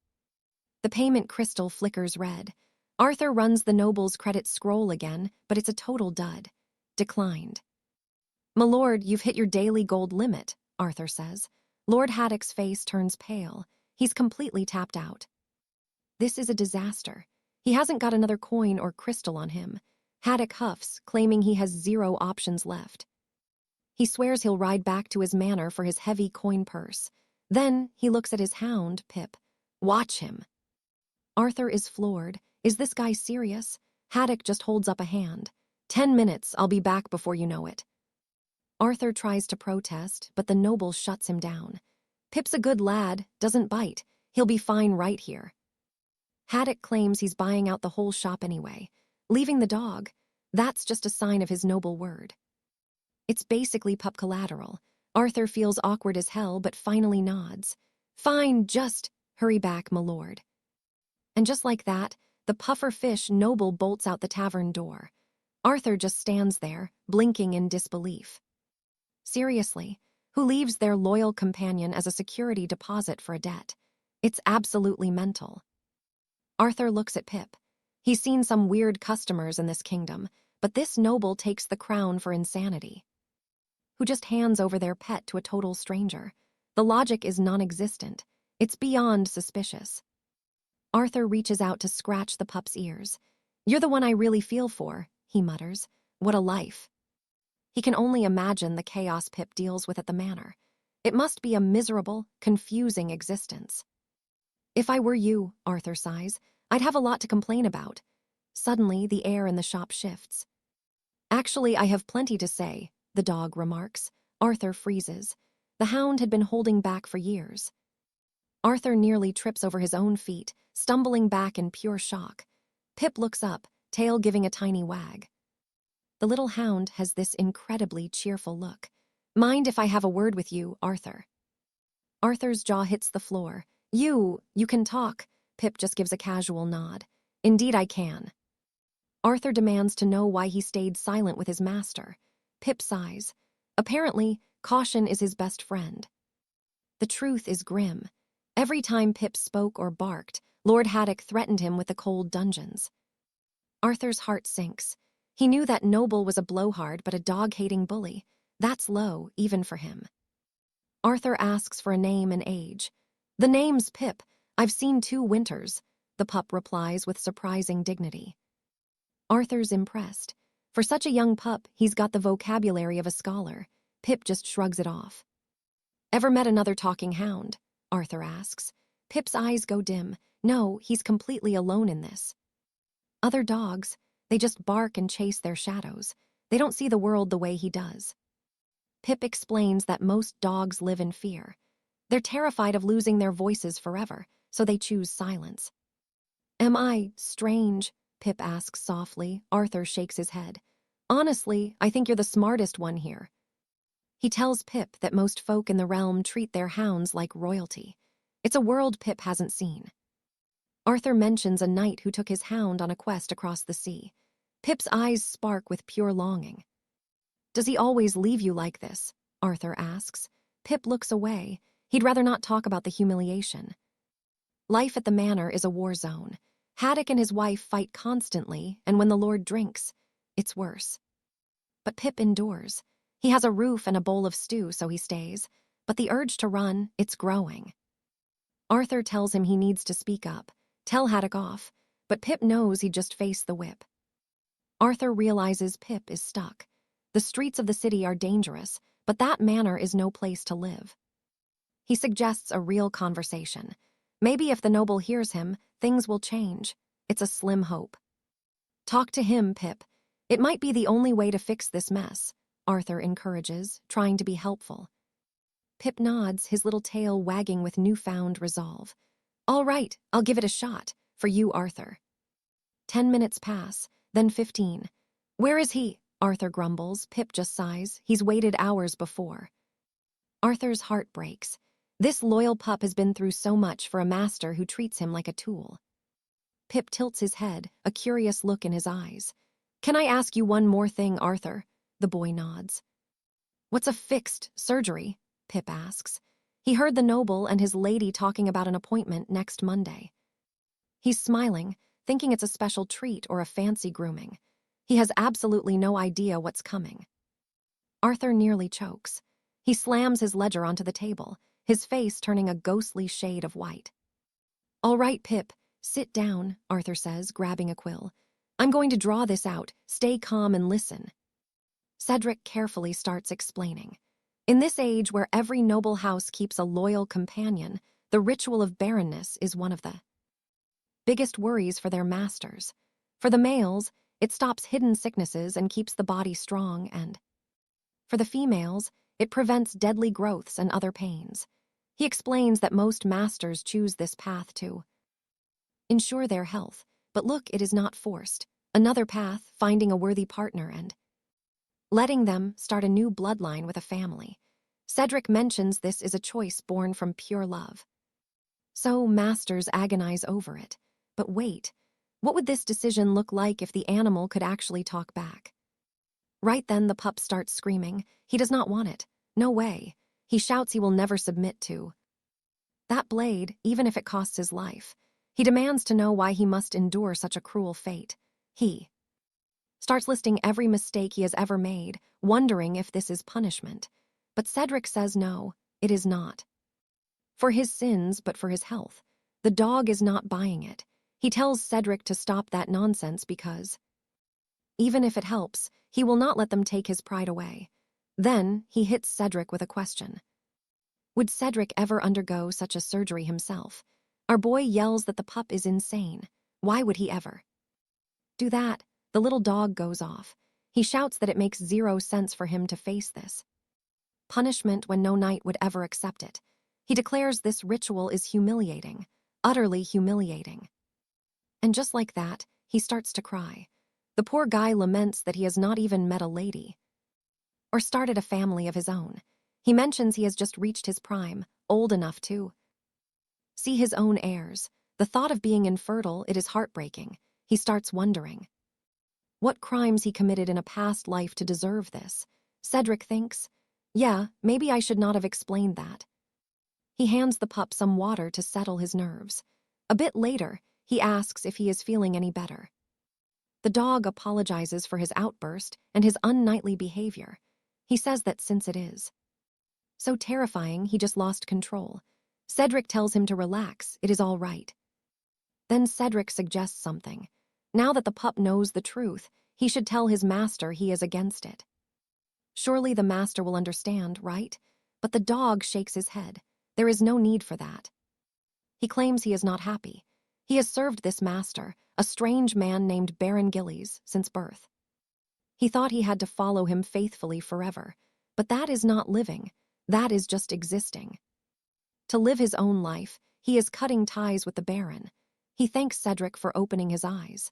The payment crystal flickers red. Arthur runs the noble's credit scroll again, but it's a total dud. Declined. "My lord, you've hit your daily gold limit," Arthur says. Lord Haddock's face turns pale. He's completely tapped out. This is a disaster. He hasn't got another coin or crystal on him. Haddock huffs, claiming he has 0 options left. He swears he'll ride back to his manor for his heavy coin purse. Then he looks at his hound, Pip. "Watch him." Arthur is floored. Is this guy serious? Haddock just holds up a hand. 10 minutes, I'll be back before you know it. Arthur tries to protest, but the noble shuts him down. Pip's a good lad, doesn't bite. He'll be fine right here. Haddock claims he's buying out the whole shop anyway. Leaving the dog, that's just a sign of his noble word. It's basically pup collateral. Arthur feels awkward as hell, but finally nods. Fine, just hurry back, my lord. And just like that, the puffer fish noble bolts out the tavern door. Arthur just stands there, blinking in disbelief. Seriously, who leaves their loyal companion as a security deposit for a debt? It's absolutely mental. Arthur looks at Pip. He's seen some weird customers in this kingdom, but this noble takes the crown for insanity. Who just hands over their pet to a total stranger? The logic is non-existent. It's beyond suspicious. Arthur reaches out to scratch the pup's ears. You're the one I really feel for, he mutters. What a life. He can only imagine the chaos Pip deals with at the manor. It must be a miserable, confusing existence. If I were you, Arthur sighs, I'd have a lot to complain about. Suddenly, the air in the shop shifts. Actually, I have plenty to say, the dog remarks. Arthur freezes. The hound had been holding back for years. Arthur nearly trips over his own feet, stumbling back in pure shock. Pip looks up, tail giving a tiny wag. The little hound has this incredibly cheerful look. Mind if I have a word with you, Arthur? Arthur's jaw hits the floor. You can talk. Pip just gives a casual nod. Indeed I can. Arthur demands to know why he stayed silent with his master. Pip sighs. Apparently, caution is his best friend. The truth is grim. Every time Pip spoke or barked, Lord Haddock threatened him with the cold dungeons. Arthur's heart sinks. He knew that noble was a blowhard but a dog-hating bully. That's low, even for him. Arthur asks for a name and age. The name's Pip. I've seen 2 winters, the pup replies with surprising dignity. Arthur's impressed. For such a young pup, he's got the vocabulary of a scholar. Pip just shrugs it off. Ever met another talking hound? Arthur asks. Pip's eyes go dim. No, he's completely alone in this. Other dogs, they just bark and chase their shadows. They don't see the world the way he does. Pip explains that most dogs live in fear. They're terrified of losing their voices forever, so they choose silence. Am I strange? Pip asks softly. Arthur shakes his head. Honestly, I think you're the smartest one here. He tells Pip that most folk in the realm treat their hounds like royalty. It's a world Pip hasn't seen. Arthur mentions a knight who took his hound on a quest across the sea. Pip's eyes spark with pure longing. Does he always leave you like this? Arthur asks. Pip looks away. He'd rather not talk about the humiliation. Life at the manor is a war zone. Haddock and his wife fight constantly, and when the Lord drinks, it's worse. But Pip endures. He has a roof and a bowl of stew, so he stays. But the urge to run, it's growing. Arthur tells him he needs to speak up, tell Haddock off, but Pip knows he'd just face the whip. Arthur realizes Pip is stuck. The streets of the city are dangerous, but that manor is no place to live. He suggests a real conversation. Maybe if the noble hears him, things will change. It's a slim hope. Talk to him, Pip. It might be the only way to fix this mess, Arthur encourages, trying to be helpful. Pip nods, his little tail wagging with newfound resolve. All right, I'll give it a shot. For you, Arthur. 10 minutes pass, then 15. Where is he? Arthur grumbles. Pip just sighs. He's waited hours before. Arthur's heart breaks. This loyal pup has been through so much for a master who treats him like a tool. Pip tilts his head, a curious look in his eyes. Can I ask you one more thing, Arthur? The boy nods. What's a fixed surgery? Pip asks. He heard the noble and his lady talking about an appointment next Monday. He's smiling, thinking it's a special treat or a fancy grooming. He has absolutely no idea what's coming. Arthur nearly chokes. He slams his ledger onto the table, his face turning a ghostly shade of white. All right, Pip, sit down, Arthur says, grabbing a quill. I'm going to draw this out. Stay calm and listen. Cedric carefully starts explaining. In this age where every noble house keeps a loyal companion, the ritual of barrenness is one of the biggest worries for their masters. For the males, It stops hidden sicknesses and keeps the body strong, and for the females, it prevents deadly growths and other pains. He explains that most masters choose this path to ensure their health, but look, it is not forced. Another path, finding a worthy partner and letting them start a new bloodline with a family. Cedric mentions this is a choice born from pure love. So masters agonize over it. But wait, what would this decision look like if the animal could actually talk back? Right then the pup starts screaming. He does not want it. No way. He shouts he will never submit to that blade, even if it costs his life. He demands to know why he must endure such a cruel fate. He starts listing every mistake he has ever made, wondering if this is punishment. But Cedric says no, it is not. For his sins, but for his health. The dog is not buying it. He tells Cedric to stop that nonsense because even if it helps, he will not let them take his pride away. Then he hits Cedric with a question. Would Cedric ever undergo such a surgery himself? Our boy yells that the pup is insane. Why would he ever do that? The little dog goes off. He shouts that it makes zero sense for him to face this punishment when no knight would ever accept it. He declares this ritual is humiliating, utterly humiliating. And just like that, he starts to cry. The poor guy laments that he has not even met a lady or started a family of his own. He mentions he has just reached his prime, old enough to see his own heirs. The thought of being infertile, it is heartbreaking. He starts wondering what crimes he committed in a past life to deserve this. Cedric thinks, yeah, maybe I should not have explained that. He hands the pup some water to settle his nerves. A bit later, he asks if he is feeling any better. The dog apologizes for his outburst and his unknightly behavior. He says that since it is so terrifying, he just lost control. Cedric tells him to relax, it is all right. Then Cedric suggests something. Now that the pup knows the truth, he should tell his master he is against it. Surely the master will understand, right? But the dog shakes his head. There is no need for that. He claims he is not happy. He has served this master, a strange man named Baron Gillies, since birth. He thought he had to follow him faithfully forever. But that is not living. That is just existing. To live his own life, he is cutting ties with the Baron. He thanks Cedric for opening his eyes.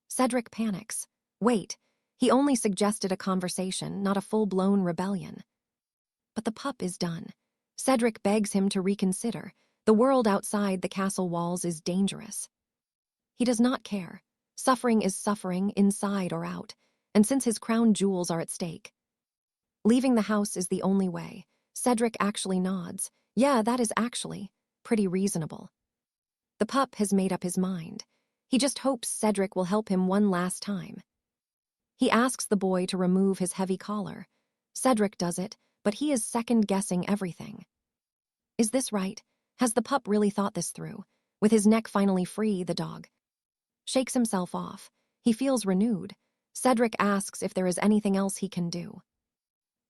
Cedric panics. Wait, he only suggested a conversation, not a full-blown rebellion. But the pup is done. Cedric begs him to reconsider. The world outside the castle walls is dangerous. He does not care. Suffering is suffering, inside or out, and since his crown jewels are at stake, leaving the house is the only way. Cedric actually nods. Yeah, that is actually pretty reasonable. The pup has made up his mind. He just hopes Cedric will help him one last time. He asks the boy to remove his heavy collar. Cedric does it, but he is second-guessing everything. Is this right? Has the pup really thought this through? With his neck finally free, the dog shakes himself off. He feels renewed. Cedric asks if there is anything else he can do.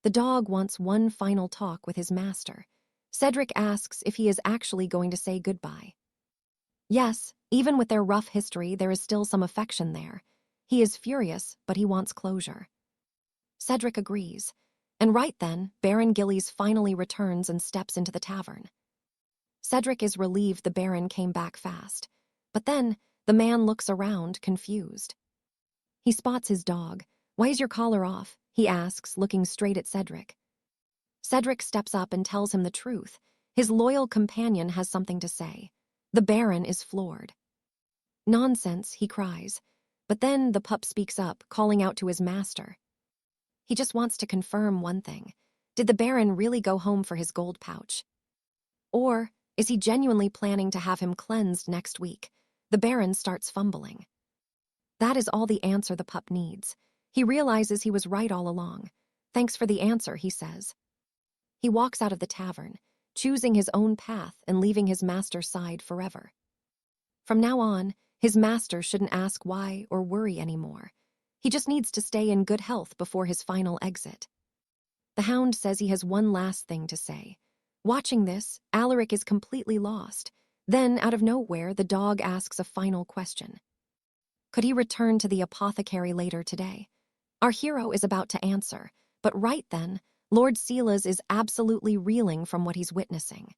The dog wants one final talk with his master. Cedric asks if he is actually going to say goodbye. Yes, even with their rough history, there is still some affection there. He is furious, but he wants closure. Cedric agrees. And right then, Baron Gillies finally returns and steps into the tavern. Cedric is relieved the Baron came back fast. But then, the man looks around, confused. He spots his dog. Why is your collar off? He asks, looking straight at Cedric. Cedric steps up and tells him the truth. His loyal companion has something to say. The Baron is floored. Nonsense, he cries. But then the pup speaks up, calling out to his master. He just wants to confirm one thing. Did the Baron really go home for his gold pouch? Or is he genuinely planning to have him cleansed next week? The Baron starts fumbling. That is all the answer the pup needs. He realizes he was right all along. Thanks for the answer, he says. He walks out of the tavern, choosing his own path and leaving his master's side forever. From now on, his master shouldn't ask why or worry anymore. He just needs to stay in good health before his final exit. The hound says he has one last thing to say. Watching this, Alaric is completely lost. Then, out of nowhere, the dog asks a final question. Could he return to the apothecary later today? Our hero is about to answer, but right then, Lord Silas is absolutely reeling from what he's witnessing.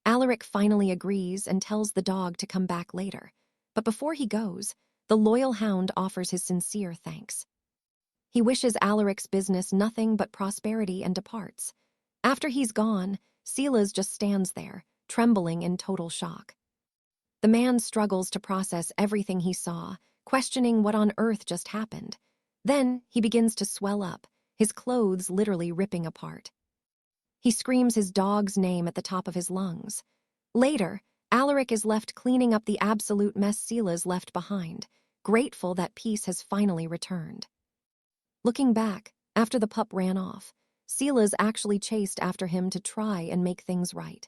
Alaric finally agrees and tells the dog to come back later, but before he goes, the loyal hound offers his sincere thanks. He wishes Alaric's business nothing but prosperity and departs. After he's gone, Silas just stands there, trembling in total shock. The man struggles to process everything he saw, questioning what on earth just happened. Then he begins to swell up, his clothes literally ripping apart. He screams his dog's name at the top of his lungs. Later, Alaric is left cleaning up the absolute mess Silas left behind, grateful that peace has finally returned. Looking back, after the pup ran off, Silas actually chased after him to try and make things right.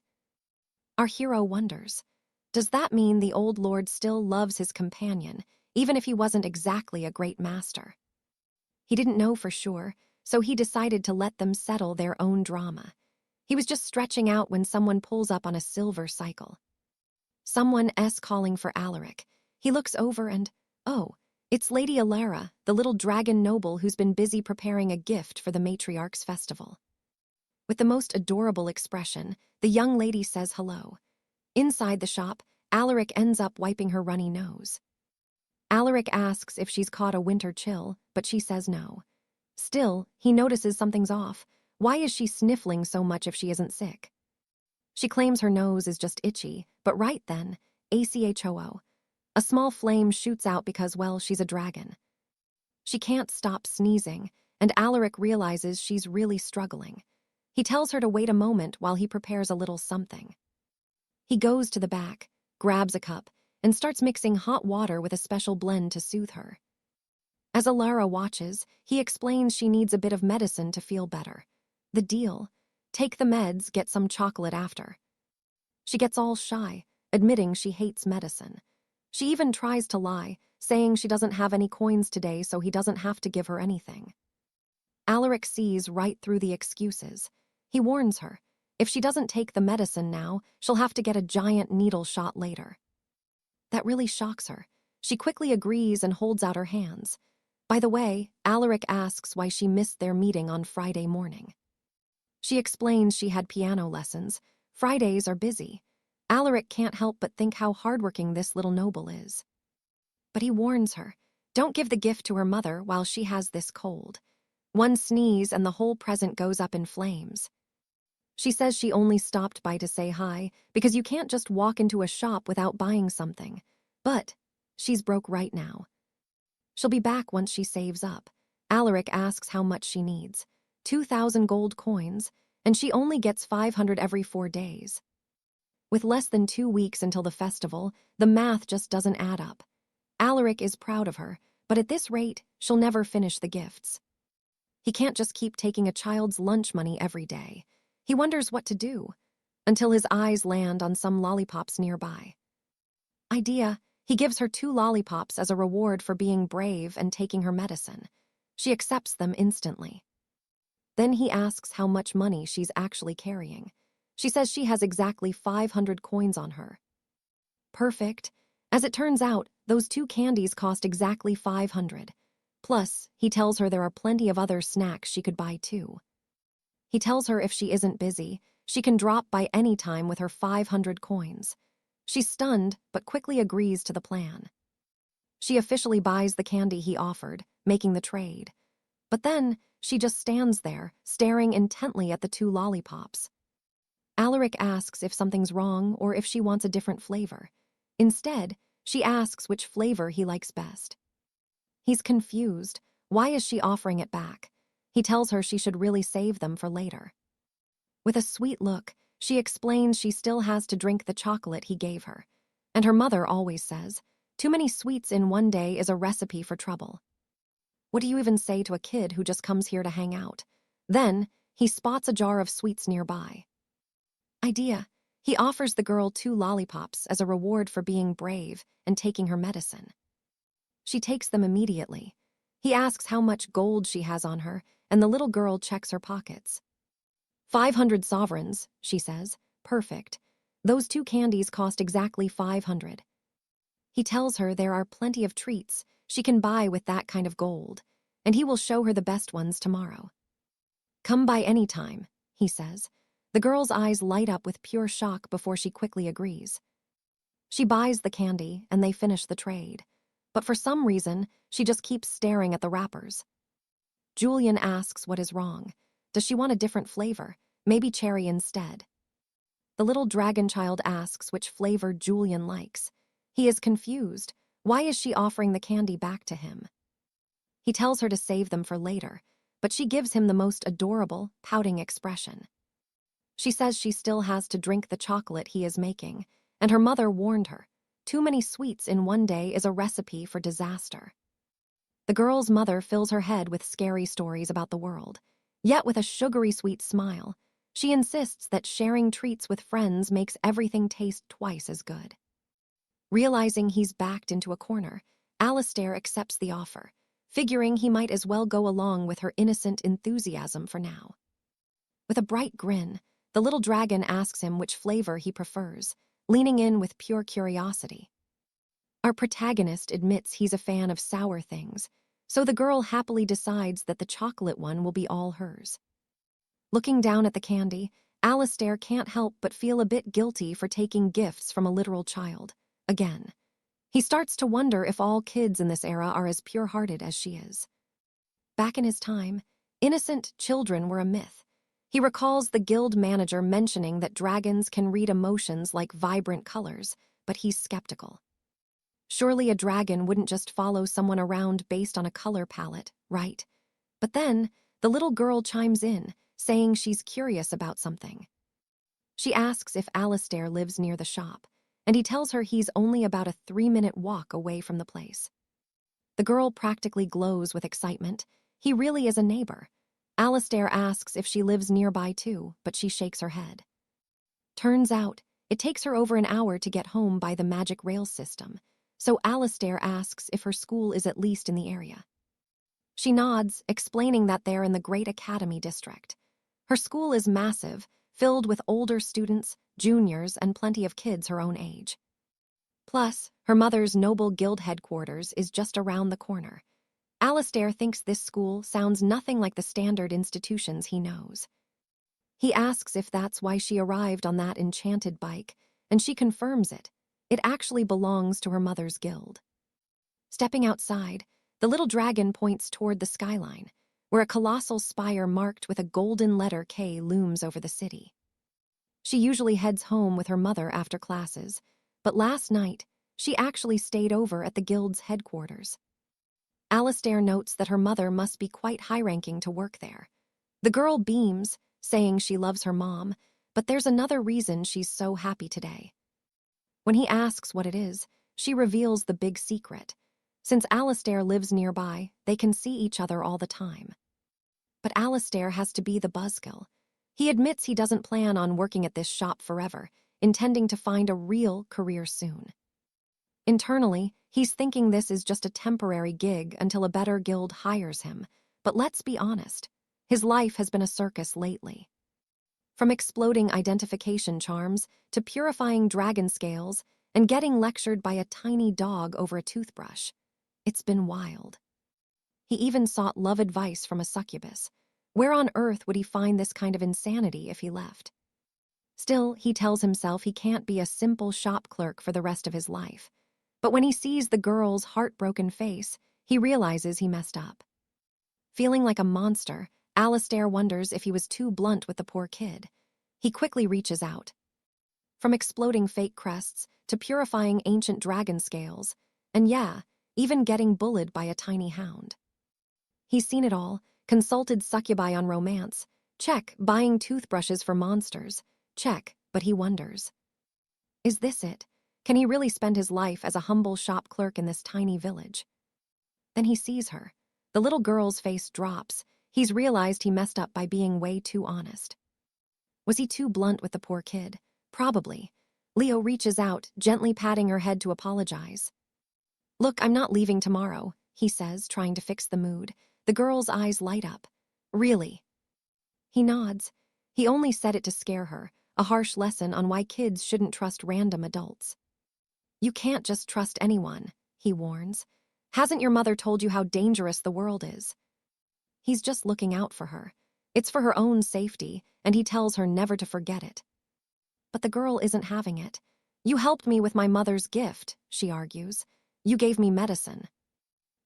Our hero wonders, does that mean the old lord still loves his companion, even if he wasn't exactly a great master? He didn't know for sure, so he decided to let them settle their own drama. He was just stretching out when someone pulls up on a silver cycle. Someone calling for Alaric. He looks over and, oh, it's Lady Alara, the little dragon noble who's been busy preparing a gift for the matriarch's festival. With the most adorable expression, the young lady says hello. Inside the shop, Alaric ends up wiping her runny nose. Alaric asks if she's caught a winter chill, but she says no. Still, he notices something's off. Why is she sniffling so much if she isn't sick? She claims her nose is just itchy, but right then, ACHOO. A small flame shoots out because, well, she's a dragon. She can't stop sneezing, and Alaric realizes she's really struggling. He tells her to wait a moment while he prepares a little something. He goes to the back, grabs a cup, and starts mixing hot water with a special blend to soothe her. As Alara watches, he explains she needs a bit of medicine to feel better. The deal: take the meds, get some chocolate after. She gets all shy, admitting she hates medicine. She even tries to lie, saying she doesn't have any coins today so he doesn't have to give her anything. Alaric sees right through the excuses. He warns her, if she doesn't take the medicine now, she'll have to get a giant needle shot later. That really shocks her. She quickly agrees and holds out her hands. By the way, Alaric asks why she missed their meeting on Friday morning. She explains she had piano lessons. Fridays are busy. Alaric can't help but think how hardworking this little noble is. But he warns her, don't give the gift to her mother while she has this cold. One sneeze and the whole present goes up in flames. She says she only stopped by to say hi because you can't just walk into a shop without buying something. But she's broke right now. She'll be back once she saves up. Alaric asks how much she needs. 2,000 gold coins, and she only gets 500 every 4 days. With less than 2 weeks until the festival, the math just doesn't add up. Alaric is proud of her, but at this rate, she'll never finish the gifts. He can't just keep taking a child's lunch money every day. He wonders what to do, until his eyes land on some lollipops nearby. Idea: he gives her 2 lollipops as a reward for being brave and taking her medicine. She accepts them instantly. Then he asks how much money she's actually carrying. She says she has exactly 500 coins on her. Perfect. As it turns out, those 2 candies cost exactly 500. Plus, he tells her there are plenty of other snacks she could buy too. He tells her if she isn't busy, she can drop by any time with her 500 coins. She's stunned, but quickly agrees to the plan. She officially buys the candy he offered, making the trade. But then, she just stands there, staring intently at the 2 lollipops. Alaric asks if something's wrong or if she wants a different flavor. Instead, she asks which flavor he likes best. He's confused. Why is she offering it back? He tells her she should really save them for later. With a sweet look, she explains she still has to drink the chocolate he gave her. And her mother always says, too many sweets in one day is a recipe for trouble. What do you even say to a kid who just comes here to hang out? Then, he spots a jar of sweets nearby. Idea: he offers the girl 2 lollipops as a reward for being brave and taking her medicine. She takes them immediately. He asks how much gold she has on her, and the little girl checks her pockets. 500 sovereigns, she says. Perfect. Those 2 candies cost exactly 500. He tells her there are plenty of treats she can buy with that kind of gold, and he will show her the best ones tomorrow. "Come by any time," he says. The girl's eyes light up with pure shock before she quickly agrees. She buys the candy, and they finish the trade. But for some reason, she just keeps staring at the wrappers. Julian asks what is wrong. Does she want a different flavor? Maybe cherry instead. The little dragon child asks which flavor Julian likes. He is confused. Why is she offering the candy back to him? He tells her to save them for later, but she gives him the most adorable, pouting expression. She says she still has to drink the chocolate he is making, and her mother warned her. Too many sweets in one day is a recipe for disaster. The girl's mother fills her head with scary stories about the world, yet with a sugary sweet smile. She insists that sharing treats with friends makes everything taste twice as good. Realizing he's backed into a corner, Alistair accepts the offer, figuring he might as well go along with her innocent enthusiasm for now. With a bright grin, the little dragon asks him which flavor he prefers, leaning in with pure curiosity. Our protagonist admits he's a fan of sour things, so the girl happily decides that the chocolate one will be all hers. Looking down at the candy, Alistair can't help but feel a bit guilty for taking gifts from a literal child. Again, he starts to wonder if all kids in this era are as pure-hearted as she is. Back in his time, innocent children were a myth. He recalls the guild manager mentioning that dragons can read emotions like vibrant colors, but he's skeptical. Surely a dragon wouldn't just follow someone around based on a color palette, right? But then, the little girl chimes in, saying she's curious about something. She asks if Alistair lives near the shop, and he tells her he's only about a 3-minute walk away from the place. The girl practically glows with excitement. He really is a neighbor. Alistair asks if she lives nearby too, but she shakes her head. Turns out, it takes her over an hour to get home by the magic rail system, so Alistair asks if her school is at least in the area. She nods, explaining that they're in the Great Academy district. Her school is massive, filled with older students, juniors, and plenty of kids her own age. Plus, her mother's noble guild headquarters is just around the corner. Alistair thinks this school sounds nothing like the standard institutions he knows. He asks if that's why she arrived on that enchanted bike, and she confirms it. It actually belongs to her mother's guild. Stepping outside, the little dragon points toward the skyline, where a colossal spire marked with a golden letter K looms over the city. She usually heads home with her mother after classes, but last night, she actually stayed over at the guild's headquarters. Alistair notes that her mother must be quite high-ranking to work there. The girl beams, saying she loves her mom, but there's another reason she's so happy today. When he asks what it is, she reveals the big secret. Since Alistair lives nearby, they can see each other all the time. But Alistair has to be the buzzkill. He admits he doesn't plan on working at this shop forever, intending to find a real career soon. Internally, he's thinking this is just a temporary gig until a better guild hires him, but let's be honest, his life has been a circus lately. From exploding identification charms to purifying dragon scales and getting lectured by a tiny dog over a toothbrush, it's been wild. He even sought love advice from a succubus. Where on earth would he find this kind of insanity if he left? Still, he tells himself he can't be a simple shop clerk for the rest of his life. But when he sees the girl's heartbroken face, he realizes he messed up. Feeling like a monster, Alistair wonders if he was too blunt with the poor kid. He quickly reaches out. From exploding fake crests to purifying ancient dragon scales, and yeah, even getting bullied by a tiny hound. He's seen it all, consulted succubi on romance, check, buying toothbrushes for monsters, check, but he wonders. Is this it? Can he really spend his life as a humble shop clerk in this tiny village? Then he sees her. The little girl's face drops. He's realized he messed up by being way too honest. Was he too blunt with the poor kid? Probably. Leo reaches out, gently patting her head to apologize. Look, I'm not leaving tomorrow, he says, trying to fix the mood. The girl's eyes light up. Really? He nods. He only said it to scare her, a harsh lesson on why kids shouldn't trust random adults. You can't just trust anyone, he warns. Hasn't your mother told you how dangerous the world is? He's just looking out for her. It's for her own safety, and he tells her never to forget it. But the girl isn't having it. You helped me with my mother's gift, she argues. You gave me medicine.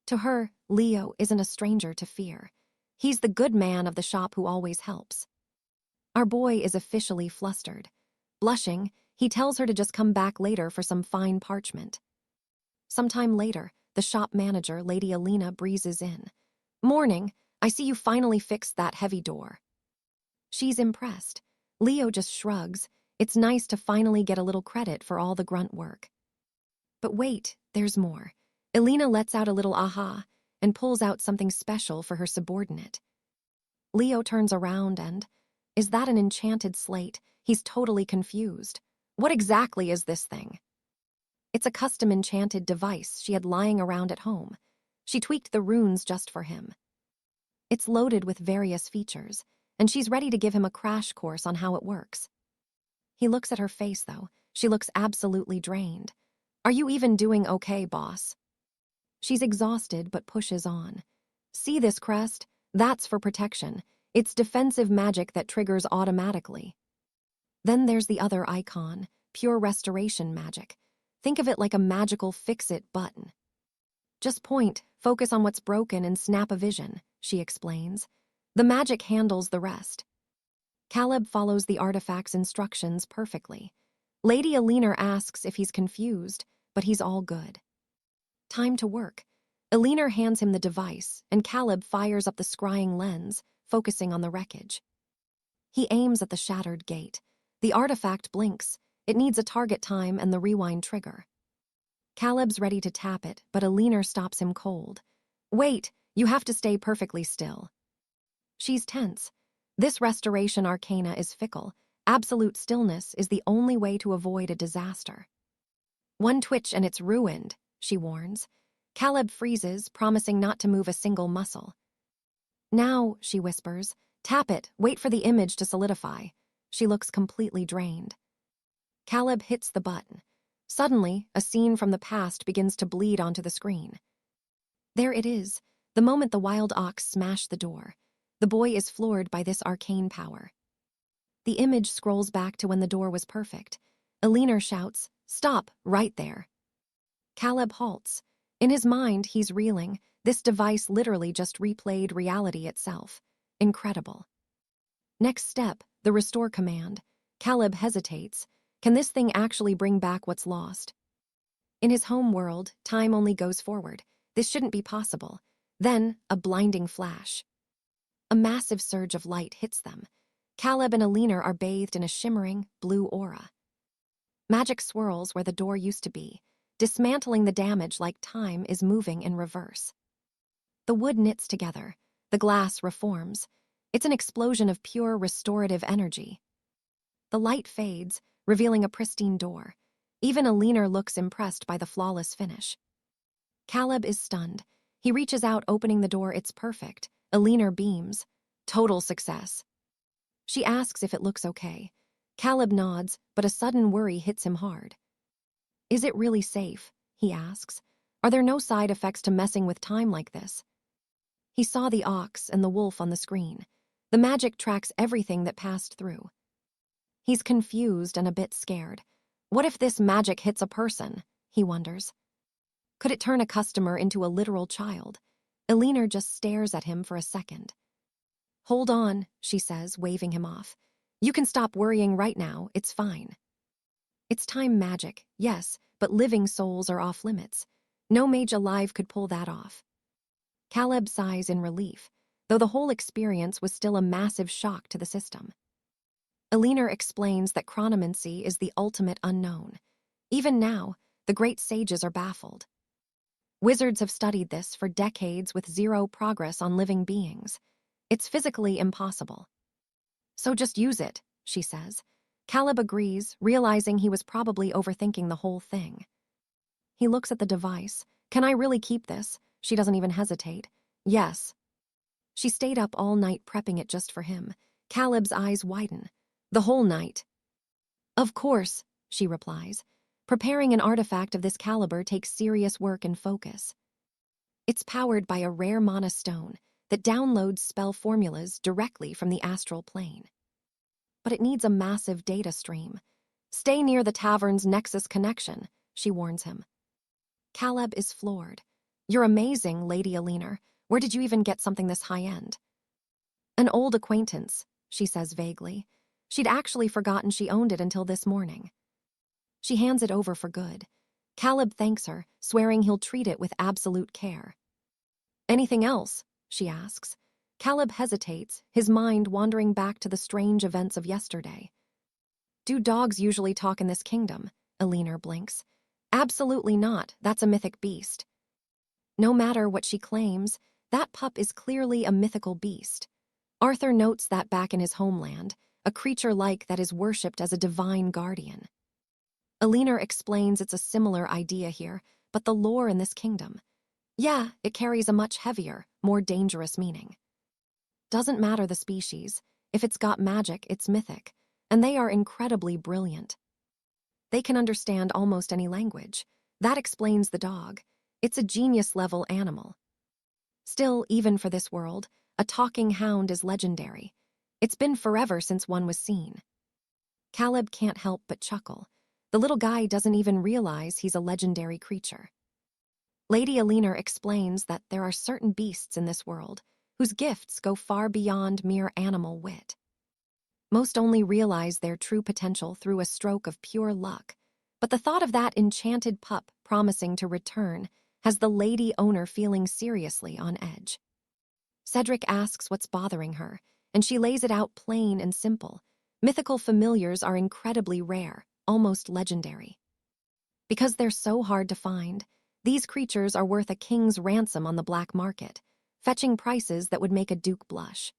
To her, Leo isn't a stranger to fear. He's the good man of the shop who always helps. Our boy is officially flustered. Blushing, he tells her to just come back later for some fine parchment. Sometime later, the shop manager, Lady Alina, breezes in. Morning, I see you finally fixed that heavy door. She's impressed. Leo just shrugs. It's nice to finally get a little credit for all the grunt work. But wait, there's more. Alina lets out a little aha and pulls out something special for her subordinate. Leo turns around and, is that an enchanted slate? He's totally confused. What exactly is this thing? It's a custom enchanted device she had lying around at home. She tweaked the runes just for him. It's loaded with various features, and she's ready to give him a crash course on how it works. He looks at her face, though. She looks absolutely drained. Are you even doing okay, boss? She's exhausted but pushes on. See this crest? That's for protection. It's defensive magic that triggers automatically. Then there's the other icon, pure restoration magic. Think of it like a magical fix-it button. Just point, focus on what's broken, and snap a vision, she explains. The magic handles the rest. Caleb follows the artifact's instructions perfectly. Lady Alina asks if he's confused, but he's all good. Time to work. Alina hands him the device, and Caleb fires up the scrying lens, focusing on the wreckage. He aims at the shattered gate. The artifact blinks. It needs a target time and the rewind trigger. Caleb's ready to tap it, but Alina stops him cold. Wait, you have to stay perfectly still. She's tense. This restoration arcana is fickle. Absolute stillness is the only way to avoid a disaster. One twitch and it's ruined, she warns. Caleb freezes, promising not to move a single muscle. Now, she whispers, tap it, wait for the image to solidify. She looks completely drained. Caleb hits the button. Suddenly, a scene from the past begins to bleed onto the screen. There it is, the moment the wild ox smashed the door. The boy is floored by this arcane power. The image scrolls back to when the door was perfect. Alina shouts, stop, right there. Caleb halts. In his mind, he's reeling. This device literally just replayed reality itself. Incredible. Next step, the restore command. Caleb hesitates. Can this thing actually bring back what's lost? In his home world, time only goes forward. This shouldn't be possible. Then, a blinding flash. A massive surge of light hits them. Caleb and Alina are bathed in a shimmering, blue aura. Magic swirls where the door used to be, dismantling the damage like time is moving in reverse. The wood knits together. The glass reforms. It's an explosion of pure restorative energy. The light fades, revealing a pristine door. Even Alina looks impressed by the flawless finish. Caleb is stunned. He reaches out, opening the door. It's perfect. Alina beams. Total success. She asks if it looks okay. Caleb nods, but a sudden worry hits him hard. Is it really safe? He asks. Are there no side effects to messing with time like this? He saw the ox and the wolf on the screen. The magic tracks everything that passed through. He's confused and a bit scared. What if this magic hits a person? He wonders. Could it turn a customer into a literal child? Alina just stares at him for a second. Hold on, she says, waving him off. You can stop worrying right now, it's fine. It's time magic, yes, but living souls are off limits. No mage alive could pull that off. Caleb sighs in relief, though the whole experience was still a massive shock to the system. Alina explains that chronomancy is the ultimate unknown. Even now, the great sages are baffled. Wizards have studied this for decades with zero progress on living beings. It's physically impossible. So just use it, she says. Caleb agrees, realizing he was probably overthinking the whole thing. He looks at the device. Can I really keep this? She doesn't even hesitate. Yes. She stayed up all night prepping it just for him. Caleb's eyes widen. The whole night. Of course, she replies. Preparing an artifact of this caliber takes serious work and focus. It's powered by a rare mana stone that downloads spell formulas directly from the astral plane. But it needs a massive data stream. Stay near the tavern's nexus connection, she warns him. Caleb is floored. You're amazing, Lady Alina. Where did you even get something this high-end? An old acquaintance, she says vaguely. She'd actually forgotten she owned it until this morning. She hands it over for good. Caleb thanks her, swearing he'll treat it with absolute care. Anything else? She asks. Caleb hesitates, his mind wandering back to the strange events of yesterday. Do dogs usually talk in this kingdom? Alina blinks. Absolutely not, that's a mythic beast. No matter what she claims, that pup is clearly a mythical beast. Arthur notes that back in his homeland, a creature like that is worshipped as a divine guardian. Alina explains it's a similar idea here, but the lore in this kingdom. Yeah, it carries a much heavier, more dangerous meaning. Doesn't matter the species, if it's got magic, it's mythic, and they are incredibly brilliant. They can understand almost any language. That explains the dog. It's a genius-level animal. Still, even for this world, a talking hound is legendary. It's been forever since one was seen. Caleb can't help but chuckle. The little guy doesn't even realize he's a legendary creature. Lady Alina explains that there are certain beasts in this world whose gifts go far beyond mere animal wit. Most only realize their true potential through a stroke of pure luck, but the thought of that enchanted pup promising to return has the lady owner feeling seriously on edge. Cedric asks what's bothering her, and she lays it out plain and simple. Mythical familiars are incredibly rare, almost legendary. Because they're so hard to find, these creatures are worth a king's ransom on the black market, fetching prices that would make a duke blush.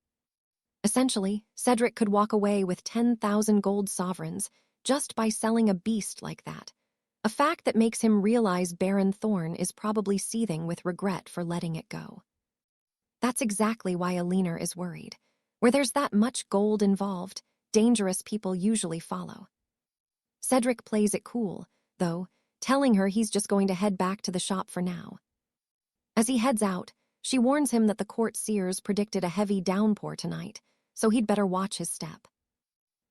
Essentially, Cedric could walk away with 10,000 gold sovereigns just by selling a beast like that, a fact that makes him realize Baron Thorn is probably seething with regret for letting it go. That's exactly why Alina is worried. Where there's that much gold involved, dangerous people usually follow. Cedric plays it cool, though, telling her he's just going to head back to the shop for now. As he heads out, she warns him that the court seers predicted a heavy downpour tonight, so he'd better watch his step.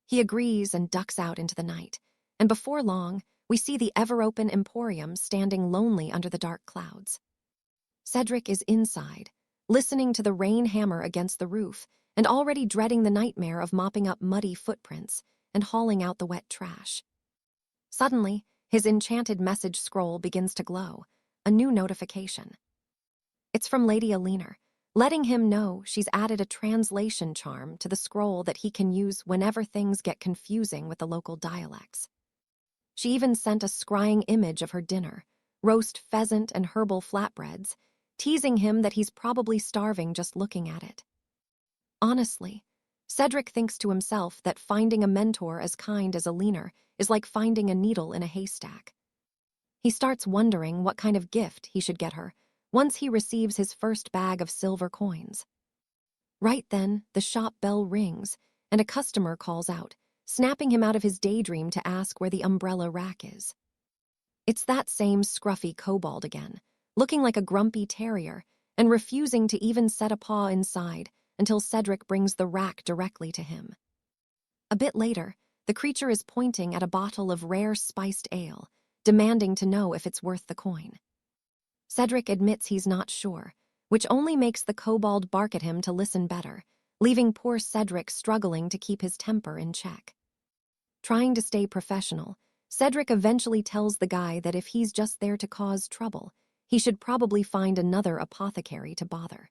He agrees and ducks out into the night, and before long, we see the ever-open emporium standing lonely under the dark clouds. Cedric is inside, listening to the rain hammer against the roof, and already dreading the nightmare of mopping up muddy footprints and hauling out the wet trash. Suddenly, his enchanted message scroll begins to glow, a new notification. It's from Lady Alina, letting him know she's added a translation charm to the scroll that he can use whenever things get confusing with the local dialects. She even sent a scrying image of her dinner, roast pheasant and herbal flatbreads, teasing him that he's probably starving just looking at it. Honestly, Cedric thinks to himself that finding a mentor as kind as Alina is like finding a needle in a haystack. He starts wondering what kind of gift he should get her once he receives his first bag of silver coins. Right then, the shop bell rings, and a customer calls out, snapping him out of his daydream to ask where the umbrella rack is. It's that same scruffy kobold again, looking like a grumpy terrier, and refusing to even set a paw inside until Cedric brings the rack directly to him. A bit later, the creature is pointing at a bottle of rare spiced ale, demanding to know if it's worth the coin. Cedric admits he's not sure, which only makes the kobold bark at him to listen better, leaving poor Cedric struggling to keep his temper in check. Trying to stay professional, Cedric eventually tells the guy that if he's just there to cause trouble, he should probably find another apothecary to bother.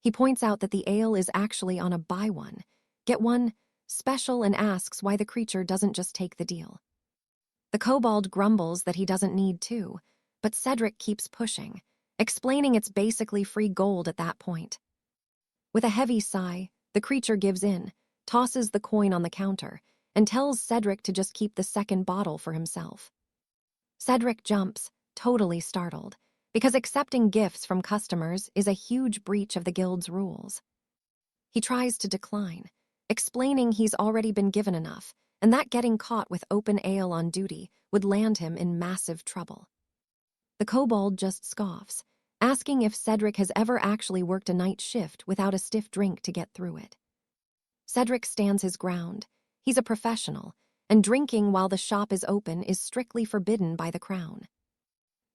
He points out that the ale is actually on a buy one, get one special, and asks why the creature doesn't just take the deal. The kobold grumbles that he doesn't need to, but Cedric keeps pushing, explaining it's basically free gold at that point. With a heavy sigh, the creature gives in, tosses the coin on the counter, and tells Cedric to just keep the second bottle for himself. Cedric jumps, totally startled, because accepting gifts from customers is a huge breach of the guild's rules. He tries to decline, explaining he's already been given enough, and that getting caught with open ale on duty would land him in massive trouble. The kobold just scoffs, asking if Cedric has ever actually worked a night shift without a stiff drink to get through it. Cedric stands his ground. He's a professional, and drinking while the shop is open is strictly forbidden by the crown.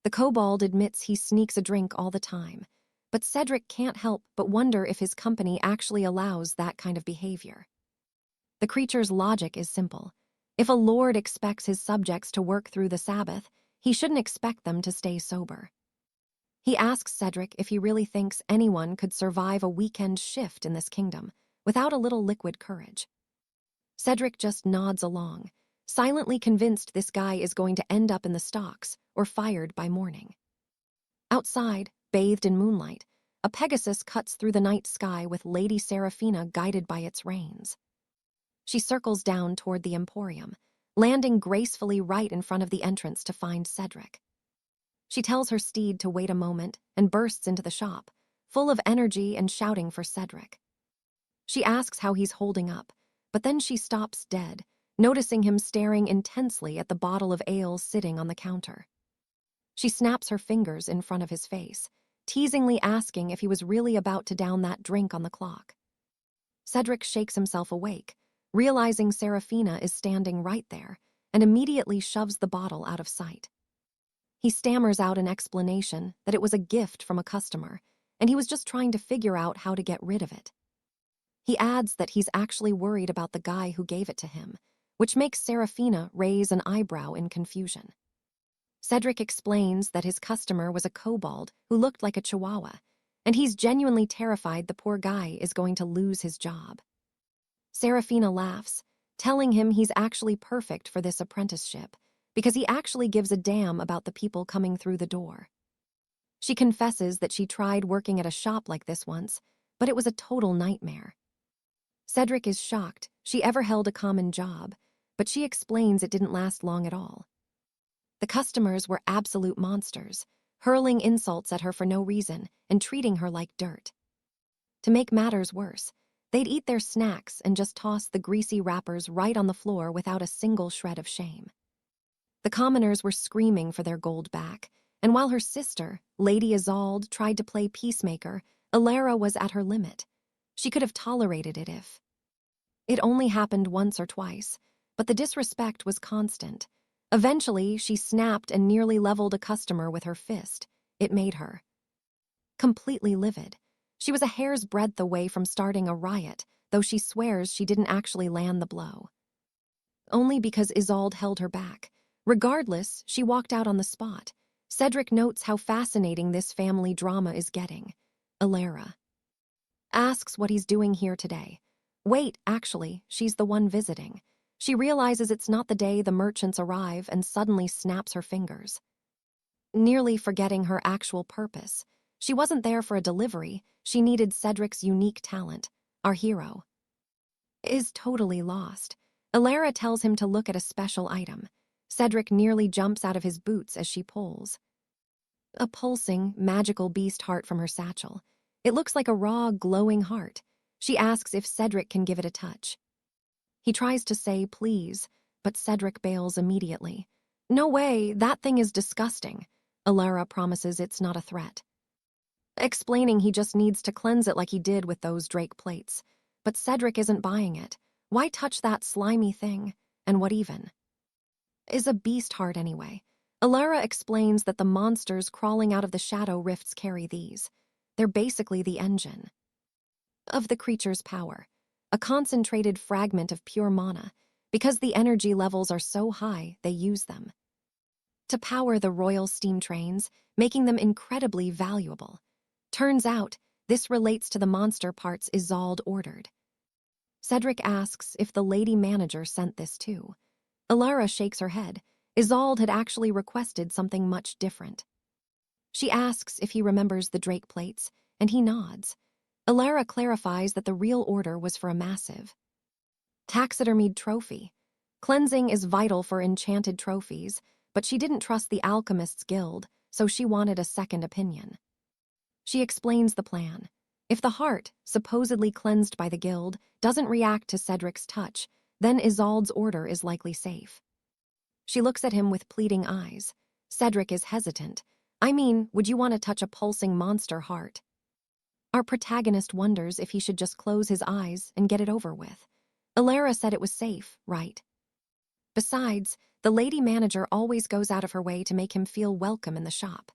The kobold admits he sneaks a drink all the time, but Cedric can't help but wonder if his company actually allows that kind of behavior. The creature's logic is simple. If a lord expects his subjects to work through the Sabbath, he shouldn't expect them to stay sober. He asks Cedric if he really thinks anyone could survive a weekend shift in this kingdom without a little liquid courage. Cedric just nods along, silently convinced this guy is going to end up in the stocks or fired by morning. Outside, bathed in moonlight, a Pegasus cuts through the night sky with Lady Saraphina guided by its reins. She circles down toward the Emporium, landing gracefully right in front of the entrance to find Cedric. She tells her steed to wait a moment and bursts into the shop, full of energy and shouting for Cedric. She asks how he's holding up, but then she stops dead, noticing him staring intensely at the bottle of ale sitting on the counter. She snaps her fingers in front of his face, teasingly asking if he was really about to down that drink on the clock. Cedric shakes himself awake, realizing Saraphina is standing right there, and immediately shoves the bottle out of sight. He stammers out an explanation that it was a gift from a customer, and he was just trying to figure out how to get rid of it. He adds that he's actually worried about the guy who gave it to him, which makes Saraphina raise an eyebrow in confusion. Cedric explains that his customer was a kobold who looked like a chihuahua, and he's genuinely terrified the poor guy is going to lose his job. Saraphina laughs, telling him he's actually perfect for this apprenticeship because he actually gives a damn about the people coming through the door. She confesses that she tried working at a shop like this once, but it was a total nightmare. Cedric is shocked she ever held a common job, but she explains it didn't last long at all. The customers were absolute monsters, hurling insults at her for no reason and treating her like dirt. To make matters worse, they'd eat their snacks and just toss the greasy wrappers right on the floor without a single shred of shame. The commoners were screaming for their gold back, and while her sister, Lady Isolde, tried to play peacemaker, Alara was at her limit. She could have tolerated it if. It only happened once or twice, but the disrespect was constant. Eventually, she snapped and nearly leveled a customer with her fist. It made her completely livid. She was a hair's breadth away from starting a riot, though she swears she didn't actually land the blow. Only because Isolde held her back. Regardless, she walked out on the spot. Cedric notes how fascinating this family drama is getting. Alara asks what he's doing here today. Wait, actually, she's the one visiting. She realizes it's not the day the merchants arrive and suddenly snaps her fingers. Nearly forgetting her actual purpose. She wasn't there for a delivery, she needed Cedric's unique talent. Our hero is totally lost. Alara tells him to look at a special item. Cedric nearly jumps out of his boots as she pulls a pulsing, magical beast heart from her satchel. It looks like a raw, glowing heart. She asks if Cedric can give it a touch. He tries to say please, but Cedric bails immediately. No way, that thing is disgusting. Alara promises it's not a threat, explaining he just needs to cleanse it like he did with those Drake plates. But Cedric isn't buying it. Why touch that slimy thing? And what even is a beast heart anyway? Alara explains that the monsters crawling out of the shadow rifts carry these. They're basically the engine of the creature's power, a concentrated fragment of pure mana. Because the energy levels are so high, they use them to power the royal steam trains, making them incredibly valuable. Turns out, this relates to the monster parts Isolde ordered. Cedric asks if the lady manager sent this too. Alara shakes her head. Isolde had actually requested something much different. She asks if he remembers the Drake plates, and he nods. Alara clarifies that the real order was for a massive taxidermied trophy. Cleansing is vital for enchanted trophies, but she didn't trust the Alchemists Guild, so she wanted a second opinion. She explains the plan. If the heart, supposedly cleansed by the guild, doesn't react to Cedric's touch, then Isolde's order is likely safe. She looks at him with pleading eyes. Cedric is hesitant. I mean, would you want to touch a pulsing monster heart? Our protagonist wonders if he should just close his eyes and get it over with. Elara said it was safe, right? Besides, the lady manager always goes out of her way to make him feel welcome in the shop.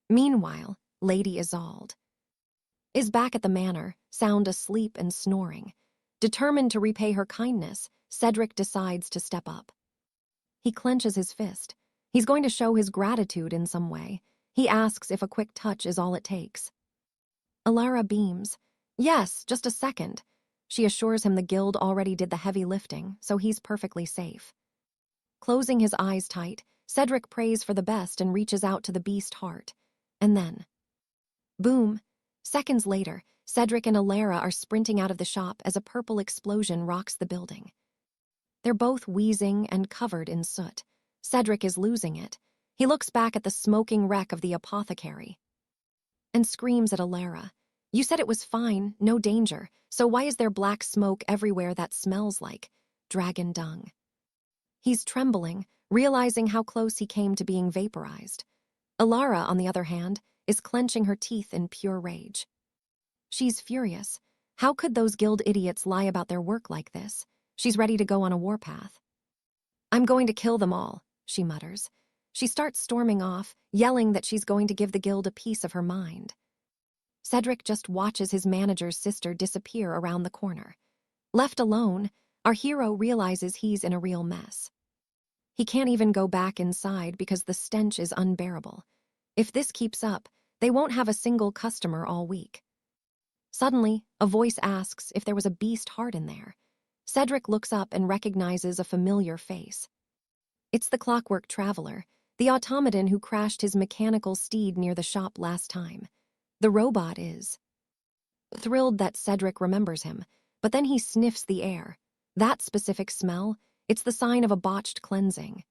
Meanwhile, Lady Isolde is back at the manor, sound asleep and snoring. Determined to repay her kindness, Cedric decides to step up. He clenches his fist. He's going to show his gratitude in some way. He asks if a quick touch is all it takes. Elara beams. Yes, just a second. She assures him the guild already did the heavy lifting, so he's perfectly safe. Closing his eyes tight, Cedric prays for the best and reaches out to the beast heart. And then, boom! Seconds later, Cedric and Elara are sprinting out of the shop as a purple explosion rocks the building. They're both wheezing and covered in soot. Cedric is losing it. He looks back at the smoking wreck of the apothecary and screams at Elara. You said it was fine, no danger, so why is there black smoke everywhere that smells like dragon dung? He's trembling, realizing how close he came to being vaporized. Elara, on the other hand, is clenching her teeth in pure rage. She's furious. How could those guild idiots lie about their work like this? She's ready to go on a warpath. I'm going to kill them all, she mutters. She starts storming off, yelling that she's going to give the guild a piece of her mind. Cedric just watches his manager's sister disappear around the corner. Left alone, our hero realizes he's in a real mess. He can't even go back inside because the stench is unbearable. If this keeps up, they won't have a single customer all week. Suddenly, a voice asks if there was a beast heart in there. Cedric looks up and recognizes a familiar face. It's the clockwork traveler, the automaton who crashed his mechanical steed near the shop last time. The robot is thrilled that Cedric remembers him, but then he sniffs the air. That specific smell, it's the sign of a botched cleansing.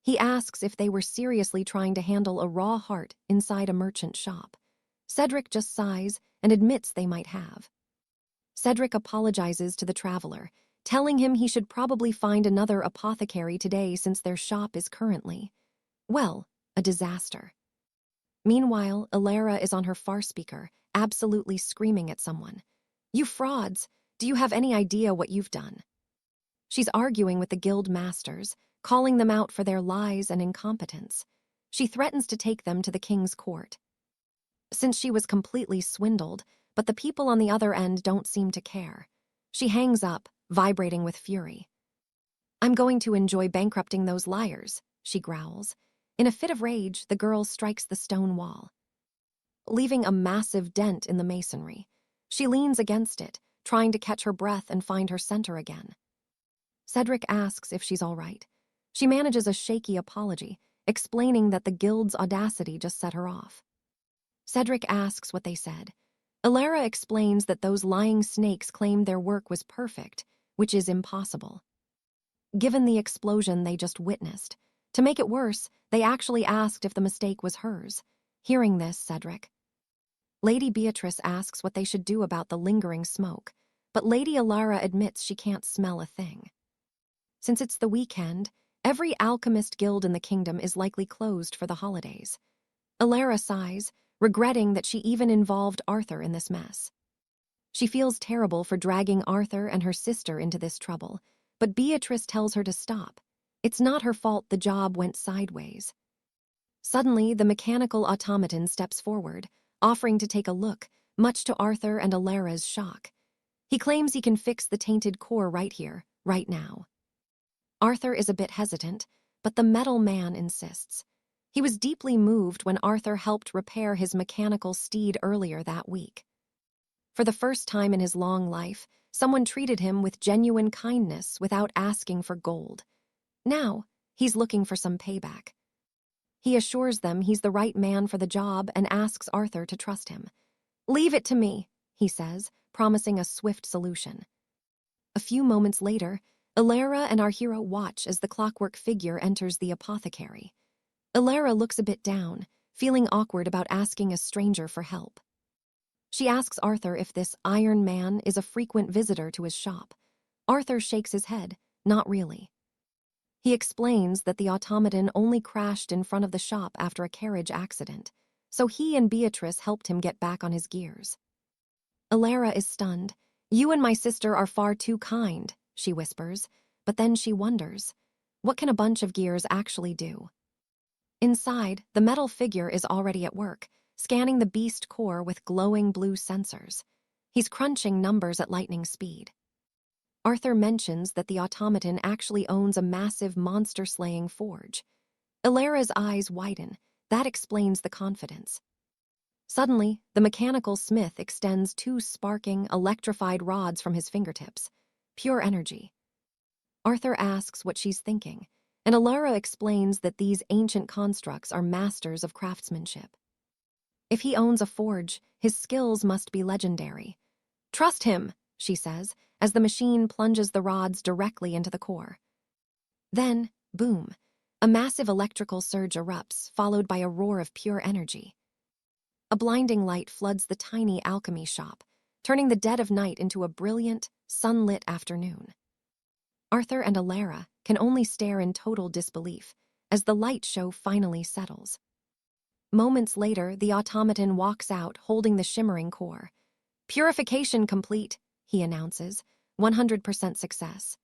He asks if they were seriously trying to handle a raw heart inside a merchant shop. Cedric just sighs and admits they might have. Cedric apologizes to the traveler, telling him he should probably find another apothecary today since their shop is currently, well, a disaster. Meanwhile, Elara is on her far speaker, absolutely screaming at someone. You frauds! Do you have any idea what you've done? She's arguing with the guild masters, calling them out for their lies and incompetence. She threatens to take them to the king's court. Since she was completely swindled, but the people on the other end don't seem to care. She hangs up, vibrating with fury. I'm going to enjoy bankrupting those liars, she growls. In a fit of rage, the girl strikes the stone wall, leaving a massive dent in the masonry. She leans against it, trying to catch her breath and find her center again. Cedric asks if she's all right. She manages a shaky apology, explaining that the guild's audacity just set her off. Cedric asks what they said. Elara explains that those lying snakes claimed their work was perfect, which is impossible, given the explosion they just witnessed. To make it worse, they actually asked if the mistake was hers. Hearing this, Cedric. Lady Beatrice asks what they should do about the lingering smoke, but Lady Elara admits she can't smell a thing. Since it's the weekend, every alchemist guild in the kingdom is likely closed for the holidays. Elara sighs, regretting that she even involved Arthur in this mess. She feels terrible for dragging Arthur and her sister into this trouble, but Beatrice tells her to stop. It's not her fault the job went sideways. Suddenly, the mechanical automaton steps forward, offering to take a look, much to Arthur and Elara's shock. He claims he can fix the tainted core right here, right now. Arthur is a bit hesitant, but the metal man insists. He was deeply moved when Arthur helped repair his mechanical steed earlier that week. For the first time in his long life, someone treated him with genuine kindness without asking for gold. Now, he's looking for some payback. He assures them he's the right man for the job and asks Arthur to trust him. Leave it to me, he says, promising a swift solution. A few moments later, Elara and our hero watch as the clockwork figure enters the apothecary. Elara looks a bit down, feeling awkward about asking a stranger for help. She asks Arthur if this Iron Man is a frequent visitor to his shop. Arthur shakes his head. Not really. He explains that the automaton only crashed in front of the shop after a carriage accident, so he and Beatrice helped him get back on his gears. Alara is stunned. "You and my sister are far too kind," she whispers, but then she wonders, what can a bunch of gears actually do? Inside, the metal figure is already at work, scanning the beast core with glowing blue sensors. He's crunching numbers at lightning speed. Arthur mentions that the automaton actually owns a massive monster-slaying forge. Alara's eyes widen. That explains the confidence. Suddenly, the mechanical smith extends two sparking, electrified rods from his fingertips. Pure energy. Arthur asks what she's thinking, and Alara explains that these ancient constructs are masters of craftsmanship. If he owns a forge, his skills must be legendary. "Trust him," she says, as the machine plunges the rods directly into the core. Then, boom, a massive electrical surge erupts, followed by a roar of pure energy. A blinding light floods the tiny alchemy shop, turning the dead of night into a brilliant, sunlit afternoon. Arthur and Alara can only stare in total disbelief as the light show finally settles. Moments later, the automaton walks out holding the shimmering core. "Purification complete," he announces. 100% success.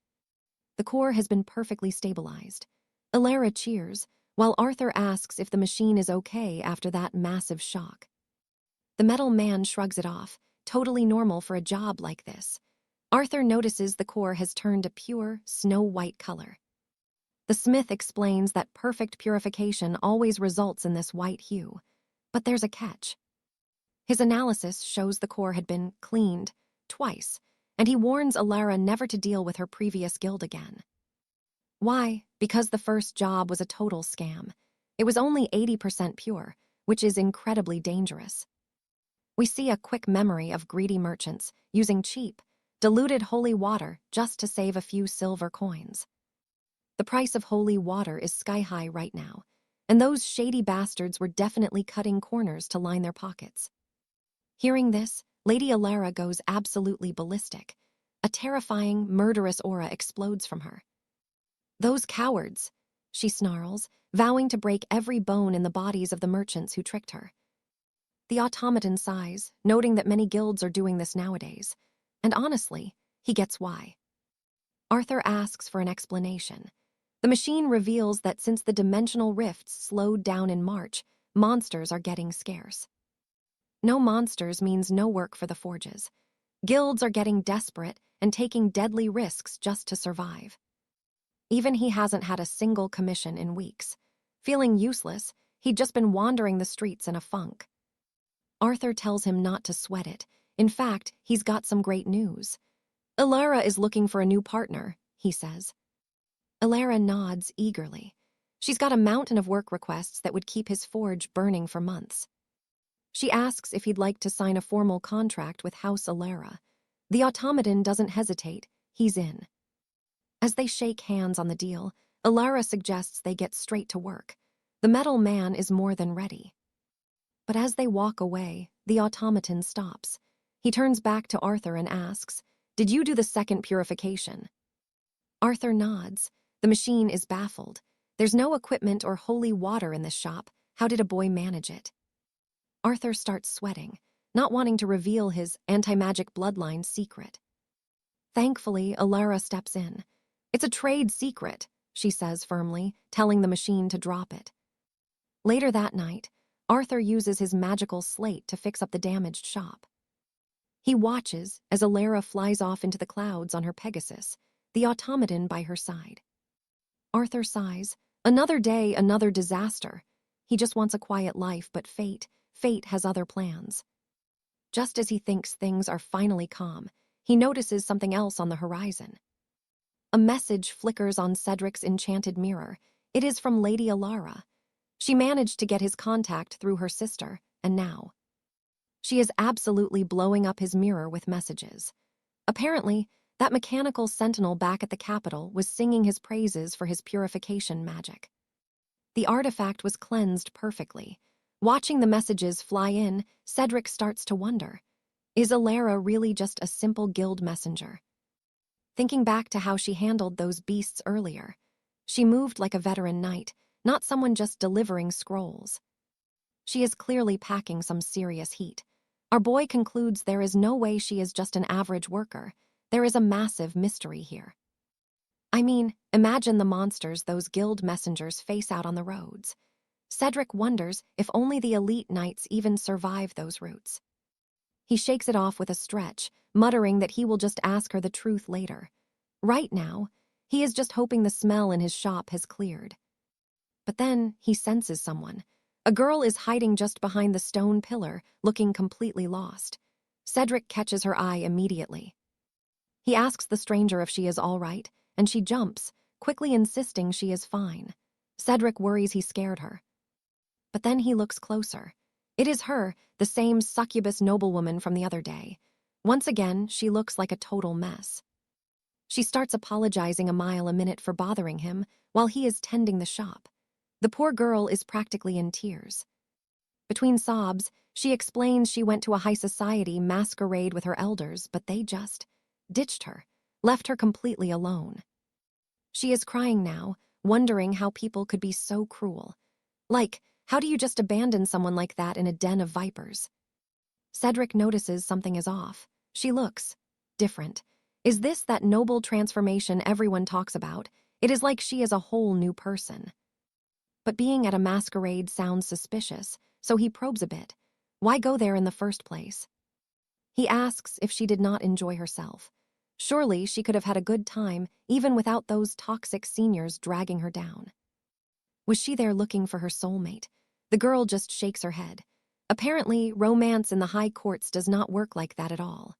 The core has been perfectly stabilized. Alara cheers, while Arthur asks if the machine is okay after that massive shock. The metal man shrugs it off, totally normal for a job like this. Arthur notices the core has turned a pure, snow-white color. The smith explains that perfect purification always results in this white hue, but there's a catch. His analysis shows the core had been cleaned twice, and he warns Alara never to deal with her previous guild again. Why? Because the first job was a total scam. It was only 80% pure, which is incredibly dangerous. We see a quick memory of greedy merchants using cheap, diluted holy water just to save a few silver coins. The price of holy water is sky-high right now, and those shady bastards were definitely cutting corners to line their pockets. Hearing this, Lady Alara goes absolutely ballistic. A terrifying, murderous aura explodes from her. "Those cowards," she snarls, vowing to break every bone in the bodies of the merchants who tricked her. The automaton sighs, noting that many guilds are doing this nowadays. And honestly, he gets why. Arthur asks for an explanation. The machine reveals that since the dimensional rifts slowed down in March, monsters are getting scarce. No monsters means no work for the forges. Guilds are getting desperate and taking deadly risks just to survive. Even he hasn't had a single commission in weeks. Feeling useless, he'd just been wandering the streets in a funk. Arthur tells him not to sweat it. In fact, he's got some great news. "Alara is looking for a new partner," he says. Alara nods eagerly. She's got a mountain of work requests that would keep his forge burning for months. She asks if he'd like to sign a formal contract with House Alara. The automaton doesn't hesitate. He's in. As they shake hands on the deal, Alara suggests they get straight to work. The metal man is more than ready. But as they walk away, the automaton stops. He turns back to Arthur and asks, "Did you do the second purification?" Arthur nods. The machine is baffled. There's no equipment or holy water in this shop. How did a boy manage it? Arthur starts sweating, not wanting to reveal his anti-magic bloodline secret. Thankfully, Alara steps in. "It's a trade secret," she says firmly, telling the machine to drop it. Later that night, Arthur uses his magical slate to fix up the damaged shop. He watches as Alara flies off into the clouds on her Pegasus, the automaton by her side. Arthur sighs. Another day, another disaster. He just wants a quiet life, but fate has other plans. Just as he thinks things are finally calm, he notices something else on the horizon. A message flickers on Cedric's enchanted mirror. It is from Lady Alara. She managed to get his contact through her sister, and now she is absolutely blowing up his mirror with messages. Apparently, that mechanical sentinel back at the capital was singing his praises for his purification magic. The artifact was cleansed perfectly. Watching the messages fly in, Cedric starts to wonder, is Alara really just a simple guild messenger? thinking back to how she handled those beasts earlier. She moved like a veteran knight, not someone just delivering scrolls. She is clearly packing some serious heat. Our boy concludes there is no way she is just an average worker. There is a massive mystery here. I mean, imagine the monsters those guild messengers face out on the roads. Cedric wonders if only the elite knights even survive those routes. He shakes it off with a stretch, muttering that he will just ask her the truth later. Right now, he is just hoping the smell in his shop has cleared. But then he senses someone. A girl is hiding just behind the stone pillar, looking completely lost. Cedric catches her eye immediately. He asks the stranger if she is all right, and she jumps, quickly insisting she is fine. Cedric worries he scared her. But then he looks closer. It is her, the same succubus noblewoman from the other day. Once again, she looks like a total mess. She starts apologizing a mile a minute for bothering him while he is tending the shop. The poor girl is practically in tears. Between sobs, she explains she went to a high society masquerade with her elders, but they just ditched her, left her completely alone. She is crying now, wondering how people could be so cruel. Like, how do you just abandon someone like that in a den of vipers? Cedric notices something is off. She looks different. Is this that noble transformation everyone talks about? It is like she is a whole new person. But being at a masquerade sounds suspicious, so he probes a bit. Why go there in the first place? He asks if she did not enjoy herself. Surely she could have had a good time, even without those toxic seniors dragging her down. Was she there looking for her soulmate? The girl just shakes her head. Apparently, romance in the high courts does not work like that at all.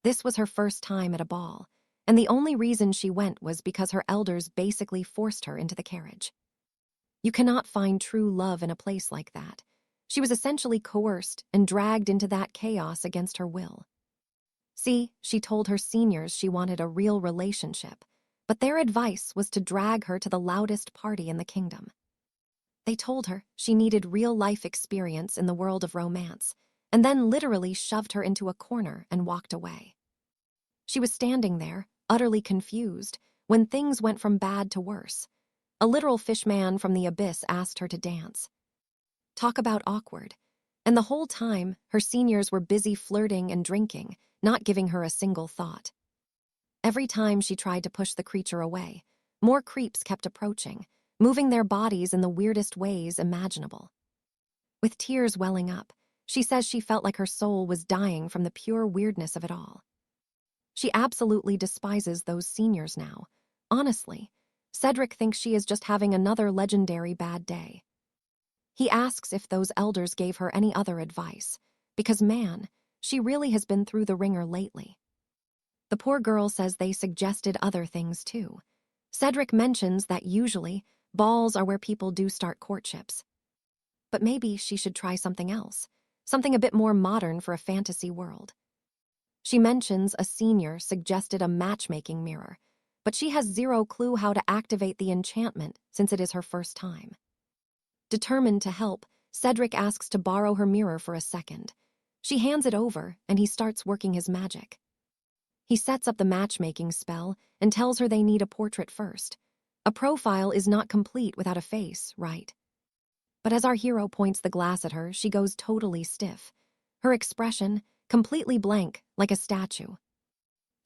This was her first time at a ball, and the only reason she went was because her elders basically forced her into the carriage. You cannot find true love in a place like that. She was essentially coerced and dragged into that chaos against her will. See, she told her seniors she wanted a real relationship, but their advice was to drag her to the loudest party in the kingdom. They told her she needed real-life experience in the world of romance, and then literally shoved her into a corner and walked away. She was standing there, utterly confused, when things went from bad to worse. A literal fishman from the abyss asked her to dance. Talk about awkward. And the whole time, her seniors were busy flirting and drinking, not giving her a single thought. Every time she tried to push the creature away, more creeps kept approaching, moving their bodies in the weirdest ways imaginable. With tears welling up, she says she felt like her soul was dying from the pure weirdness of it all. She absolutely despises those seniors now. Honestly, Cedric thinks she is just having another legendary bad day. He asks if those elders gave her any other advice, because man, she really has been through the ringer lately. The poor girl says they suggested other things too. Cedric mentions that usually, balls are where people do start courtships. But maybe she should try something else, something a bit more modern for a fantasy world. She mentions a senior suggested a matchmaking mirror, but she has zero clue how to activate the enchantment since it is her first time. Determined to help, Cedric asks to borrow her mirror for a second. She hands it over, and he starts working his magic. He sets up the matchmaking spell and tells her they need a portrait first. A profile is not complete without a face, right? But as our hero points the glass at her, she goes totally stiff. Her expression, completely blank, like a statue.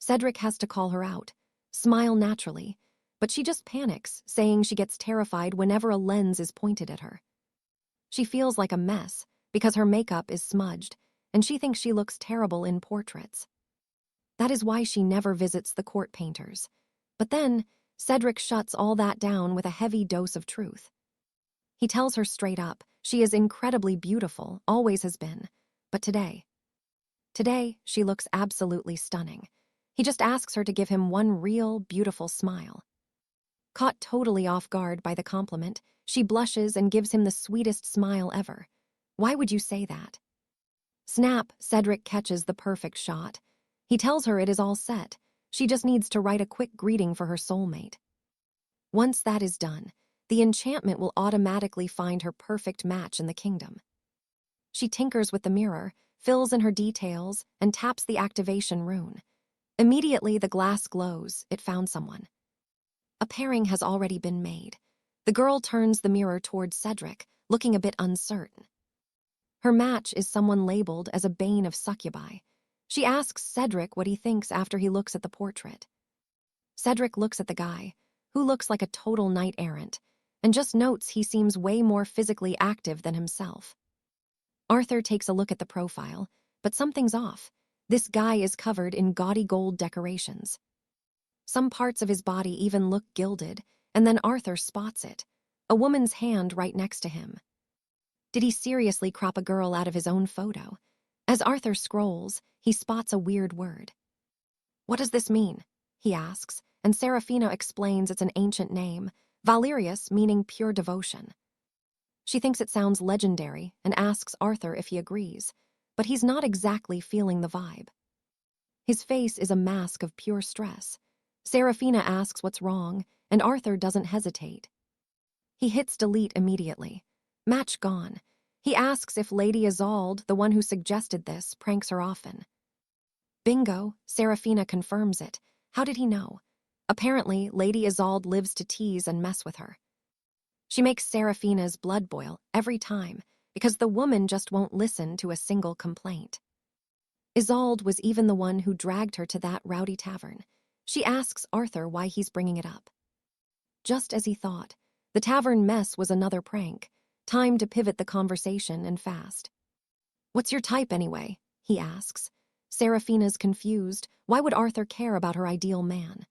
Cedric has to call her out, smile naturally, but she just panics, saying she gets terrified whenever a lens is pointed at her. She feels like a mess because her makeup is smudged, and she thinks she looks terrible in portraits. That is why she never visits the court painters. But then, Cedric shuts all that down with a heavy dose of truth. He tells her straight up, she is incredibly beautiful, always has been, but today, she looks absolutely stunning. He just asks her to give him one real, beautiful smile. Caught totally off guard by the compliment, she blushes and gives him the sweetest smile ever. Why would you say that? Snap, Cedric catches the perfect shot. He tells her it is all set. She just needs to write a quick greeting for her soulmate. Once that is done, the enchantment will automatically find her perfect match in the kingdom. She tinkers with the mirror, fills in her details, and taps the activation rune. Immediately, the glass glows. It found someone. A pairing has already been made. The girl turns the mirror towards Cedric, looking a bit uncertain. Her match is someone labeled as a bane of succubi. She asks Cedric what he thinks after he looks at the portrait. Cedric looks at the guy, who looks like a total knight-errant, and just notes he seems way more physically active than himself. Arthur takes a look at the profile, but something's off. This guy is covered in gaudy gold decorations. Some parts of his body even look gilded, and then Arthur spots it. A woman's hand right next to him. Did he seriously crop a girl out of his own photo? As Arthur scrolls, he spots a weird word. What does this mean? He asks, and Saraphina explains it's an ancient name, Valerius meaning pure devotion. She thinks it sounds legendary and asks Arthur if he agrees, but he's not exactly feeling the vibe. His face is a mask of pure stress. Saraphina asks what's wrong, and Arthur doesn't hesitate. He hits delete immediately. Match gone. He asks if Lady Isolde, the one who suggested this, pranks her often. Bingo, Saraphina confirms it. How did he know? Apparently, Lady Isolde lives to tease and mess with her. She makes Saraphina's blood boil every time, because the woman just won't listen to a single complaint. Isolde was even the one who dragged her to that rowdy tavern. She asks Arthur why he's bringing it up. Just as he thought, the tavern mess was another prank. Time to pivot the conversation, and fast. What's your type anyway? He asks. Saraphina's confused. Why would Arthur care about her ideal man?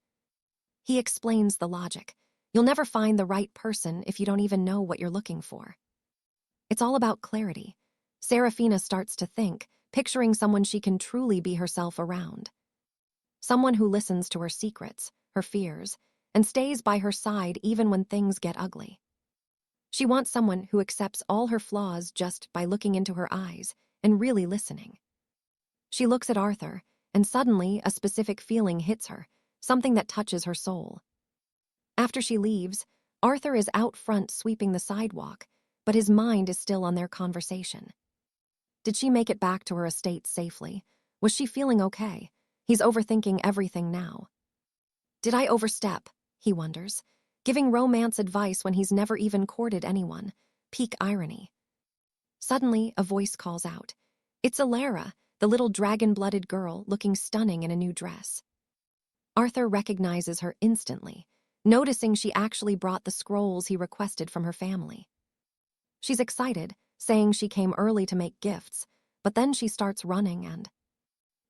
He explains the logic. You'll never find the right person if you don't even know what you're looking for. It's all about clarity. Saraphina starts to think, picturing someone she can truly be herself around. Someone who listens to her secrets, her fears, and stays by her side even when things get ugly. She wants someone who accepts all her flaws just by looking into her eyes and really listening. She looks at Arthur, and suddenly a specific feeling hits her, something that touches her soul. After she leaves, Arthur is out front sweeping the sidewalk, but his mind is still on their conversation. Did she make it back to her estate safely? Was she feeling okay? He's overthinking everything now. Did I overstep? He wonders. Giving romance advice when he's never even courted anyone. Peak irony. Suddenly, a voice calls out. It's Alara, the little dragon-blooded girl looking stunning in a new dress. Arthur recognizes her instantly, noticing she actually brought the scrolls he requested from her family. She's excited, saying she came early to make gifts, but then she starts running and...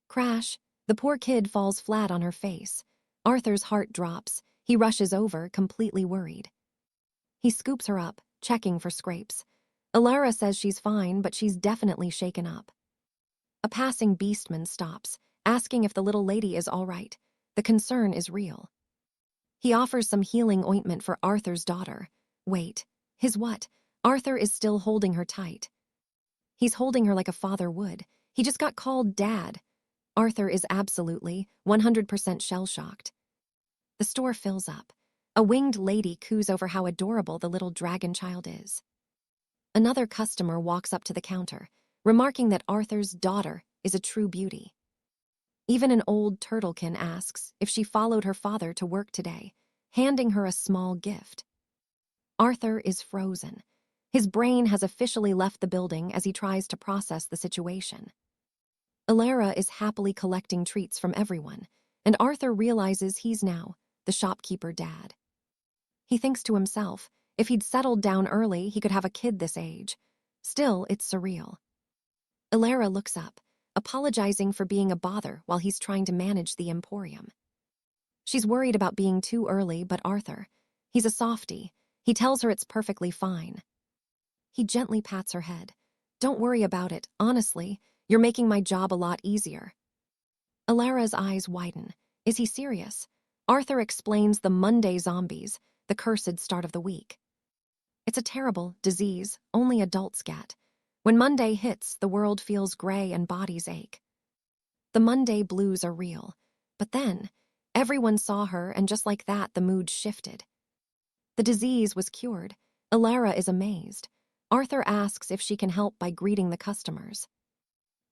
Crash! The poor kid falls flat on her face. Arthur's heart drops. He rushes over, completely worried. He scoops her up, checking for scrapes. Alara says she's fine, but she's definitely shaken up. A passing beastman stops, asking if the little lady is all right. The concern is real. He offers some healing ointment for Arthur's daughter. Wait, his what? Arthur is still holding her tight. He's holding her like a father would. He just got called Dad. Arthur is absolutely, 100% shell-shocked. The store fills up. A winged lady coos over how adorable the little dragon child is. Another customer walks up to the counter, remarking that Arthur's daughter is a true beauty. Even an old turtlekin asks if she followed her father to work today, handing her a small gift. Arthur is frozen. His brain has officially left the building as he tries to process the situation. Alara is happily collecting treats from everyone, and Arthur realizes he's now the shopkeeper dad. He thinks to himself, if he'd settled down early, he could have a kid this age. Still, it's surreal. Alara looks up, apologizing for being a bother while he's trying to manage the emporium. She's worried about being too early, but Arthur, he's a softie. He tells her it's perfectly fine. He gently pats her head. Don't worry about it, honestly. You're making my job a lot easier. Alara's eyes widen. Is he serious? Arthur explains the Monday zombies, the cursed start of the week. It's a terrible disease only adults get. When Monday hits, the world feels gray and bodies ache. The Monday blues are real. But then, everyone saw her, and just like that, the mood shifted. The disease was cured. Alara is amazed. Arthur asks if she can help by greeting the customers.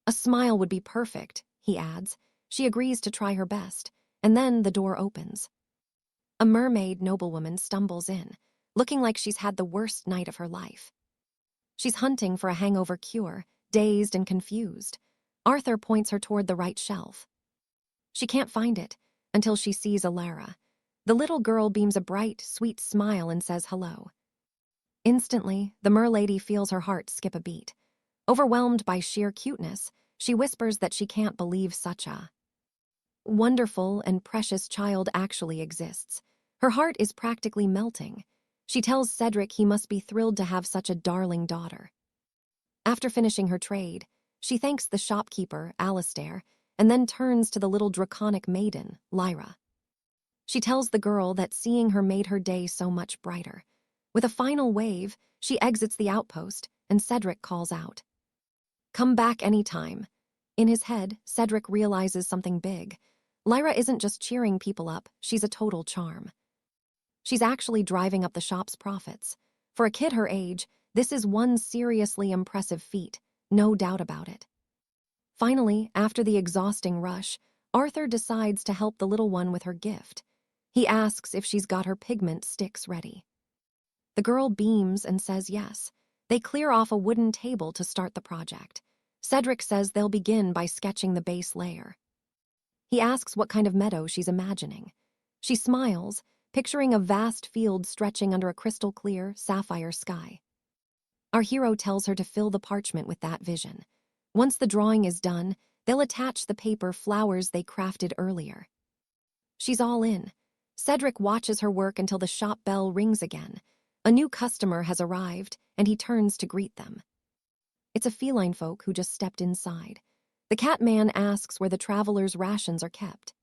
A smile would be perfect, he adds. She agrees to try her best, and then the door opens. A mermaid noblewoman stumbles in, looking like she's had the worst night of her life. She's hunting for a hangover cure, dazed and confused. Arthur points her toward the right shelf. She can't find it until she sees Alara. The little girl beams a bright, sweet smile and says hello. Instantly, the merlady feels her heart skip a beat. Overwhelmed by sheer cuteness, she whispers that she can't believe such a wonderful and precious child actually exists. Her heart is practically melting. She tells Cedric he must be thrilled to have such a darling daughter. After finishing her trade, she thanks the shopkeeper, Alistair, and then turns to the little draconic maiden, Lyra. She tells the girl that seeing her made her day so much brighter. With a final wave, she exits the outpost, and Cedric calls out, "Come back anytime." In his head, Cedric realizes something big. Lyra isn't just cheering people up, she's a total charm. She's actually driving up the shop's profits. For a kid her age, this is one seriously impressive feat, no doubt about it. Finally, after the exhausting rush, Arthur decides to help the little one with her gift. He asks if she's got her pigment sticks ready. The girl beams and says yes. They clear off a wooden table to start the project. Cedric says they'll begin by sketching the base layer. He asks what kind of meadow she's imagining. She smiles, picturing a vast field stretching under a crystal-clear, sapphire sky. Our hero tells her to fill the parchment with that vision. Once the drawing is done, they'll attach the paper flowers they crafted earlier. She's all in. Cedric watches her work until the shop bell rings again. A new customer has arrived, and he turns to greet them. It's a feline folk who just stepped inside. The cat man asks where the traveler's rations are kept.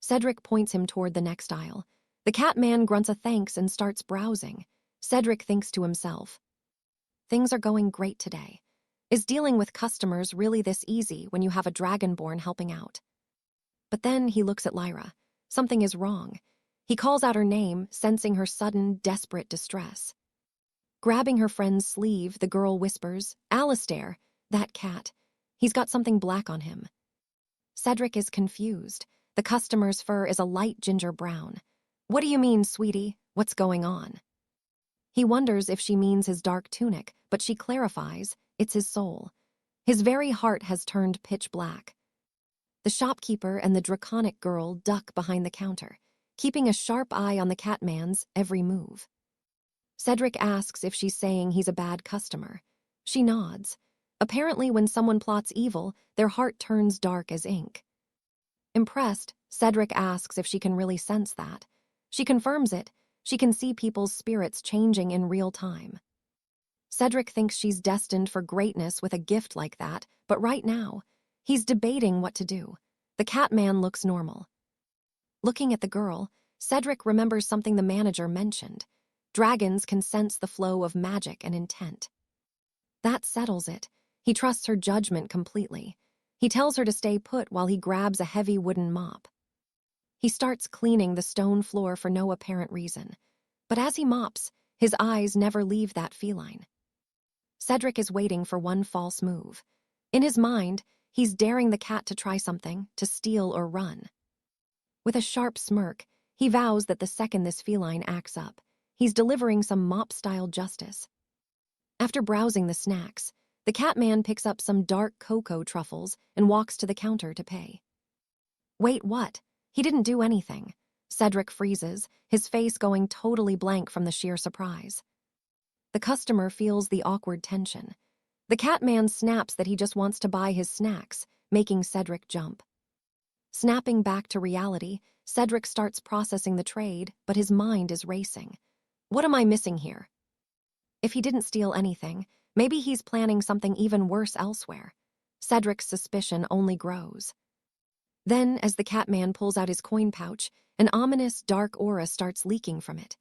Cedric points him toward the next aisle. The cat man grunts a thanks and starts browsing. Cedric thinks to himself, "Things are going great today. Is dealing with customers really this easy when you have a dragonborn helping out?" But then he looks at Lyra. Something is wrong. He calls out her name, sensing her sudden, desperate distress. Grabbing her friend's sleeve, the girl whispers, "Alistair, that cat. He's got something black on him." Cedric is confused. The customer's fur is a light ginger brown. "What do you mean, sweetie? What's going on?" He wonders if she means his dark tunic, but she clarifies, it's his soul. His very heart has turned pitch black. The shopkeeper and the draconic girl duck behind the counter, keeping a sharp eye on the catman's every move. Cedric asks if she's saying he's a bad customer. She nods. Apparently, when someone plots evil, their heart turns dark as ink. Impressed, Cedric asks if she can really sense that. She confirms it. She can see people's spirits changing in real time. Cedric thinks she's destined for greatness with a gift like that, but right now, he's debating what to do. The catman looks normal. Looking at the girl, Cedric remembers something the manager mentioned. Dragons can sense the flow of magic and intent. That settles it. He trusts her judgment completely. He tells her to stay put while he grabs a heavy wooden mop. He starts cleaning the stone floor for no apparent reason. But as he mops, his eyes never leave that feline. Cedric is waiting for one false move. In his mind, he's daring the cat to try something, to steal or run. With a sharp smirk, he vows that the second this feline acts up, he's delivering some mop-style justice. After browsing the snacks, the catman picks up some dark cocoa truffles and walks to the counter to pay. Wait, what? He didn't do anything. Cedric freezes, his face going totally blank from the sheer surprise. The customer feels the awkward tension. The catman snaps that he just wants to buy his snacks, making Cedric jump. Snapping back to reality, Cedric starts processing the trade, but his mind is racing. What am I missing here? If he didn't steal anything, maybe he's planning something even worse elsewhere. Cedric's suspicion only grows. Then, as the catman pulls out his coin pouch, an ominous, dark aura starts leaking from it.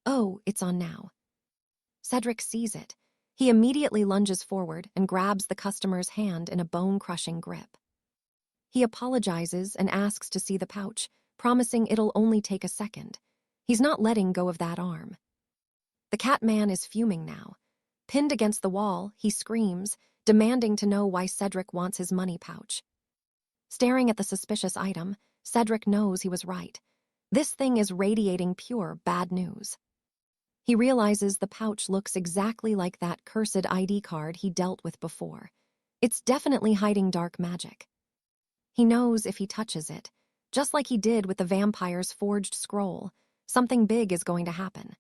Oh, it's on now. Cedric sees it. He immediately lunges forward and grabs the customer's hand in a bone-crushing grip. He apologizes and asks to see the pouch, promising it'll only take a second. He's not letting go of that arm. The catman is fuming now. Pinned against the wall, he screams, demanding to know why Cedric wants his money pouch. Staring at the suspicious item, Cedric knows he was right. This thing is radiating pure bad news. He realizes the pouch looks exactly like that cursed ID card he dealt with before. It's definitely hiding dark magic. He knows if he touches it, just like he did with the vampire's forged scroll, something big is going to happen.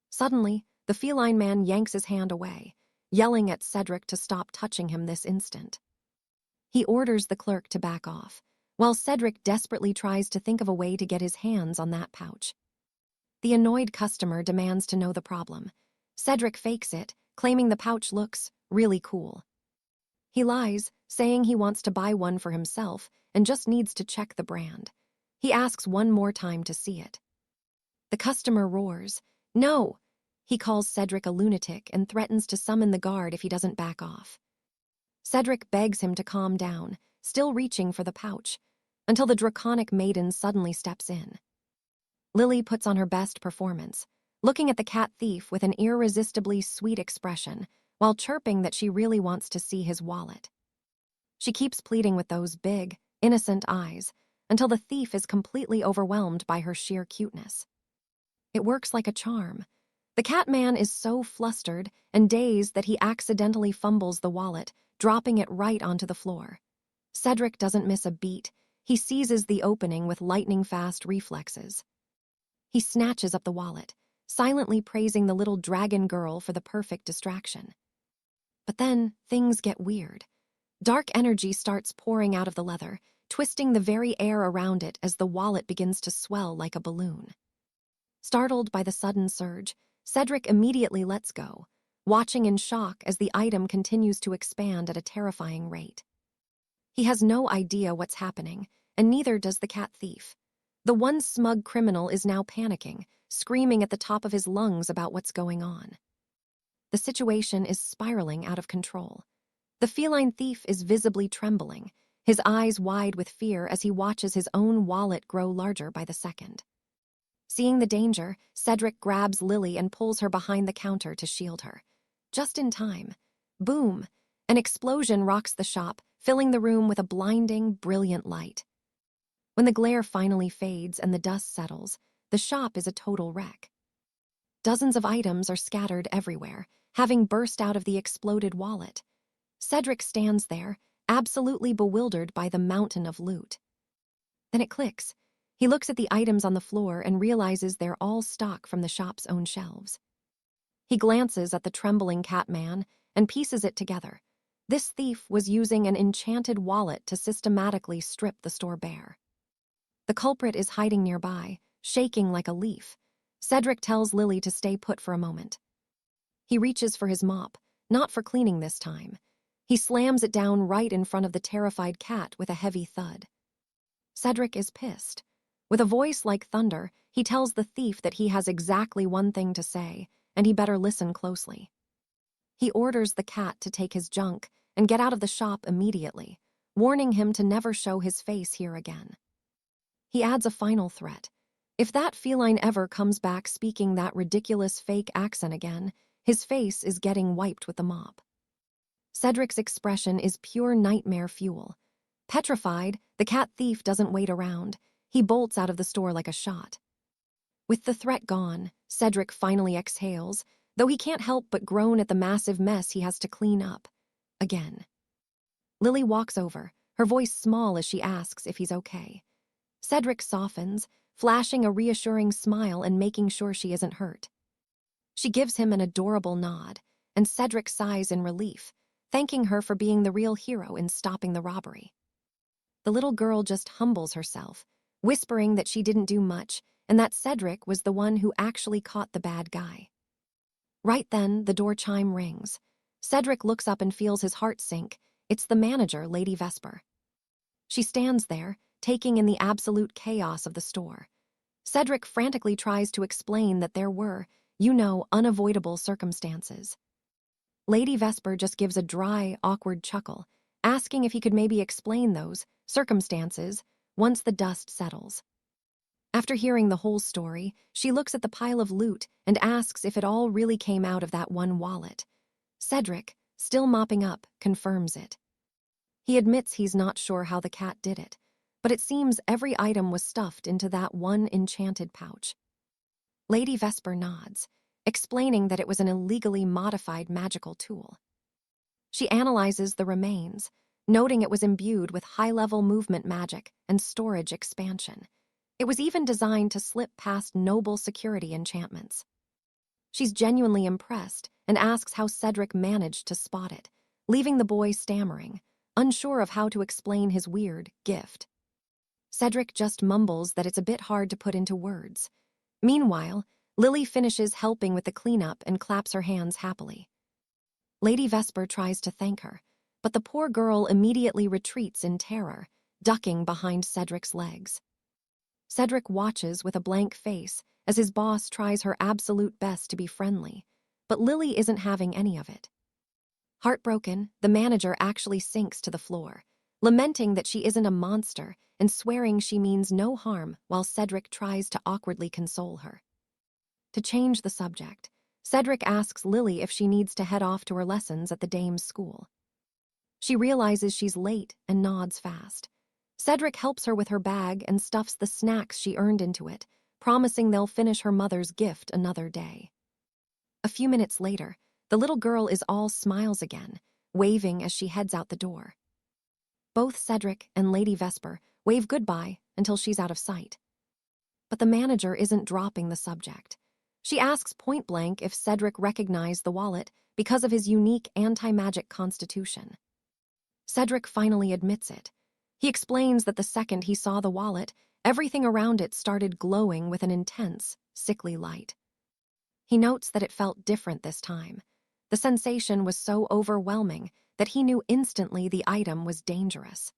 Suddenly, the feline man yanks his hand away, yelling at Cedric to stop touching him this instant. He orders the clerk to back off, while Cedric desperately tries to think of a way to get his hands on that pouch. The annoyed customer demands to know the problem. Cedric fakes it, claiming the pouch looks really cool. He lies, saying he wants to buy one for himself and just needs to check the brand. He asks one more time to see it. The customer roars, "No!" He calls Cedric a lunatic and threatens to summon the guard if he doesn't back off. Cedric begs him to calm down, still reaching for the pouch, until the draconic maiden suddenly steps in. Lily puts on her best performance, looking at the cat thief with an irresistibly sweet expression, while chirping that she really wants to see his wallet. She keeps pleading with those big, innocent eyes, until the thief is completely overwhelmed by her sheer cuteness. It works like a charm. The cat man is so flustered and dazed that he accidentally fumbles the wallet, dropping it right onto the floor. Cedric doesn't miss a beat. He seizes the opening with lightning-fast reflexes. He snatches up the wallet, silently praising the little dragon girl for the perfect distraction. But then, things get weird. Dark energy starts pouring out of the leather, twisting the very air around it as the wallet begins to swell like a balloon. Startled by the sudden surge, Cedric immediately lets go, watching in shock as the item continues to expand at a terrifying rate. He has no idea what's happening, and neither does the cat thief. The one smug criminal is now panicking, screaming at the top of his lungs about what's going on. The situation is spiraling out of control. The feline thief is visibly trembling, his eyes wide with fear as he watches his own wallet grow larger by the second. Seeing the danger, Cedric grabs Lily and pulls her behind the counter to shield her. Just in time. Boom! An explosion rocks the shop, filling the room with a blinding, brilliant light. When the glare finally fades and the dust settles, the shop is a total wreck. Dozens of items are scattered everywhere, having burst out of the exploded wallet. Cedric stands there, absolutely bewildered by the mountain of loot. Then it clicks. He looks at the items on the floor and realizes they're all stock from the shop's own shelves. He glances at the trembling cat man and pieces it together. This thief was using an enchanted wallet to systematically strip the store bare. The culprit is hiding nearby, shaking like a leaf. Cedric tells Lily to stay put for a moment. He reaches for his mop, not for cleaning this time. He slams it down right in front of the terrified cat with a heavy thud. Cedric is pissed. With a voice like thunder, he tells the thief that he has exactly one thing to say, and he better listen closely. He orders the cat to take his junk and get out of the shop immediately, warning him to never show his face here again. He adds a final threat. If that feline ever comes back speaking that ridiculous fake accent again, his face is getting wiped with the mop. Cedric's expression is pure nightmare fuel. Petrified, the cat thief doesn't wait around. He bolts out of the store like a shot. With the threat gone, Cedric finally exhales, though he can't help but groan at the massive mess he has to clean up. Again. Lily walks over, her voice small as she asks if he's okay. Cedric softens, flashing a reassuring smile and making sure she isn't hurt. She gives him an adorable nod, and Cedric sighs in relief, thanking her for being the real hero in stopping the robbery. The little girl just humbles herself, whispering that she didn't do much and that Cedric was the one who actually caught the bad guy. Right then, the door chime rings. Cedric looks up and feels his heart sink. It's the manager, Lady Vesper. She stands there, taking in the absolute chaos of the store. Cedric frantically tries to explain that there were, unavoidable circumstances. Lady Vesper just gives a dry, awkward chuckle, asking if he could maybe explain those circumstances once the dust settles. After hearing the whole story, she looks at the pile of loot and asks if it all really came out of that one wallet. Cedric, still mopping up, confirms it. He admits he's not sure how the cat did it, but it seems every item was stuffed into that one enchanted pouch. Lady Vesper nods, explaining that it was an illegally modified magical tool. She analyzes the remains, noting it was imbued with high-level movement magic and storage expansion. It was even designed to slip past noble security enchantments. She's genuinely impressed and asks how Cedric managed to spot it, leaving the boy stammering, unsure of how to explain his weird gift. Cedric just mumbles that it's a bit hard to put into words. Meanwhile, Lily finishes helping with the cleanup and claps her hands happily. Lady Vesper tries to thank her, but the poor girl immediately retreats in terror, ducking behind Cedric's legs. Cedric watches with a blank face as his boss tries her absolute best to be friendly, but Lily isn't having any of it. Heartbroken, the manager actually sinks to the floor, lamenting that she isn't a monster and swearing she means no harm while Cedric tries to awkwardly console her. To change the subject, Cedric asks Lily if she needs to head off to her lessons at the dame's school. She realizes she's late and nods fast. Cedric helps her with her bag and stuffs the snacks she earned into it, promising they'll finish her mother's gift another day. A few minutes later, the little girl is all smiles again, waving as she heads out the door. Both Cedric and Lady Vesper wave goodbye until she's out of sight. But the manager isn't dropping the subject. She asks point-blank if Cedric recognized the wallet because of his unique anti-magic constitution. Cedric finally admits it. He explains that the second he saw the wallet, everything around it started glowing with an intense, sickly light. He notes that it felt different this time. The sensation was so overwhelming that he knew instantly the item was dangerous.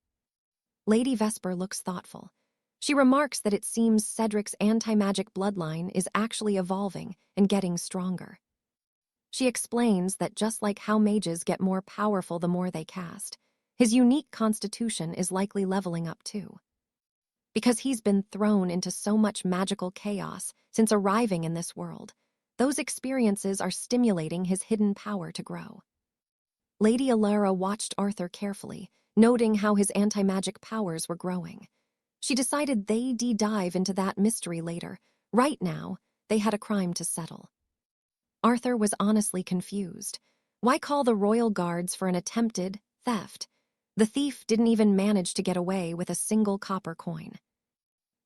Lady Vesper looks thoughtful. She remarks that it seems Cedric's anti-magic bloodline is actually evolving and getting stronger. She explains that just like how mages get more powerful the more they cast, his unique constitution is likely leveling up too. Because he's been thrown into so much magical chaos since arriving in this world, those experiences are stimulating his hidden power to grow. Lady Alara watched Arthur carefully, noting how his anti-magic powers were growing. She decided they'd dive into that mystery later. Right now, they had a crime to settle. Arthur was honestly confused. Why call the royal guards for an attempted theft? The thief didn't even manage to get away with a single copper coin.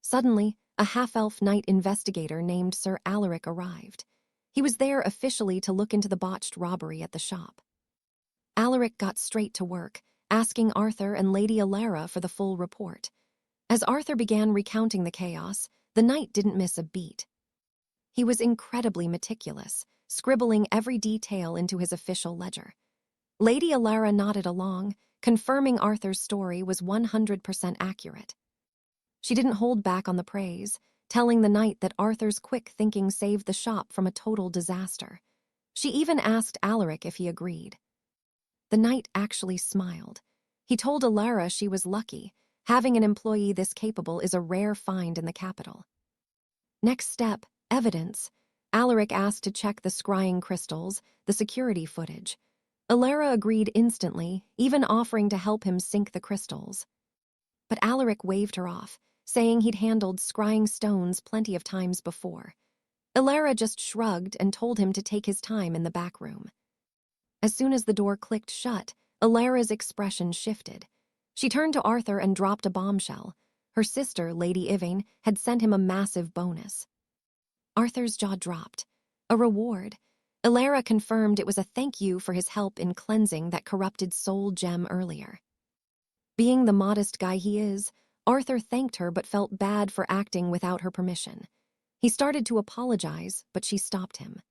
Suddenly, a half-elf knight investigator named Sir Alaric arrived. He was there officially to look into the botched robbery at the shop. Alaric got straight to work, asking Arthur and Lady Alara for the full report. As Arthur began recounting the chaos, the knight didn't miss a beat. He was incredibly meticulous, scribbling every detail into his official ledger. Lady Alara nodded along, confirming Arthur's story was 100% accurate. She didn't hold back on the praise, telling the knight that Arthur's quick thinking saved the shop from a total disaster. She even asked Alaric if he agreed. The knight actually smiled. He told Alara she was lucky. Having an employee this capable is a rare find in the capital. Next step, evidence. Alaric asked to check the scrying crystals, the security footage. Alara agreed instantly, even offering to help him sync the crystals. But Alaric waved her off, saying he'd handled scrying stones plenty of times before. Alara just shrugged and told him to take his time in the back room. As soon as the door clicked shut, Alara's expression shifted. She turned to Arthur and dropped a bombshell. Her sister, Lady Yvain, had sent him a massive bonus. Arthur's jaw dropped. A reward. Alara confirmed it was a thank you for his help in cleansing that corrupted soul gem earlier. Being the modest guy he is, Arthur thanked her but felt bad for acting without her permission. He started to apologize, but she stopped him.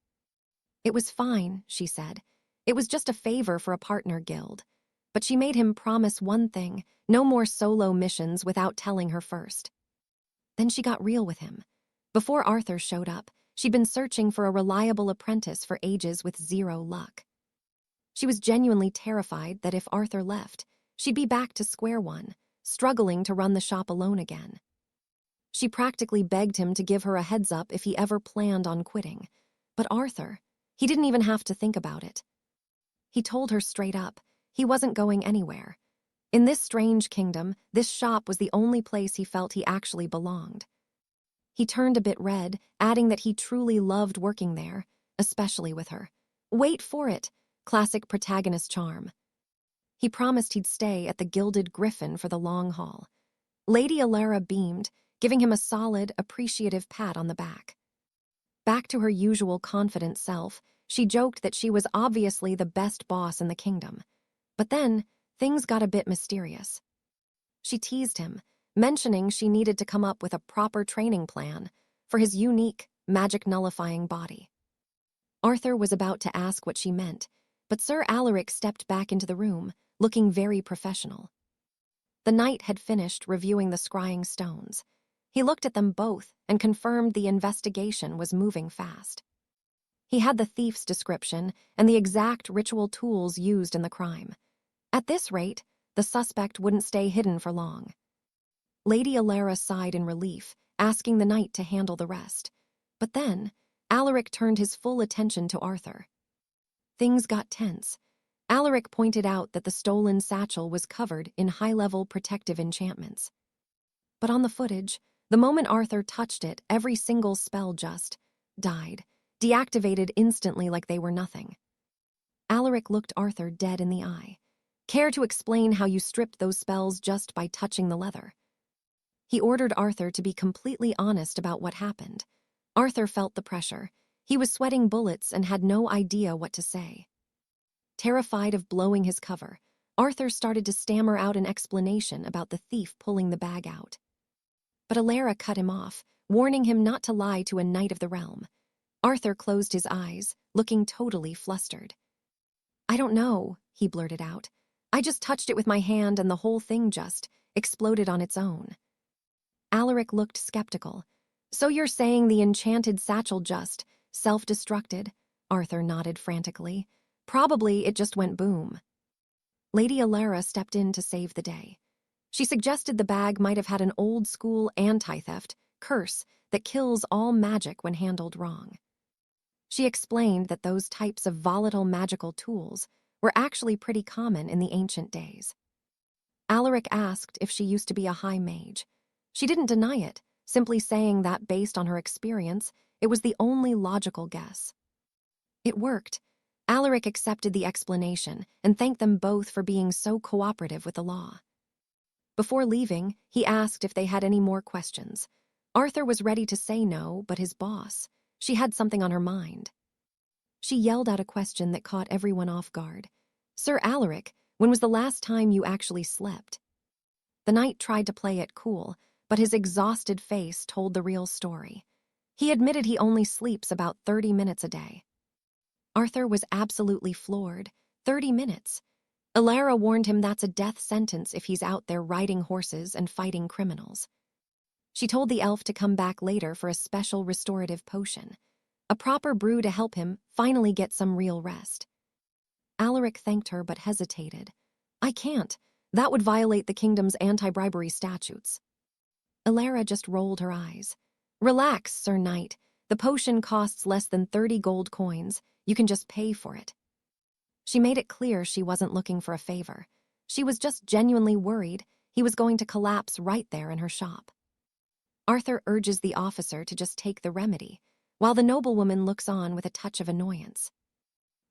It was fine, she said. It was just a favor for a partner guild. But she made him promise one thing, no more solo missions without telling her first. Then she got real with him. Before Arthur showed up, she'd been searching for a reliable apprentice for ages with zero luck. She was genuinely terrified that if Arthur left, she'd be back to square one, struggling to run the shop alone again. She practically begged him to give her a heads up if he ever planned on quitting. But Arthur, he didn't even have to think about it. He told her straight up, he wasn't going anywhere. In this strange kingdom, this shop was the only place he felt he actually belonged. He turned a bit red, adding that he truly loved working there, especially with her. Wait for it, classic protagonist charm. He promised he'd stay at the Gilded Griffin for the long haul. Lady Alara beamed, giving him a solid, appreciative pat on the back. Back to her usual confident self, she joked that she was obviously the best boss in the kingdom. But then, things got a bit mysterious. She teased him, mentioning she needed to come up with a proper training plan for his unique, magic-nullifying body. Arthur was about to ask what she meant, but Sir Alaric stepped back into the room, looking very professional. The knight had finished reviewing the scrying stones. He looked at them both and confirmed the investigation was moving fast. He had the thief's description and the exact ritual tools used in the crime. At this rate, the suspect wouldn't stay hidden for long. Lady Alara sighed in relief, asking the knight to handle the rest. But then, Alaric turned his full attention to Arthur. Things got tense. Alaric pointed out that the stolen satchel was covered in high-level protective enchantments. But on the footage, the moment Arthur touched it, every single spell just died, deactivated instantly like they were nothing. Alaric looked Arthur dead in the eye. Care to explain how you stripped those spells just by touching the leather? He ordered Arthur to be completely honest about what happened. Arthur felt the pressure. He was sweating bullets and had no idea what to say. Terrified of blowing his cover, Arthur started to stammer out an explanation about the thief pulling the bag out. But Alara cut him off, warning him not to lie to a knight of the realm. Arthur closed his eyes, looking totally flustered. "I don't know," he blurted out. "I just touched it with my hand and the whole thing just exploded on its own." Alaric looked skeptical. "So you're saying the enchanted satchel just self-destructed?" Arthur nodded frantically. "Probably it just went boom." Lady Alara stepped in to save the day. She suggested the bag might have had an old-school anti-theft curse that kills all magic when handled wrong. She explained that those types of volatile magical tools were actually pretty common in the ancient days. Alaric asked if she used to be a high mage. She didn't deny it, simply saying that based on her experience, it was the only logical guess. It worked. Alaric accepted the explanation and thanked them both for being so cooperative with the law. Before leaving, he asked if they had any more questions. Arthur was ready to say no, but his boss, she had something on her mind. She yelled out a question that caught everyone off guard. "Sir Alaric, when was the last time you actually slept?" The knight tried to play it cool, but his exhausted face told the real story. He admitted he only sleeps about 30 minutes a day. Arthur was absolutely floored. 30 minutes. Alara warned him that's a death sentence if he's out there riding horses and fighting criminals. She told the elf to come back later for a special restorative potion, a proper brew to help him finally get some real rest. Alaric thanked her but hesitated. "I can't. That would violate the kingdom's anti-bribery statutes." Alara just rolled her eyes. "Relax, Sir Knight. The potion costs less than 30 gold coins. You can just pay for it." She made it clear she wasn't looking for a favor. She was just genuinely worried he was going to collapse right there in her shop. Arthur urges the officer to just take the remedy, while the noblewoman looks on with a touch of annoyance.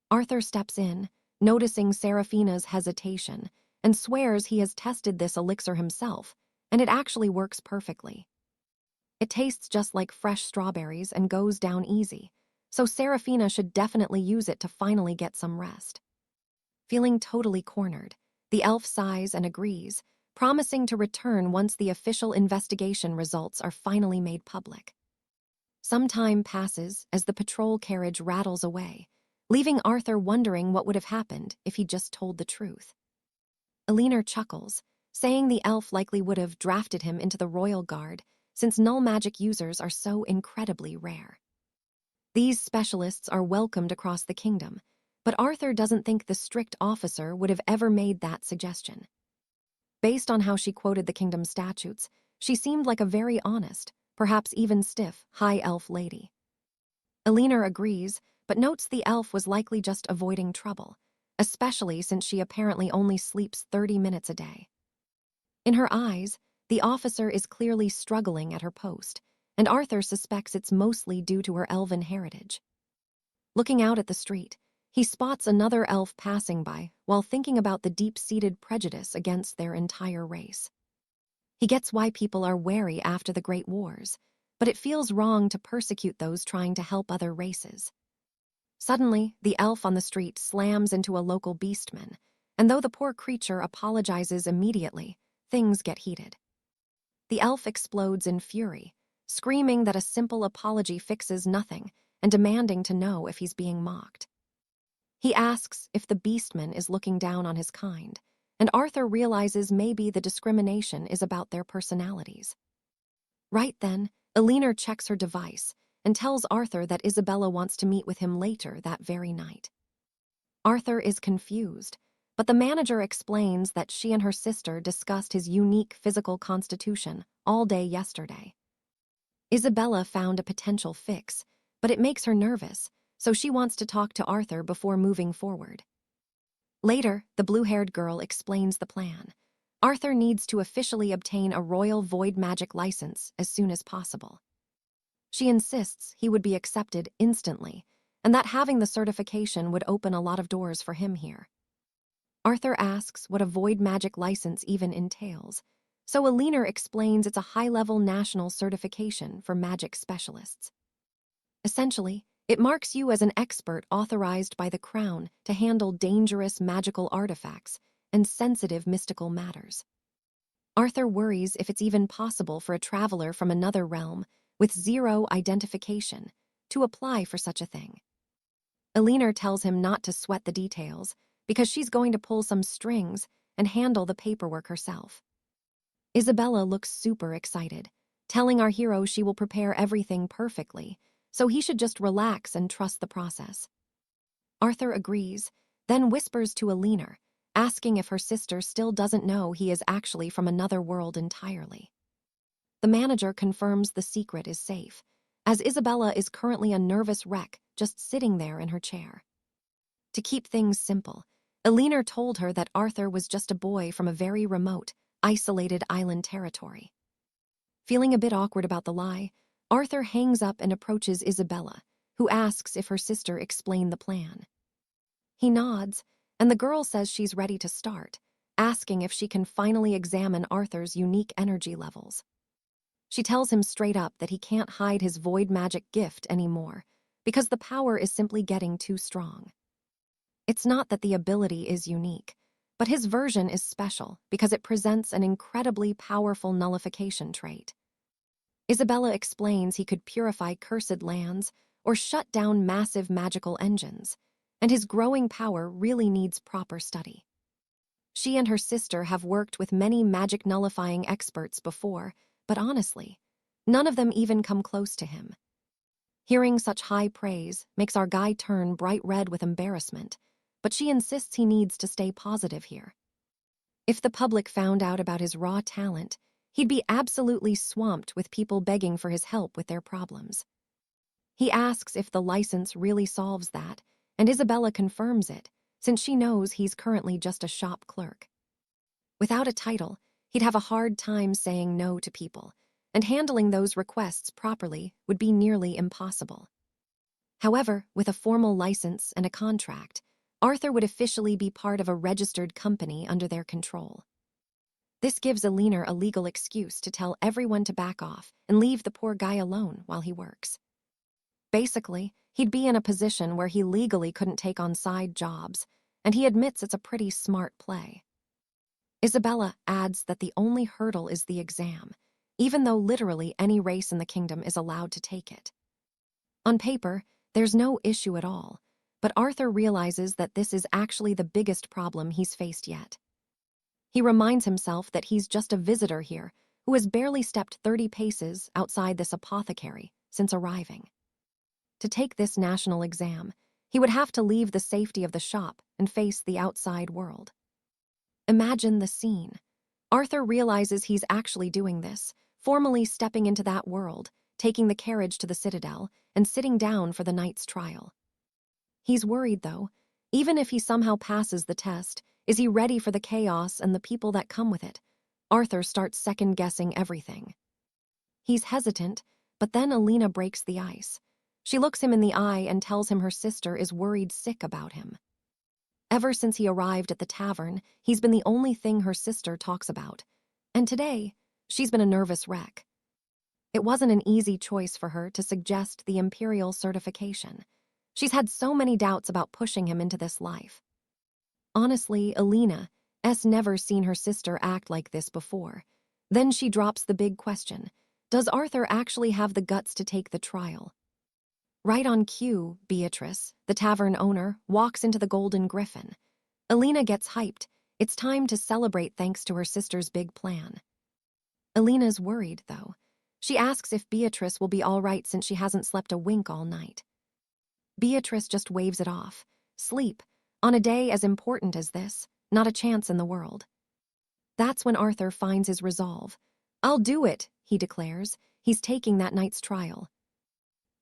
Arthur steps in, noticing Saraphina's hesitation, and swears he has tested this elixir himself, and it actually works perfectly. It tastes just like fresh strawberries and goes down easy, so Saraphina should definitely use it to finally get some rest. Feeling totally cornered, the elf sighs and agrees, promising to return once the official investigation results are finally made public. Some time passes as the patrol carriage rattles away, leaving Arthur wondering what would have happened if he just told the truth. Elinor chuckles, saying the elf likely would have drafted him into the royal guard, since null magic users are so incredibly rare. These specialists are welcomed across the kingdom, but Arthur doesn't think the strict officer would have ever made that suggestion. Based on how she quoted the kingdom's statutes, she seemed like a very honest, perhaps even stiff, high elf lady. Elinor agrees, but notes the elf was likely just avoiding trouble, especially since she apparently only sleeps 30 minutes a day. In her eyes, the officer is clearly struggling at her post, and Arthur suspects it's mostly due to her elven heritage. Looking out at the street, he spots another elf passing by while thinking about the deep-seated prejudice against their entire race. He gets why people are wary after the Great Wars, but it feels wrong to persecute those trying to help other races. Suddenly, the elf on the street slams into a local beastman, and though the poor creature apologizes immediately, things get heated. The elf explodes in fury, screaming that a simple apology fixes nothing and demanding to know if he's being mocked. He asks if the beastman is looking down on his kind, and Arthur realizes maybe the discrimination is about their personalities. Right then, Elinor checks her device and tells Arthur that Isabella wants to meet with him later that very night. Arthur is confused, but the manager explains that she and her sister discussed his unique physical constitution all day yesterday. Isabella found a potential fix, but it makes her nervous, so she wants to talk to Arthur before moving forward. Later, the blue-haired girl explains the plan. Arthur needs to officially obtain a royal void magic license as soon as possible. She insists he would be accepted instantly, and that having the certification would open a lot of doors for him here. Arthur asks what a void magic license even entails, so Elinor explains it's a high-level national certification for magic specialists. Essentially, it marks you as an expert authorized by the Crown to handle dangerous magical artifacts and sensitive mystical matters. Arthur worries if it's even possible for a traveler from another realm with zero identification to apply for such a thing. Elinor tells him not to sweat the details because she's going to pull some strings and handle the paperwork herself. Isabella looks super excited, telling our hero she will prepare everything perfectly, so he should just relax and trust the process. Arthur agrees, then whispers to Elinor, asking if her sister still doesn't know he is actually from another world entirely. The manager confirms the secret is safe, as Isabella is currently a nervous wreck just sitting there in her chair. To keep things simple, Elinor told her that Arthur was just a boy from a very remote, isolated island territory. Feeling a bit awkward about the lie, Arthur hangs up and approaches Isabella, who asks if her sister explained the plan. He nods, and the girl says she's ready to start, asking if she can finally examine Arthur's unique energy levels. She tells him straight up that he can't hide his void magic gift anymore, because the power is simply getting too strong. It's not that the ability is unique, but his version is special because it presents an incredibly powerful nullification trait. Isabella explains he could purify cursed lands or shut down massive magical engines, and his growing power really needs proper study. She and her sister have worked with many magic nullifying experts before, but honestly, none of them even come close to him. Hearing such high praise makes our guy turn bright red with embarrassment, but she insists he needs to stay positive here. If the public found out about his raw talent, he'd be absolutely swamped with people begging for his help with their problems. He asks if the license really solves that, and Isabella confirms it, since she knows he's currently just a shop clerk. Without a title, he'd have a hard time saying no to people, and handling those requests properly would be nearly impossible. However, with a formal license and a contract, Arthur would officially be part of a registered company under their control. This gives Elinor a legal excuse to tell everyone to back off and leave the poor guy alone while he works. Basically, he'd be in a position where he legally couldn't take on side jobs, and he admits it's a pretty smart play. Isabella adds that the only hurdle is the exam, even though literally any race in the kingdom is allowed to take it. On paper, there's no issue at all, but Arthur realizes that this is actually the biggest problem he's faced yet. He reminds himself that he's just a visitor here who has barely stepped 30 paces outside this apothecary since arriving. To take this national exam, he would have to leave the safety of the shop and face the outside world. Imagine the scene. Arthur realizes he's actually doing this, formally stepping into that world, taking the carriage to the Citadel, and sitting down for the night's trial. He's worried, though. Even if he somehow passes the test, is he ready for the chaos and the people that come with it? Arthur starts second-guessing everything. He's hesitant, but then Alina breaks the ice. She looks him in the eye and tells him her sister is worried sick about him. Ever since he arrived at the tavern, he's been the only thing her sister talks about. And today, she's been a nervous wreck. It wasn't an easy choice for her to suggest the imperial certification. She's had so many doubts about pushing him into this life. Honestly, Alina's never seen her sister act like this before. Then she drops the big question. Does Arthur actually have the guts to take the trial? Right on cue, Beatrice, the tavern owner, walks into the Golden Griffin. Alina gets hyped. It's time to celebrate thanks to her sister's big plan. Alina's worried, though. She asks if Beatrice will be all right since she hasn't slept a wink all night. Beatrice just waves it off. Sleep. On a day as important as this, not a chance in the world. That's when Arthur finds his resolve. I'll do it, he declares. He's taking that night's trial.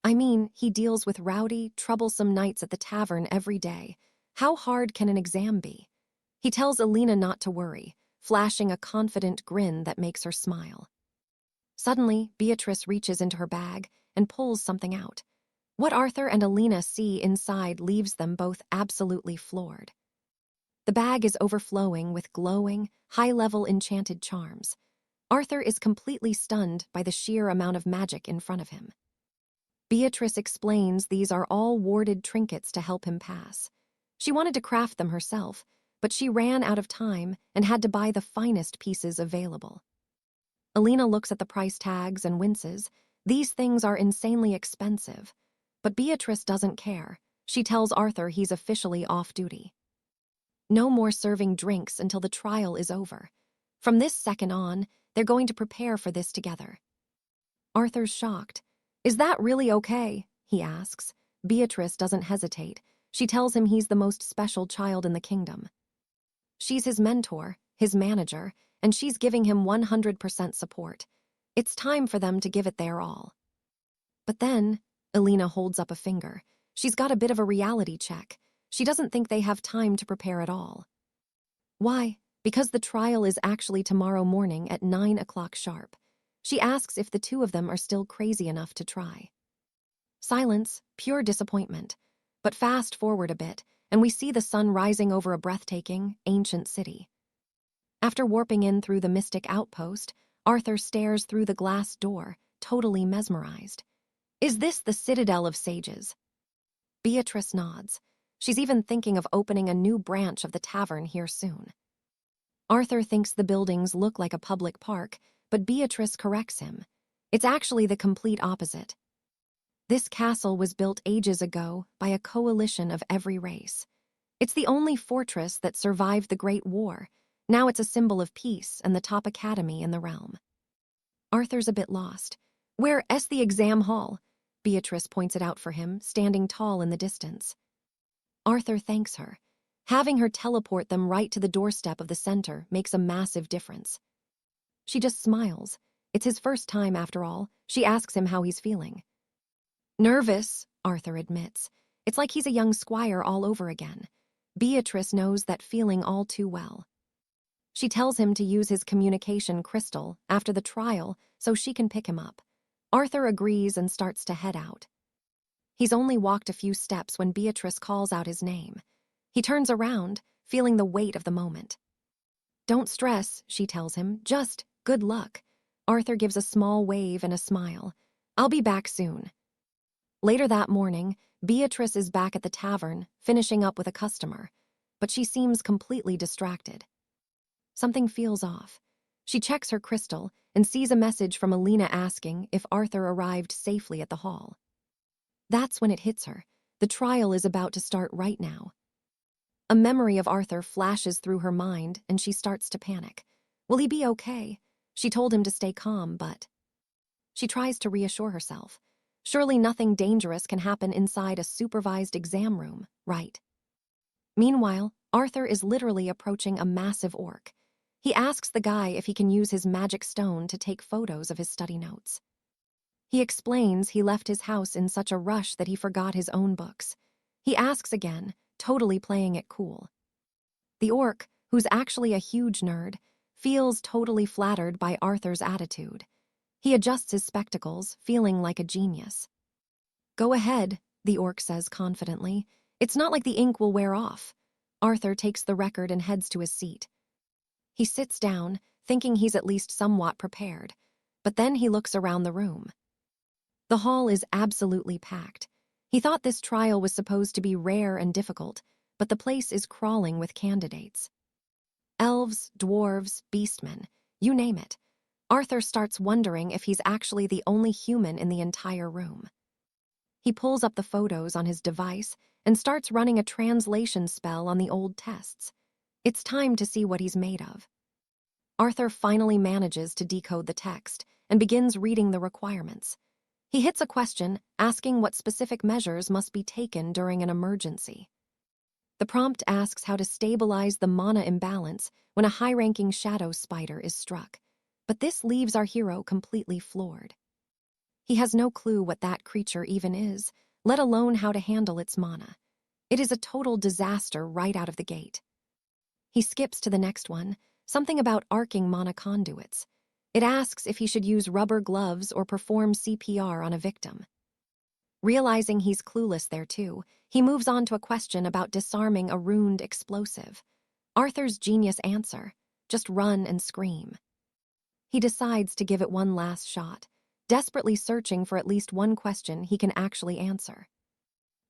I mean, he deals with rowdy, troublesome knights at the tavern every day. How hard can an exam be? He tells Alina not to worry, flashing a confident grin that makes her smile. Suddenly, Beatrice reaches into her bag and pulls something out. What Arthur and Alina see inside leaves them both absolutely floored. The bag is overflowing with glowing, high-level enchanted charms. Arthur is completely stunned by the sheer amount of magic in front of him. Beatrice explains these are all warded trinkets to help him pass. She wanted to craft them herself, but she ran out of time and had to buy the finest pieces available. Alina looks at the price tags and winces. These things are insanely expensive. But Beatrice doesn't care. She tells Arthur he's officially off duty. No more serving drinks until the trial is over. From this second on, they're going to prepare for this together. Arthur's shocked. Is that really okay? He asks. Beatrice doesn't hesitate. She tells him he's the most special child in the kingdom. She's his mentor, his manager, and she's giving him 100% support. It's time for them to give it their all. But then, Alina holds up a finger. She's got a bit of a reality check. She doesn't think they have time to prepare at all. Why? Because the trial is actually tomorrow morning at 9 o'clock sharp. She asks if the two of them are still crazy enough to try. Silence, pure disappointment. But fast forward a bit, and we see the sun rising over a breathtaking, ancient city. After warping in through the mystic outpost, Arthur stares through the glass door, totally mesmerized. Is this the Citadel of Sages? Beatrice nods. She's even thinking of opening a new branch of the tavern here soon. Arthur thinks the buildings look like a public park, but Beatrice corrects him. It's actually the complete opposite. This castle was built ages ago by a coalition of every race. It's the only fortress that survived the Great War. Now it's a symbol of peace and the top academy in the realm. Arthur's a bit lost. Where's the exam hall? Beatrice points it out for him, standing tall in the distance. Arthur thanks her. Having her teleport them right to the doorstep of the center makes a massive difference. She just smiles. It's his first time, after all. She asks him how he's feeling. Nervous, Arthur admits. It's like he's a young squire all over again. Beatrice knows that feeling all too well. She tells him to use his communication crystal after the trial so she can pick him up. Arthur agrees and starts to head out. He's only walked a few steps when Beatrice calls out his name. He turns around, feeling the weight of the moment. Don't stress, she tells him, just good luck. Arthur gives a small wave and a smile. I'll be back soon. Later that morning, Beatrice is back at the tavern, finishing up with a customer, but she seems completely distracted. Something feels off. She checks her crystal and sees a message from Alina asking if Arthur arrived safely at the hall. That's when it hits her. The trial is about to start right now. A memory of Arthur flashes through her mind and she starts to panic. Will he be okay? She told him to stay calm, but... She tries to reassure herself. Surely nothing dangerous can happen inside a supervised exam room, right? Meanwhile, Arthur is literally approaching a massive orc. He asks the guy if he can use his magic stone to take photos of his study notes. He explains he left his house in such a rush that he forgot his own books. He asks again, totally playing it cool. The orc, who's actually a huge nerd, feels totally flattered by Arthur's attitude. He adjusts his spectacles, feeling like a genius. "Go ahead," the orc says confidently. "It's not like the ink will wear off." Arthur takes the record and heads to his seat. He sits down, thinking he's at least somewhat prepared, but then he looks around the room. The hall is absolutely packed. He thought this trial was supposed to be rare and difficult, but the place is crawling with candidates. Elves, dwarves, beastmen, you name it. Arthur starts wondering if he's actually the only human in the entire room. He pulls up the photos on his device and starts running a translation spell on the old tests. It's time to see what he's made of. Arthur finally manages to decode the text and begins reading the requirements. He hits a question asking what specific measures must be taken during an emergency. The prompt asks how to stabilize the mana imbalance when a high-ranking shadow spider is struck, but this leaves our hero completely floored. He has no clue what that creature even is, let alone how to handle its mana. It is a total disaster right out of the gate. He skips to the next one, something about arcing mana conduits. It asks if he should use rubber gloves or perform CPR on a victim. Realizing he's clueless there too, he moves on to a question about disarming a runed explosive. Arthur's genius answer: just run and scream. He decides to give it one last shot, desperately searching for at least one question he can actually answer.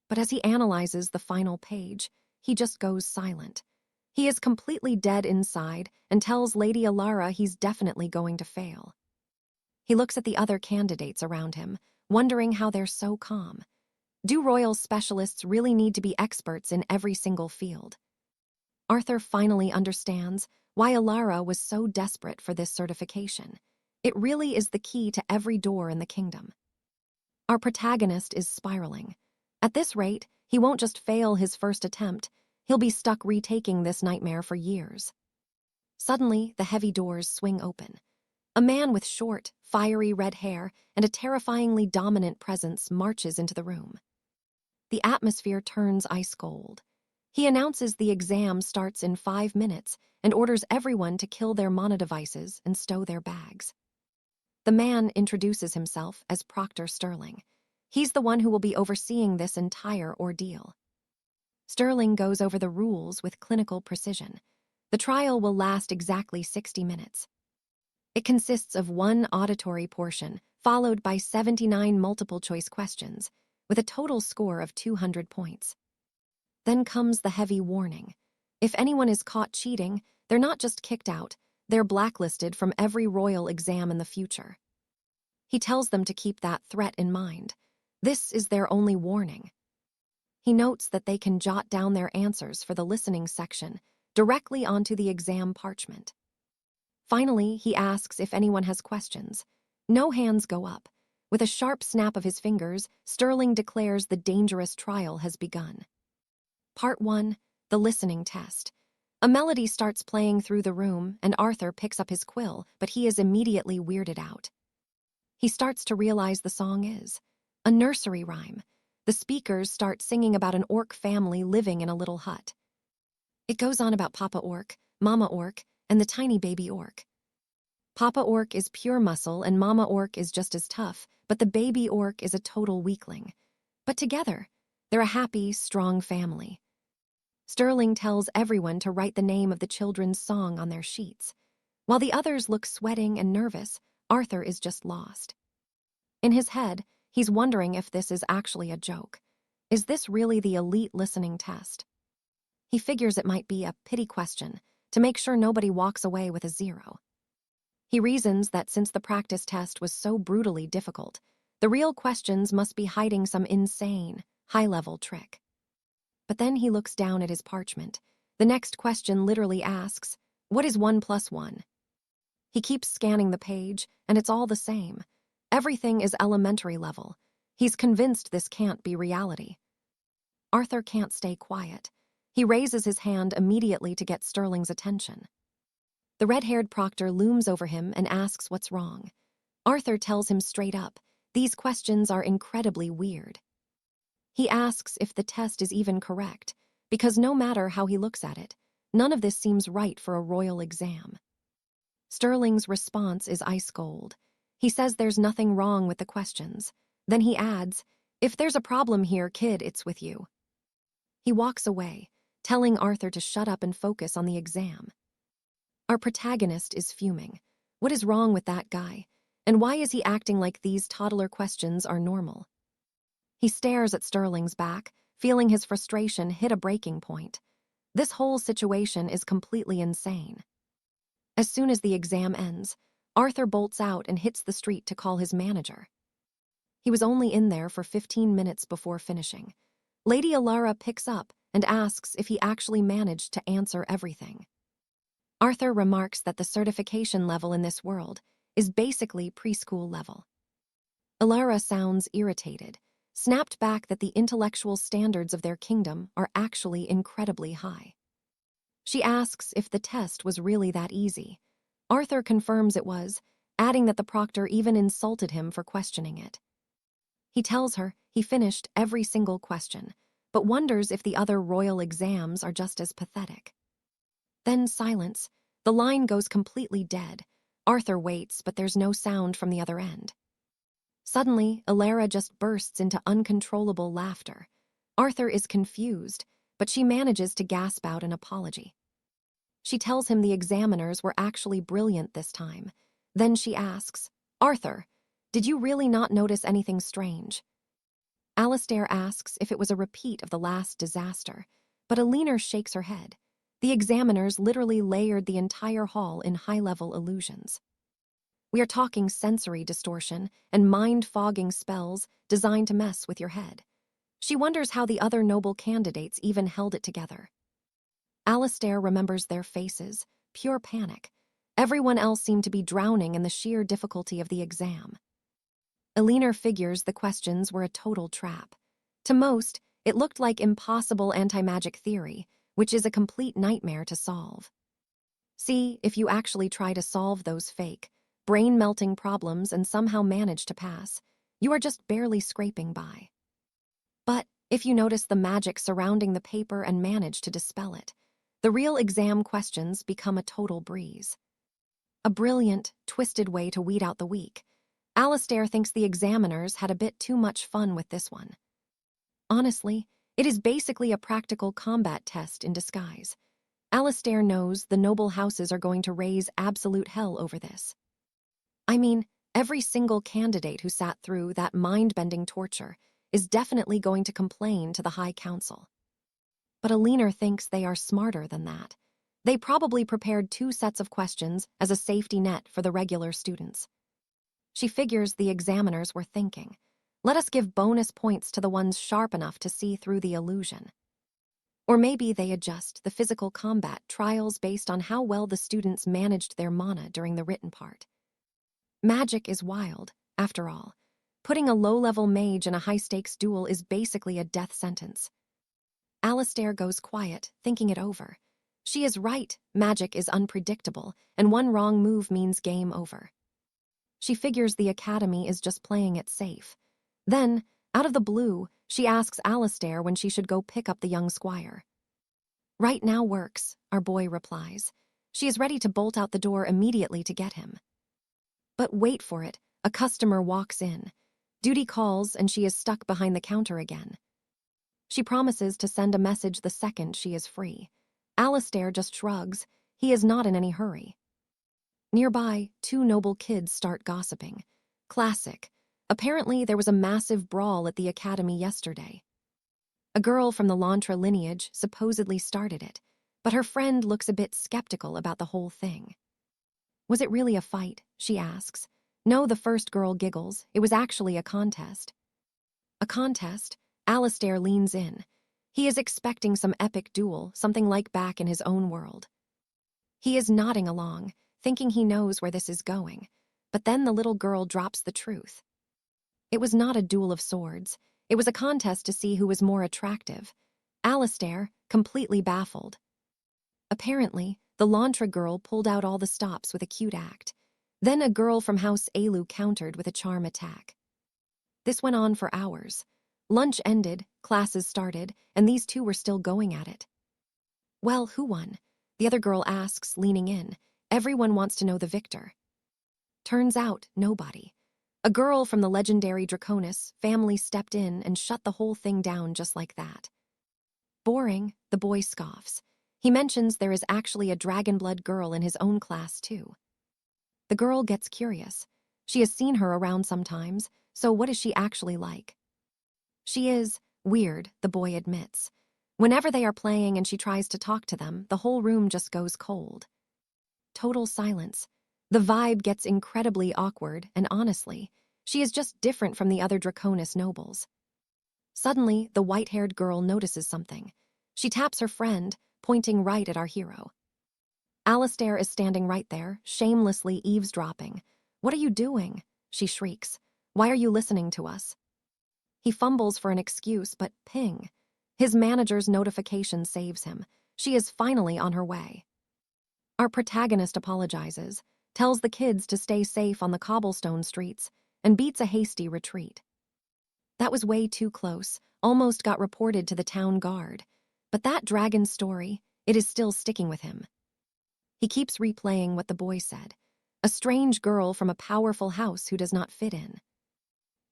But as he analyzes the final page, he just goes silent. He is completely dead inside and tells Lady Alara he's definitely going to fail. He looks at the other candidates around him, wondering how they're so calm. Do royal specialists really need to be experts in every single field? Arthur finally understands why Alara was so desperate for this certification. It really is the key to every door in the kingdom. Our protagonist is spiraling. At this rate, he won't just fail his first attempt, he'll be stuck retaking this nightmare for years. Suddenly, the heavy doors swing open. A man with short, fiery red hair and a terrifyingly dominant presence marches into the room. The atmosphere turns ice cold. He announces the exam starts in 5 minutes and orders everyone to kill their mana devices and stow their bags. The man introduces himself as Proctor Sterling. He's the one who will be overseeing this entire ordeal. Sterling goes over the rules with clinical precision. The trial will last exactly 60 minutes. It consists of one auditory portion, followed by 79 multiple-choice questions, with a total score of 200 points. Then comes the heavy warning. If anyone is caught cheating, they're not just kicked out, they're blacklisted from every royal exam in the future. He tells them to keep that threat in mind. This is their only warning. He notes that they can jot down their answers for the listening section directly onto the exam parchment. Finally, he asks if anyone has questions. No hands go up. With a sharp snap of his fingers, Sterling declares the dangerous trial has begun. Part 1, the listening test. A melody starts playing through the room, and Arthur picks up his quill, but he is immediately weirded out. He starts to realize the song is a nursery rhyme. The speakers start singing about an orc family living in a little hut. It goes on about Papa Orc, Mama Orc, and the tiny baby orc. Papa Orc is pure muscle and Mama Orc is just as tough, but the baby orc is a total weakling. But together, they're a happy, strong family. Sterling tells everyone to write the name of the children's song on their sheets. While the others look sweating and nervous, Arthur is just lost. In his head, he's wondering if this is actually a joke. Is this really the elite listening test? He figures it might be a pity question to make sure nobody walks away with a 0. He reasons that since the practice test was so brutally difficult, the real questions must be hiding some insane, high-level trick. But then he looks down at his parchment. The next question literally asks, "What is 1 + 1?" He keeps scanning the page, and it's all the same. Everything is elementary level. He's convinced this can't be reality. Arthur can't stay quiet. He raises his hand immediately to get Sterling's attention. The red-haired proctor looms over him and asks what's wrong. Arthur tells him straight up, these questions are incredibly weird. He asks if the test is even correct, because no matter how he looks at it, none of this seems right for a royal exam. Sterling's response is ice cold. He says there's nothing wrong with the questions. Then he adds, "If there's a problem here, kid, it's with you." He walks away, telling Arthur to shut up and focus on the exam. Our protagonist is fuming. What is wrong with that guy? And why is he acting like these toddler questions are normal? He stares at Sterling's back, feeling his frustration hit a breaking point. This whole situation is completely insane. As soon as the exam ends, Arthur bolts out and hits the street to call his manager. He was only in there for 15 minutes before finishing. Lady Alara picks up and asks if he actually managed to answer everything. Arthur remarks that the certification level in this world is basically preschool level. Alara sounds irritated, snapped back that the intellectual standards of their kingdom are actually incredibly high. She asks if the test was really that easy. Arthur confirms it was, adding that the proctor even insulted him for questioning it. He tells her he finished every single question, but wonders if the other royal exams are just as pathetic. Then silence. The line goes completely dead. Arthur waits, but there's no sound from the other end. Suddenly, Alara just bursts into uncontrollable laughter. Arthur is confused, but she manages to gasp out an apology. She tells him the examiners were actually brilliant this time. Then she asks, "Arthur, did you really not notice anything strange?" Alistair asks if it was a repeat of the last disaster, but Alina shakes her head. The examiners literally layered the entire hall in high-level illusions. We are talking sensory distortion and mind-fogging spells designed to mess with your head. She wonders how the other noble candidates even held it together. Alistair remembers their faces, pure panic. Everyone else seemed to be drowning in the sheer difficulty of the exam. Alina figures the questions were a total trap. To most, it looked like impossible anti-magic theory, which is a complete nightmare to solve. See if you actually try to solve those fake, brain-melting problems and somehow manage to pass. You are just barely scraping by. But if you notice the magic surrounding the paper and manage to dispel it, the real exam questions become a total breeze. A brilliant, twisted way to weed out the weak. Alistair thinks the examiners had a bit too much fun with this one. Honestly, it is basically a practical combat test in disguise. Alistair knows the noble houses are going to raise absolute hell over this. I mean, every single candidate who sat through that mind-bending torture is definitely going to complain to the High Council. But Alina thinks they are smarter than that. They probably prepared 2 sets of questions as a safety net for the regular students. She figures the examiners were thinking, let us give bonus points to the ones sharp enough to see through the illusion. Or maybe they adjust the physical combat trials based on how well the students managed their mana during the written part. Magic is wild, after all. Putting a low-level mage in a high-stakes duel is basically a death sentence. Alistair goes quiet, thinking it over. She is right, magic is unpredictable, and one wrong move means game over. She figures the academy is just playing it safe. Then, out of the blue, she asks Alistair when she should go pick up the young squire. Right now works, our boy replies. She is ready to bolt out the door immediately to get him. But wait for it, a customer walks in. Duty calls and she is stuck behind the counter again. She promises to send a message the second she is free. Alistair just shrugs. He is not in any hurry. Nearby, 2 noble kids start gossiping. Classic. Apparently, there was a massive brawl at the academy yesterday. A girl from the Lantra lineage supposedly started it, but her friend looks a bit skeptical about the whole thing. Was it really a fight? She asks. No, the first girl giggles. It was actually a contest. A contest? Alistair leans in. He is expecting some epic duel, something like back in his own world. He is nodding along, thinking he knows where this is going, but then the little girl drops the truth. It was not a duel of swords. It was a contest to see who was more attractive. Alistair, completely baffled. Apparently, the Lantra girl pulled out all the stops with a cute act. Then a girl from House Alu countered with a charm attack. This went on for hours. Lunch ended, classes started, and these 2 were still going at it. Well, who won? The other girl asks, leaning in. Everyone wants to know the victor. Turns out, nobody. A girl from the legendary Draconis family stepped in and shut the whole thing down just like that. Boring, the boy scoffs. He mentions there is actually a dragonblood girl in his own class too. The girl gets curious. She has seen her around sometimes, so what is she actually like? She is weird, the boy admits. Whenever they are playing and she tries to talk to them, the whole room just goes cold. Total silence. The vibe gets incredibly awkward, and honestly, she is just different from the other Draconis nobles. Suddenly, the white-haired girl notices something. She taps her friend, pointing right at our hero. Alistair is standing right there, shamelessly eavesdropping. "What are you doing?" she shrieks. "Why are you listening to us?" He fumbles for an excuse, but ping. His manager's notification saves him. She is finally on her way. Our protagonist apologizes, tells the kids to stay safe on the cobblestone streets, and beats a hasty retreat. That was way too close, almost got reported to the town guard. But that dragon story, it is still sticking with him. He keeps replaying what the boy said. A strange girl from a powerful house who does not fit in.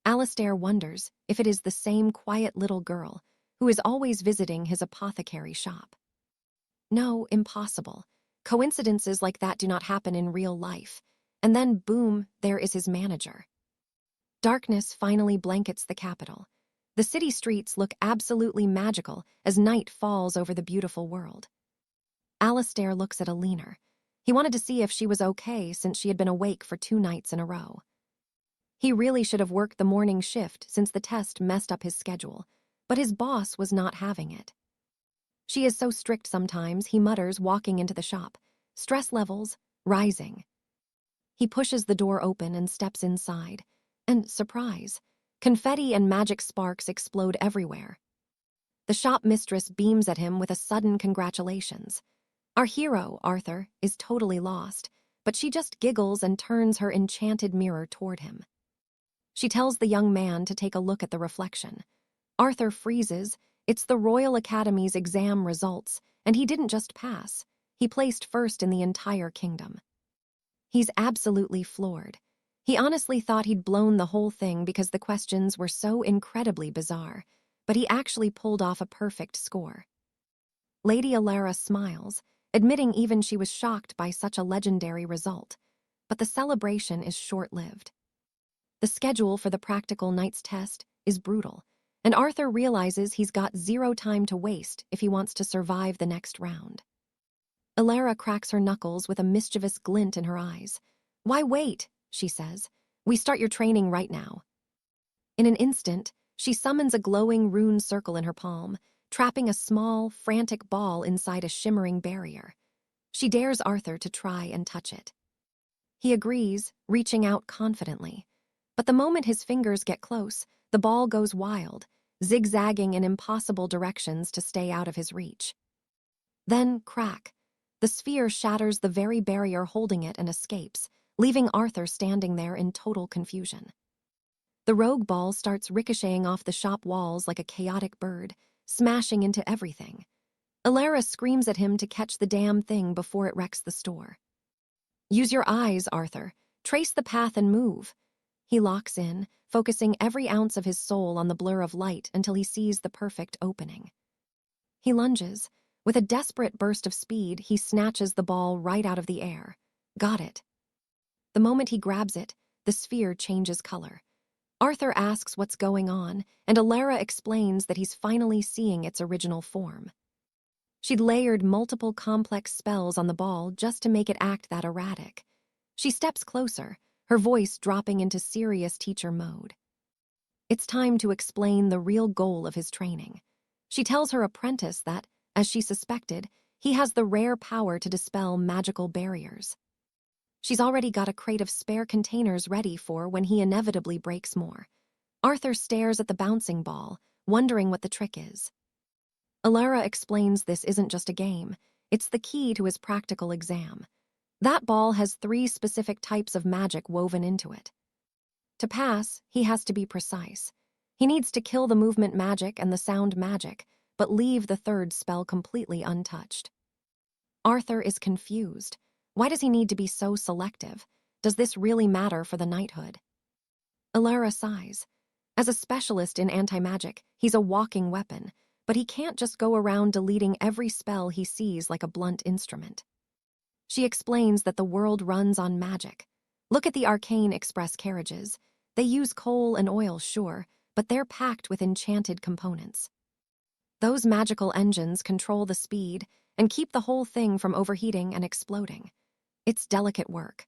Alistair wonders if it is the same quiet little girl who is always visiting his apothecary shop. No, impossible. Coincidences like that do not happen in real life. And then, boom, there is his manager. Darkness finally blankets the capital. The city streets look absolutely magical as night falls over the beautiful world. Alistair looks at Alina. He wanted to see if she was okay since she had been awake for 2 nights in a row. He really should have worked the morning shift since the test messed up his schedule, but his boss was not having it. She is so strict sometimes, he mutters, walking into the shop. Stress levels rising. He pushes the door open and steps inside. And, surprise, confetti and magic sparks explode everywhere. The shop mistress beams at him with a sudden congratulations. Our hero, Arthur, is totally lost, but she just giggles and turns her enchanted mirror toward him. She tells the young man to take a look at the reflection. Arthur freezes. It's the Royal Academy's exam results, and he didn't just pass. He placed first in the entire kingdom. He's absolutely floored. He honestly thought he'd blown the whole thing because the questions were so incredibly bizarre, but he actually pulled off a perfect score. Lady Alara smiles, admitting even she was shocked by such a legendary result. But the celebration is short-lived. The schedule for the practical night's test is brutal, and Arthur realizes he's got 0 time to waste if he wants to survive the next round. Alara cracks her knuckles with a mischievous glint in her eyes. "Why wait?" she says. "We start your training right now." In an instant, she summons a glowing rune circle in her palm, trapping a small, frantic ball inside a shimmering barrier. She dares Arthur to try and touch it. He agrees, reaching out confidently. But the moment his fingers get close, the ball goes wild, zigzagging in impossible directions to stay out of his reach. Then, crack. The sphere shatters the very barrier holding it and escapes, leaving Arthur standing there in total confusion. The rogue ball starts ricocheting off the shop walls like a chaotic bird, smashing into everything. Alara screams at him to catch the damn thing before it wrecks the store. "Use your eyes, Arthur. Trace the path and move." He locks in, focusing every ounce of his soul on the blur of light until he sees the perfect opening. He lunges. With a desperate burst of speed, he snatches the ball right out of the air. Got it. The moment he grabs it, the sphere changes color. Arthur asks what's going on, and Alara explains that he's finally seeing its original form. She'd layered multiple complex spells on the ball just to make it act that erratic. She steps closer, her voice dropping into serious teacher mode. It's time to explain the real goal of his training. She tells her apprentice that, as she suspected, he has the rare power to dispel magical barriers. She's already got a crate of spare containers ready for when he inevitably breaks more. Arthur stares at the bouncing ball, wondering what the trick is. Alara explains this isn't just a game, it's the key to his practical exam. That ball has 3 specific types of magic woven into it. To pass, he has to be precise. He needs to kill the movement magic and the sound magic, but leave the 3rd spell completely untouched. Arthur is confused. Why does he need to be so selective? Does this really matter for the knighthood? Alara sighs. As a specialist in anti-magic, he's a walking weapon, but he can't just go around deleting every spell he sees like a blunt instrument. She explains that the world runs on magic. Look at the arcane express carriages. They use coal and oil, sure, but they're packed with enchanted components. Those magical engines control the speed and keep the whole thing from overheating and exploding. It's delicate work.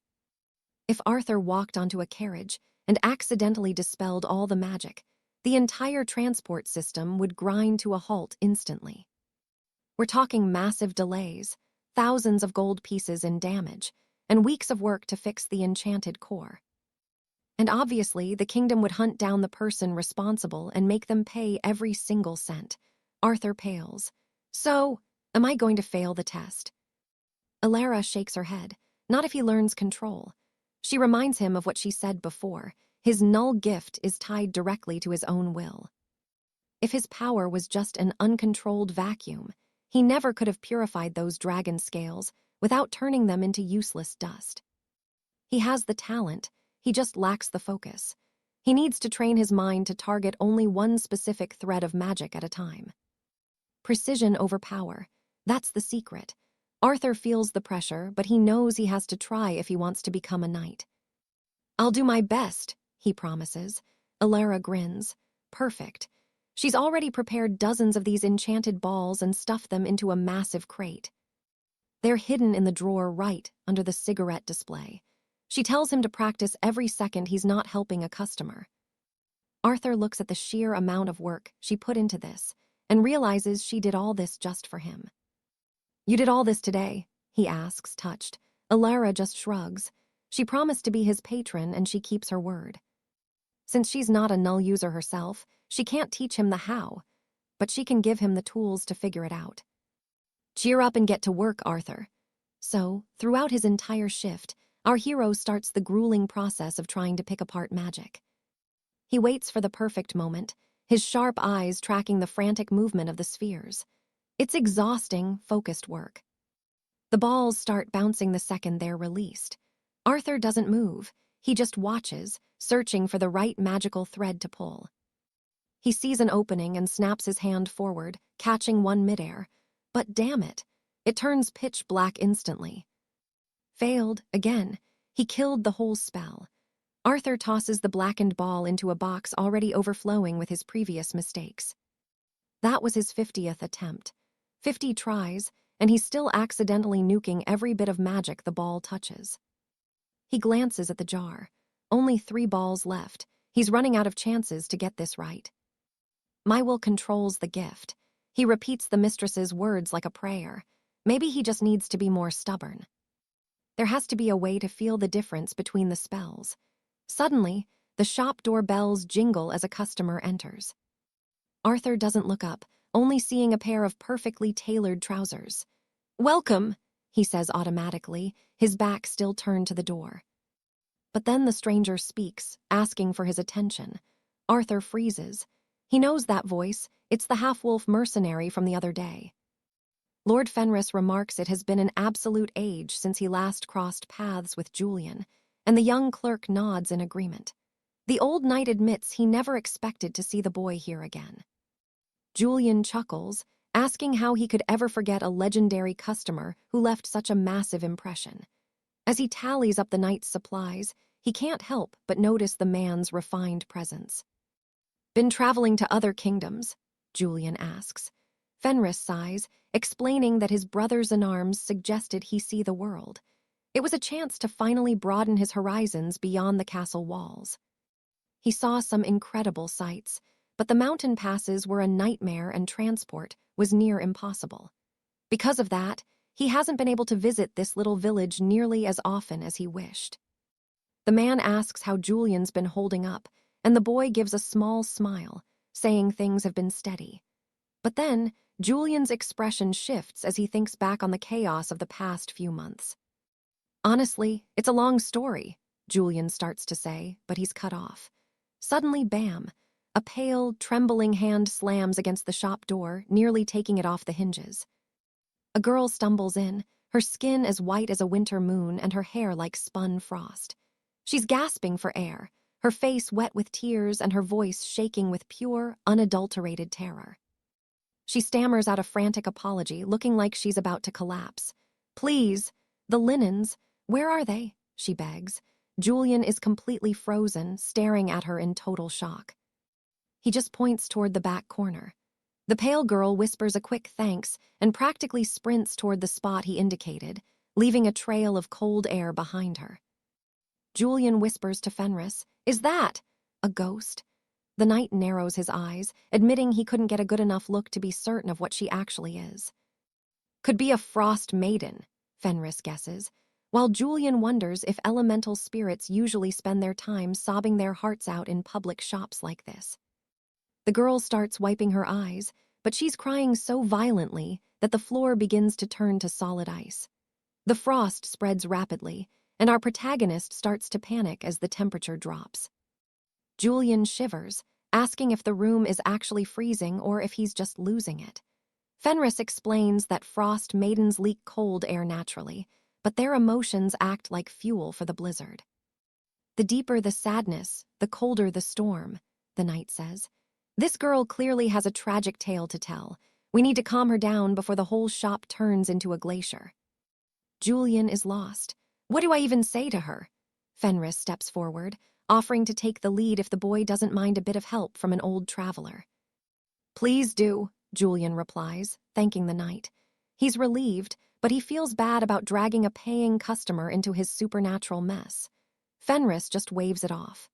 If Arthur walked onto a carriage and accidentally dispelled all the magic, the entire transport system would grind to a halt instantly. We're talking massive delays, thousands of gold pieces in damage, and weeks of work to fix the enchanted core. And obviously, the kingdom would hunt down the person responsible and make them pay every single cent. Arthur pales. So, am I going to fail the test? Alara shakes her head. Not if he learns control. She reminds him of what she said before. His null gift is tied directly to his own will. If his power was just an uncontrolled vacuum, he never could have purified those dragon scales without turning them into useless dust. He has the talent, he just lacks the focus. He needs to train his mind to target only one specific thread of magic at a time. Precision over power, that's the secret. Arthur feels the pressure, but he knows he has to try if he wants to become a knight. I'll do my best, he promises. Alara grins. Perfect. She's already prepared dozens of these enchanted balls and stuffed them into a massive crate. They're hidden in the drawer right under the cigarette display. She tells him to practice every second he's not helping a customer. Arthur looks at the sheer amount of work she put into this and realizes she did all this just for him. You did all this today, he asks, touched. Alara just shrugs. She promised to be his patron and she keeps her word. Since she's not a null user herself, she can't teach him the how, but she can give him the tools to figure it out. Cheer up and get to work, Arthur. So, throughout his entire shift, our hero starts the grueling process of trying to pick apart magic. He waits for the perfect moment, his sharp eyes tracking the frantic movement of the spheres. It's exhausting, focused work. The balls start bouncing the second they're released. Arthur doesn't move. He just watches, searching for the right magical thread to pull. He sees an opening and snaps his hand forward, catching one midair. But damn it, it turns pitch black instantly. Failed, again. He killed the whole spell. Arthur tosses the blackened ball into a box already overflowing with his previous mistakes. That was his 50th attempt. 50 tries, and he's still accidentally nuking every bit of magic the ball touches. He glances at the jar. Only 3 balls left. He's running out of chances to get this right. My will controls the gift. He repeats the mistress's words like a prayer. Maybe he just needs to be more stubborn. There has to be a way to feel the difference between the spells. Suddenly, the shop door bells jingle as a customer enters. Arthur doesn't look up, only seeing a pair of perfectly tailored trousers. Welcome, he says automatically, his back still turned to the door. But then the stranger speaks, asking for his attention. Arthur freezes. He knows that voice. It's the half-wolf mercenary from the other day. Lord Fenris remarks it has been an absolute age since he last crossed paths with Julian, and the young clerk nods in agreement. The old knight admits he never expected to see the boy here again. Julian chuckles, asking how he could ever forget a legendary customer who left such a massive impression. As he tallies up the knight's supplies, he can't help but notice the man's refined presence. Been traveling to other kingdoms? Julian asks. Fenris sighs, explaining that his brothers-in-arms suggested he see the world. It was a chance to finally broaden his horizons beyond the castle walls. He saw some incredible sights, but the mountain passes were a nightmare and transport was near impossible. Because of that, he hasn't been able to visit this little village nearly as often as he wished. The man asks how Julian's been holding up, and the boy gives a small smile, saying things have been steady. But then, Julian's expression shifts as he thinks back on the chaos of the past few months. Honestly, it's a long story, Julian starts to say, but he's cut off. Suddenly, bam! A pale, trembling hand slams against the shop door, nearly taking it off the hinges. A girl stumbles in, her skin as white as a winter moon and her hair like spun frost. She's gasping for air, her face wet with tears and her voice shaking with pure, unadulterated terror. She stammers out a frantic apology, looking like she's about to collapse. "Please, the linens, where are they?" she begs. Julian is completely frozen, staring at her in total shock. He just points toward the back corner. The pale girl whispers a quick thanks and practically sprints toward the spot he indicated, leaving a trail of cold air behind her. Julian whispers to Fenris, "Is that a ghost?" The knight narrows his eyes, admitting he couldn't get a good enough look to be certain of what she actually is. "Could be a frost maiden," Fenris guesses, while Julian wonders if elemental spirits usually spend their time sobbing their hearts out in public shops like this. The girl starts wiping her eyes, but she's crying so violently that the floor begins to turn to solid ice. The frost spreads rapidly, and our protagonist starts to panic as the temperature drops. Julian shivers, asking if the room is actually freezing or if he's just losing it. Fenris explains that frost maidens leak cold air naturally, but their emotions act like fuel for the blizzard. "The deeper the sadness, the colder the storm," the knight says. "This girl clearly has a tragic tale to tell. We need to calm her down before the whole shop turns into a glacier." Julian is lost. What do I even say to her? Fenris steps forward, offering to take the lead if the boy doesn't mind a bit of help from an old traveler. "Please do," Julian replies, thanking the knight. He's relieved, but he feels bad about dragging a paying customer into his supernatural mess. Fenris just waves it off.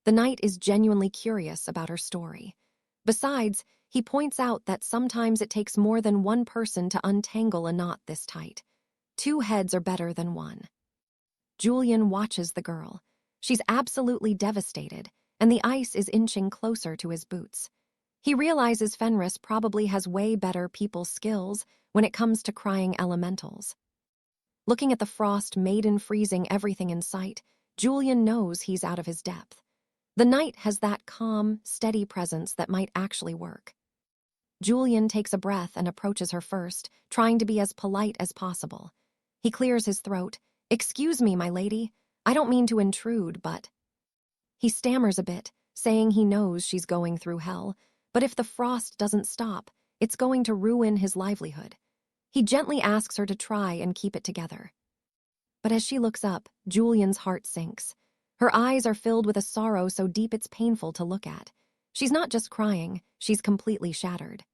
The knight is genuinely curious about her story. Besides, he points out that sometimes it takes more than one person to untangle a knot this tight. 2 heads are better than 1. Julian watches the girl. She's absolutely devastated, and the ice is inching closer to his boots. He realizes Fenris probably has way better people skills when it comes to crying elementals. Looking at the frost maiden freezing everything in sight, Julian knows he's out of his depth. The knight has that calm, steady presence that might actually work. Julian takes a breath and approaches her first, trying to be as polite as possible. He clears his throat. "Excuse me, my lady. I don't mean to intrude, but..." He stammers a bit, saying he knows she's going through hell, but if the frost doesn't stop, it's going to ruin his livelihood. He gently asks her to try and keep it together. But as she looks up, Julian's heart sinks. Her eyes are filled with a sorrow so deep it's painful to look at. She's not just crying, she's completely shattered.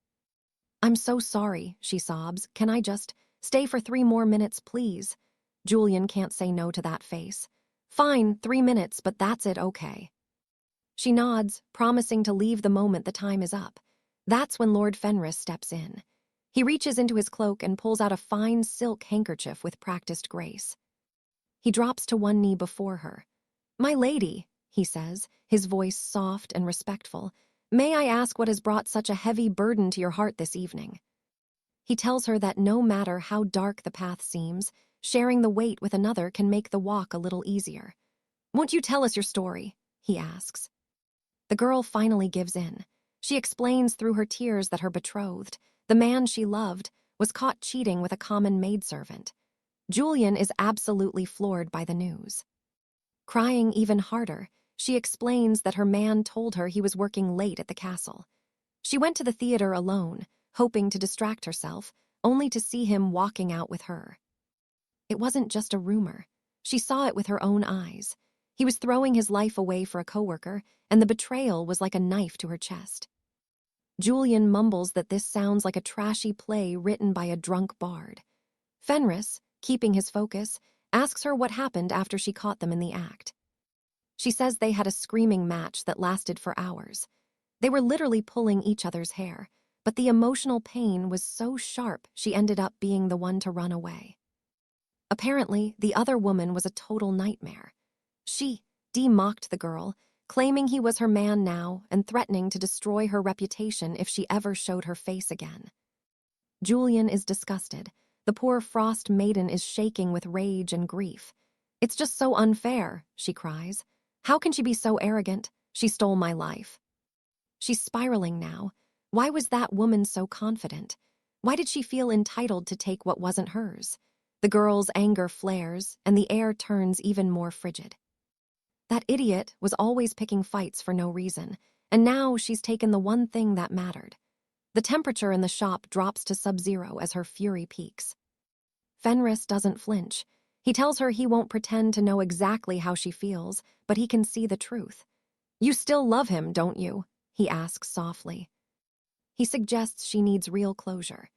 "I'm so sorry," she sobs. "Can I just stay for 3 more minutes, please?" Julian can't say no to that face. "Fine, 3 minutes, but that's it, okay." She nods, promising to leave the moment the time is up. That's when Lord Fenris steps in. He reaches into his cloak and pulls out a fine silk handkerchief with practiced grace. He drops to one knee before her. "My lady," he says, his voice soft and respectful, "may I ask what has brought such a heavy burden to your heart this evening?" He tells her that no matter how dark the path seems, sharing the weight with another can make the walk a little easier. "Won't you tell us your story?" he asks. The girl finally gives in. She explains through her tears that her betrothed, the man she loved, was caught cheating with a common maidservant. Julian is absolutely floored by the news. Crying even harder, she explains that her man told her he was working late at the castle. She went to the theater alone, hoping to distract herself, only to see him walking out with her. It wasn't just a rumor. She saw it with her own eyes. He was throwing his life away for a coworker, and the betrayal was like a knife to her chest. Julian mumbles that this sounds like a trashy play written by a drunk bard. Fenris, keeping his focus, asks her what happened after she caught them in the act. She says they had a screaming match that lasted for hours. They were literally pulling each other's hair, but the emotional pain was so sharp she ended up being the one to run away. Apparently, the other woman was a total nightmare. She mocked the girl, claiming he was her man now and threatening to destroy her reputation if she ever showed her face again. Julian is disgusted. The poor frost maiden is shaking with rage and grief. "It's just so unfair," she cries. "How can she be so arrogant? She stole my life." She's spiraling now. Why was that woman so confident? Why did she feel entitled to take what wasn't hers? The girl's anger flares, and the air turns even more frigid. That idiot was always picking fights for no reason, and now she's taken the one thing that mattered. The temperature in the shop drops to sub-zero as her fury peaks. Fenris doesn't flinch. He tells her he won't pretend to know exactly how she feels, but he can see the truth. "You still love him, don't you?" he asks softly. He suggests she needs real closure.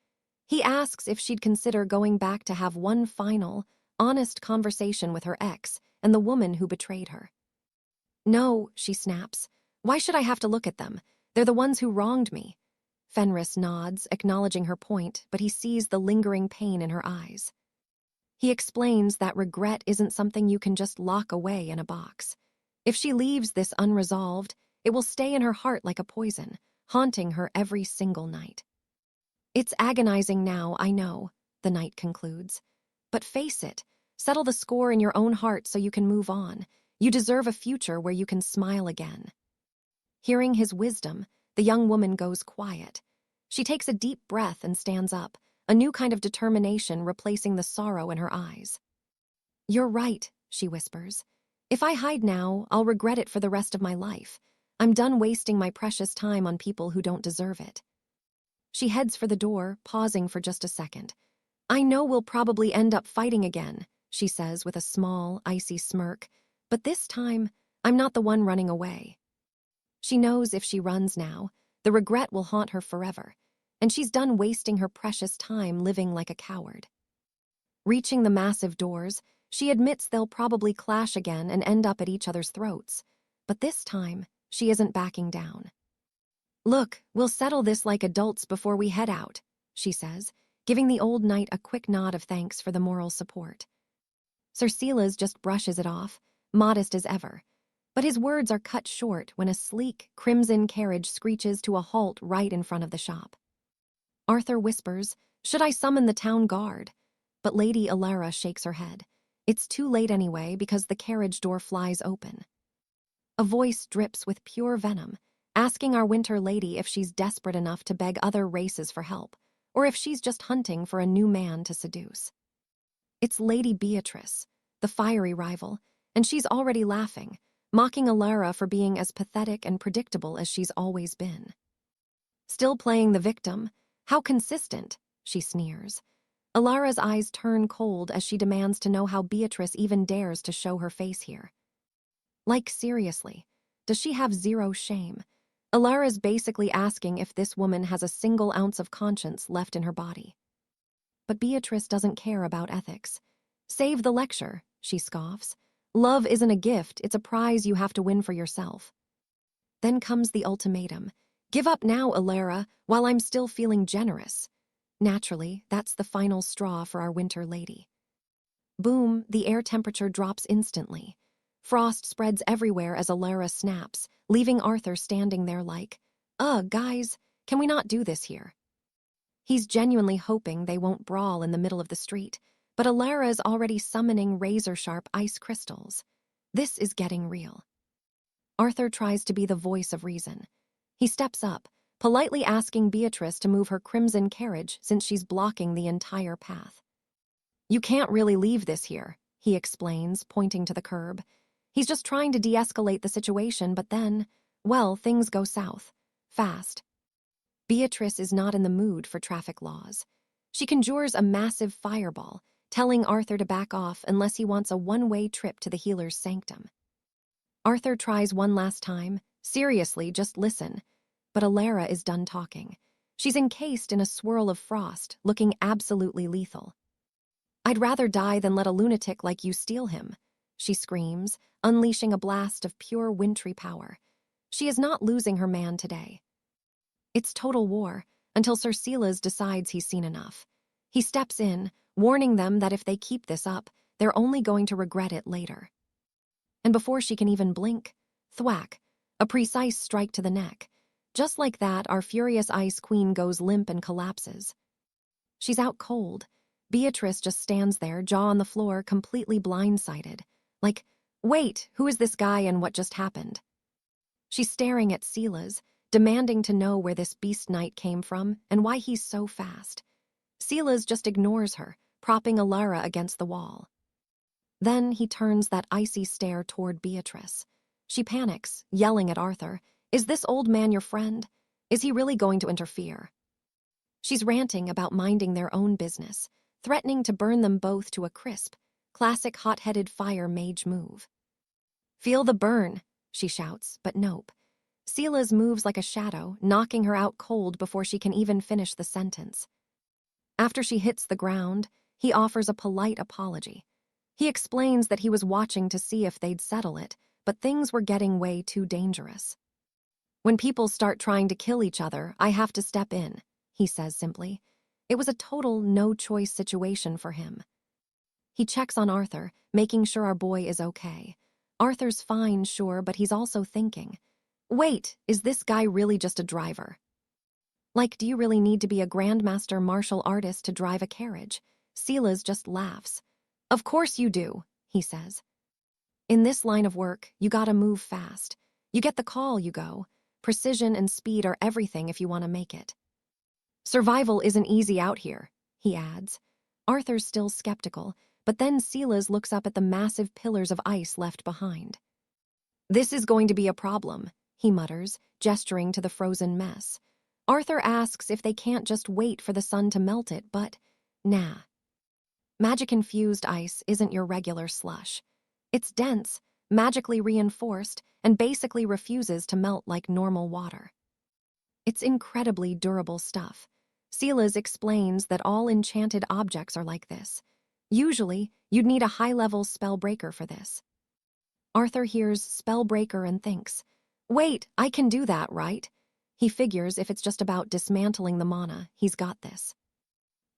He asks if she'd consider going back to have one final, honest conversation with her ex and the woman who betrayed her. "No," she snaps. "Why should I have to look at them? They're the ones who wronged me." Fenris nods, acknowledging her point, but he sees the lingering pain in her eyes. He explains that regret isn't something you can just lock away in a box. If she leaves this unresolved, it will stay in her heart like a poison, haunting her every single night. "It's agonizing now, I know," the knight concludes. "But face it, settle the score in your own heart so you can move on. You deserve a future where you can smile again." Hearing his wisdom, the young woman goes quiet. She takes a deep breath and stands up, a new kind of determination replacing the sorrow in her eyes. "You're right," she whispers. "If I hide now, I'll regret it for the rest of my life. I'm done wasting my precious time on people who don't deserve it." She heads for the door, pausing for just a second. "I know we'll probably end up fighting again," she says with a small, icy smirk, "but this time, I'm not the one running away." She knows if she runs now, the regret will haunt her forever, and she's done wasting her precious time living like a coward. Reaching the massive doors, she admits they'll probably clash again and end up at each other's throats, but this time, she isn't backing down. "Look, we'll settle this like adults before we head out," she says, giving the old knight a quick nod of thanks for the moral support. 𝒍𝒐𝒓𝒆 just brushes it off, modest as ever, but his words are cut short when a sleek, crimson carriage screeches to a halt right in front of the shop. Arthur whispers, "Should I summon the town guard?" But Lady Alara shakes her head. It's too late anyway because the carriage door flies open. A voice drips with pure venom, asking our winter lady if she's desperate enough to beg other races for help, or if she's just hunting for a new man to seduce. It's Lady Beatrice, the fiery rival, and she's already laughing, mocking Alara for being as pathetic and predictable as she's always been. "Still playing the victim? How consistent," she sneers. Alara's eyes turn cold as she demands to know how Beatrice even dares to show her face here. Like, seriously, does she have zero shame? Alara's basically asking if this woman has a single ounce of conscience left in her body. But Beatrice doesn't care about ethics. "Save the lecture," she scoffs. "Love isn't a gift, it's a prize you have to win for yourself." Then comes the ultimatum. "Give up now, Alara, while I'm still feeling generous." Naturally, that's the final straw for our winter lady. Boom, the air temperature drops instantly. Frost spreads everywhere as Alara snaps, leaving Arthur standing there like, Guys, can we not do this here?" He's genuinely hoping they won't brawl in the middle of the street, but Alara is already summoning razor-sharp ice crystals. This is getting real. Arthur tries to be the voice of reason. He steps up, politely asking Beatrice to move her crimson carriage since she's blocking the entire path. "You can't really leave this here," he explains, pointing to the curb. He's just trying to de-escalate the situation, but then, well, things go south. Fast. Beatrice is not in the mood for traffic laws. She conjures a massive fireball, telling Arthur to back off unless he wants a one-way trip to the healer's sanctum. Arthur tries one last time. "Seriously, just listen." But Alara is done talking. She's encased in a swirl of frost, looking absolutely lethal. "I'd rather die than let a lunatic like you steal him," she screams, unleashing a blast of pure wintry power. She is not losing her man today. It's total war, until 𝒍𝒐𝒓𝒆 decides he's seen enough. He steps in, warning them that if they keep this up, they're only going to regret it later. And before she can even blink, thwack, a precise strike to the neck. Just like that, our furious ice queen goes limp and collapses. She's out cold. Beatrice just stands there, jaw on the floor, completely blindsided. Like, wait, who is this guy and what just happened? She's staring at 𝒍𝒐𝒓𝒆, demanding to know where this beast knight came from and why he's so fast. 𝒍𝒐𝒓𝒆 just ignores her, propping Alara against the wall. Then he turns that icy stare toward Beatrice. She panics, yelling at Arthur, "Is this old man your friend? Is he really going to interfere?" She's ranting about minding their own business, threatening to burn them both to a crisp, classic hot-headed fire mage move. "Feel the burn," she shouts, but nope. Silas moves like a shadow, knocking her out cold before she can even finish the sentence. After she hits the ground, he offers a polite apology. He explains that he was watching to see if they'd settle it, but things were getting way too dangerous. "When people start trying to kill each other, I have to step in," he says simply. It was a total no-choice situation for him. He checks on Arthur, making sure our boy is okay. Arthur's fine, sure, but he's also thinking, "Wait, is this guy really just a driver? Like, do you really need to be a grandmaster martial artist to drive a carriage?" Silas just laughs. "Of course you do," he says. "In this line of work, you gotta move fast. You get the call, you go. Precision and speed are everything if you want to make it. Survival isn't easy out here," he adds. Arthur's still skeptical, but then Silas looks up at the massive pillars of ice left behind. "This is going to be a problem," he mutters, gesturing to the frozen mess. Arthur asks if they can't just wait for the sun to melt it, but nah. Magic-infused ice isn't your regular slush. It's dense, magically reinforced, and basically refuses to melt like normal water. It's incredibly durable stuff. Silas explains that all enchanted objects are like this. Usually, you'd need a high-level spellbreaker for this. Arthur hears spellbreaker and thinks, "Wait, I can do that, right?" He figures if it's just about dismantling the mana, he's got this.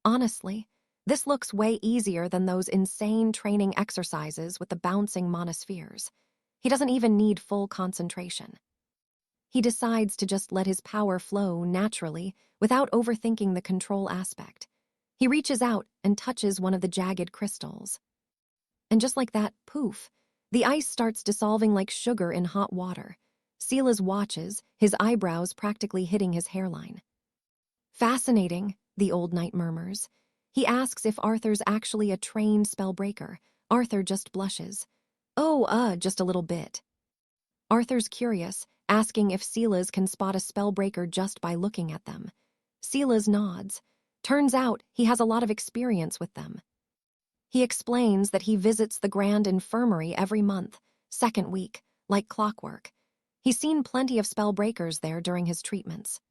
Honestly, this looks way easier than those insane training exercises with the bouncing monospheres. He doesn't even need full concentration. He decides to just let his power flow naturally without overthinking the control aspect. He reaches out and touches one of the jagged crystals. And just like that, poof, the ice starts dissolving like sugar in hot water. Silas watches, his eyebrows practically hitting his hairline. "Fascinating," the old knight murmurs. He asks if Arthur's actually a trained spellbreaker. Arthur just blushes. "Oh, just a little bit." Arthur's curious, asking if Silas can spot a spellbreaker just by looking at them. Silas nods. Turns out he has a lot of experience with them. He explains that he visits the Grand Infirmary every month, second week, like clockwork. He's seen plenty of spellbreakers there during his treatments.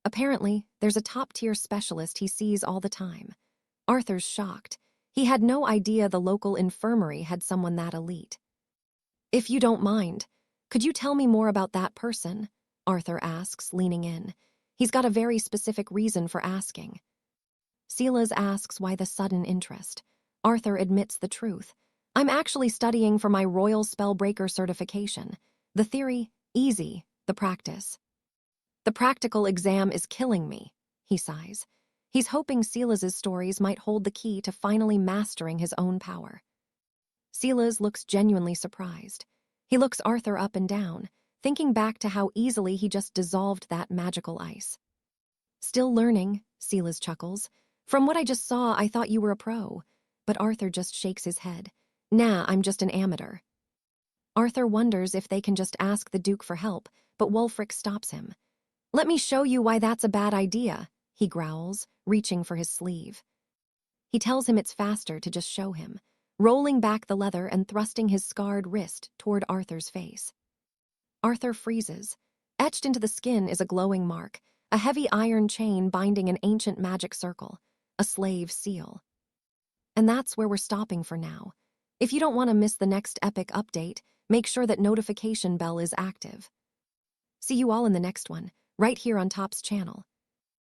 Apparently, there's a top-tier specialist he sees all the time. Arthur's shocked. He had no idea the local infirmary had someone that elite. "If you don't mind, could you tell me more about that person?" Arthur asks, leaning in. He's got a very specific reason for asking. Silas asks why the sudden interest. Arthur admits the truth. "I'm actually studying for my Royal Spellbreaker certification. The theory, easy. The practice. The practical exam is killing me," he sighs. He's hoping Silas's stories might hold the key to finally mastering his own power. Silas looks genuinely surprised. He looks Arthur up and down, thinking back to how easily he just dissolved that magical ice. "Still learning," Silas chuckles. "From what I just saw, I thought you were a pro." But Arthur just shakes his head. "Nah, I'm just an amateur." Arthur wonders if they can just ask the Duke for help, but Wulfric stops him. "Let me show you why that's a bad idea," he growls, reaching for his sleeve. He tells him it's faster to just show him, rolling back the leather and thrusting his scarred wrist toward Arthur's face. Arthur freezes. Etched into the skin is a glowing mark, a heavy iron chain binding an ancient magic circle, a slave seal. And that's where we're stopping for now. If you don't want to miss the next epic update, make sure that notification bell is active. See you all in the next one, right here on Top's channel.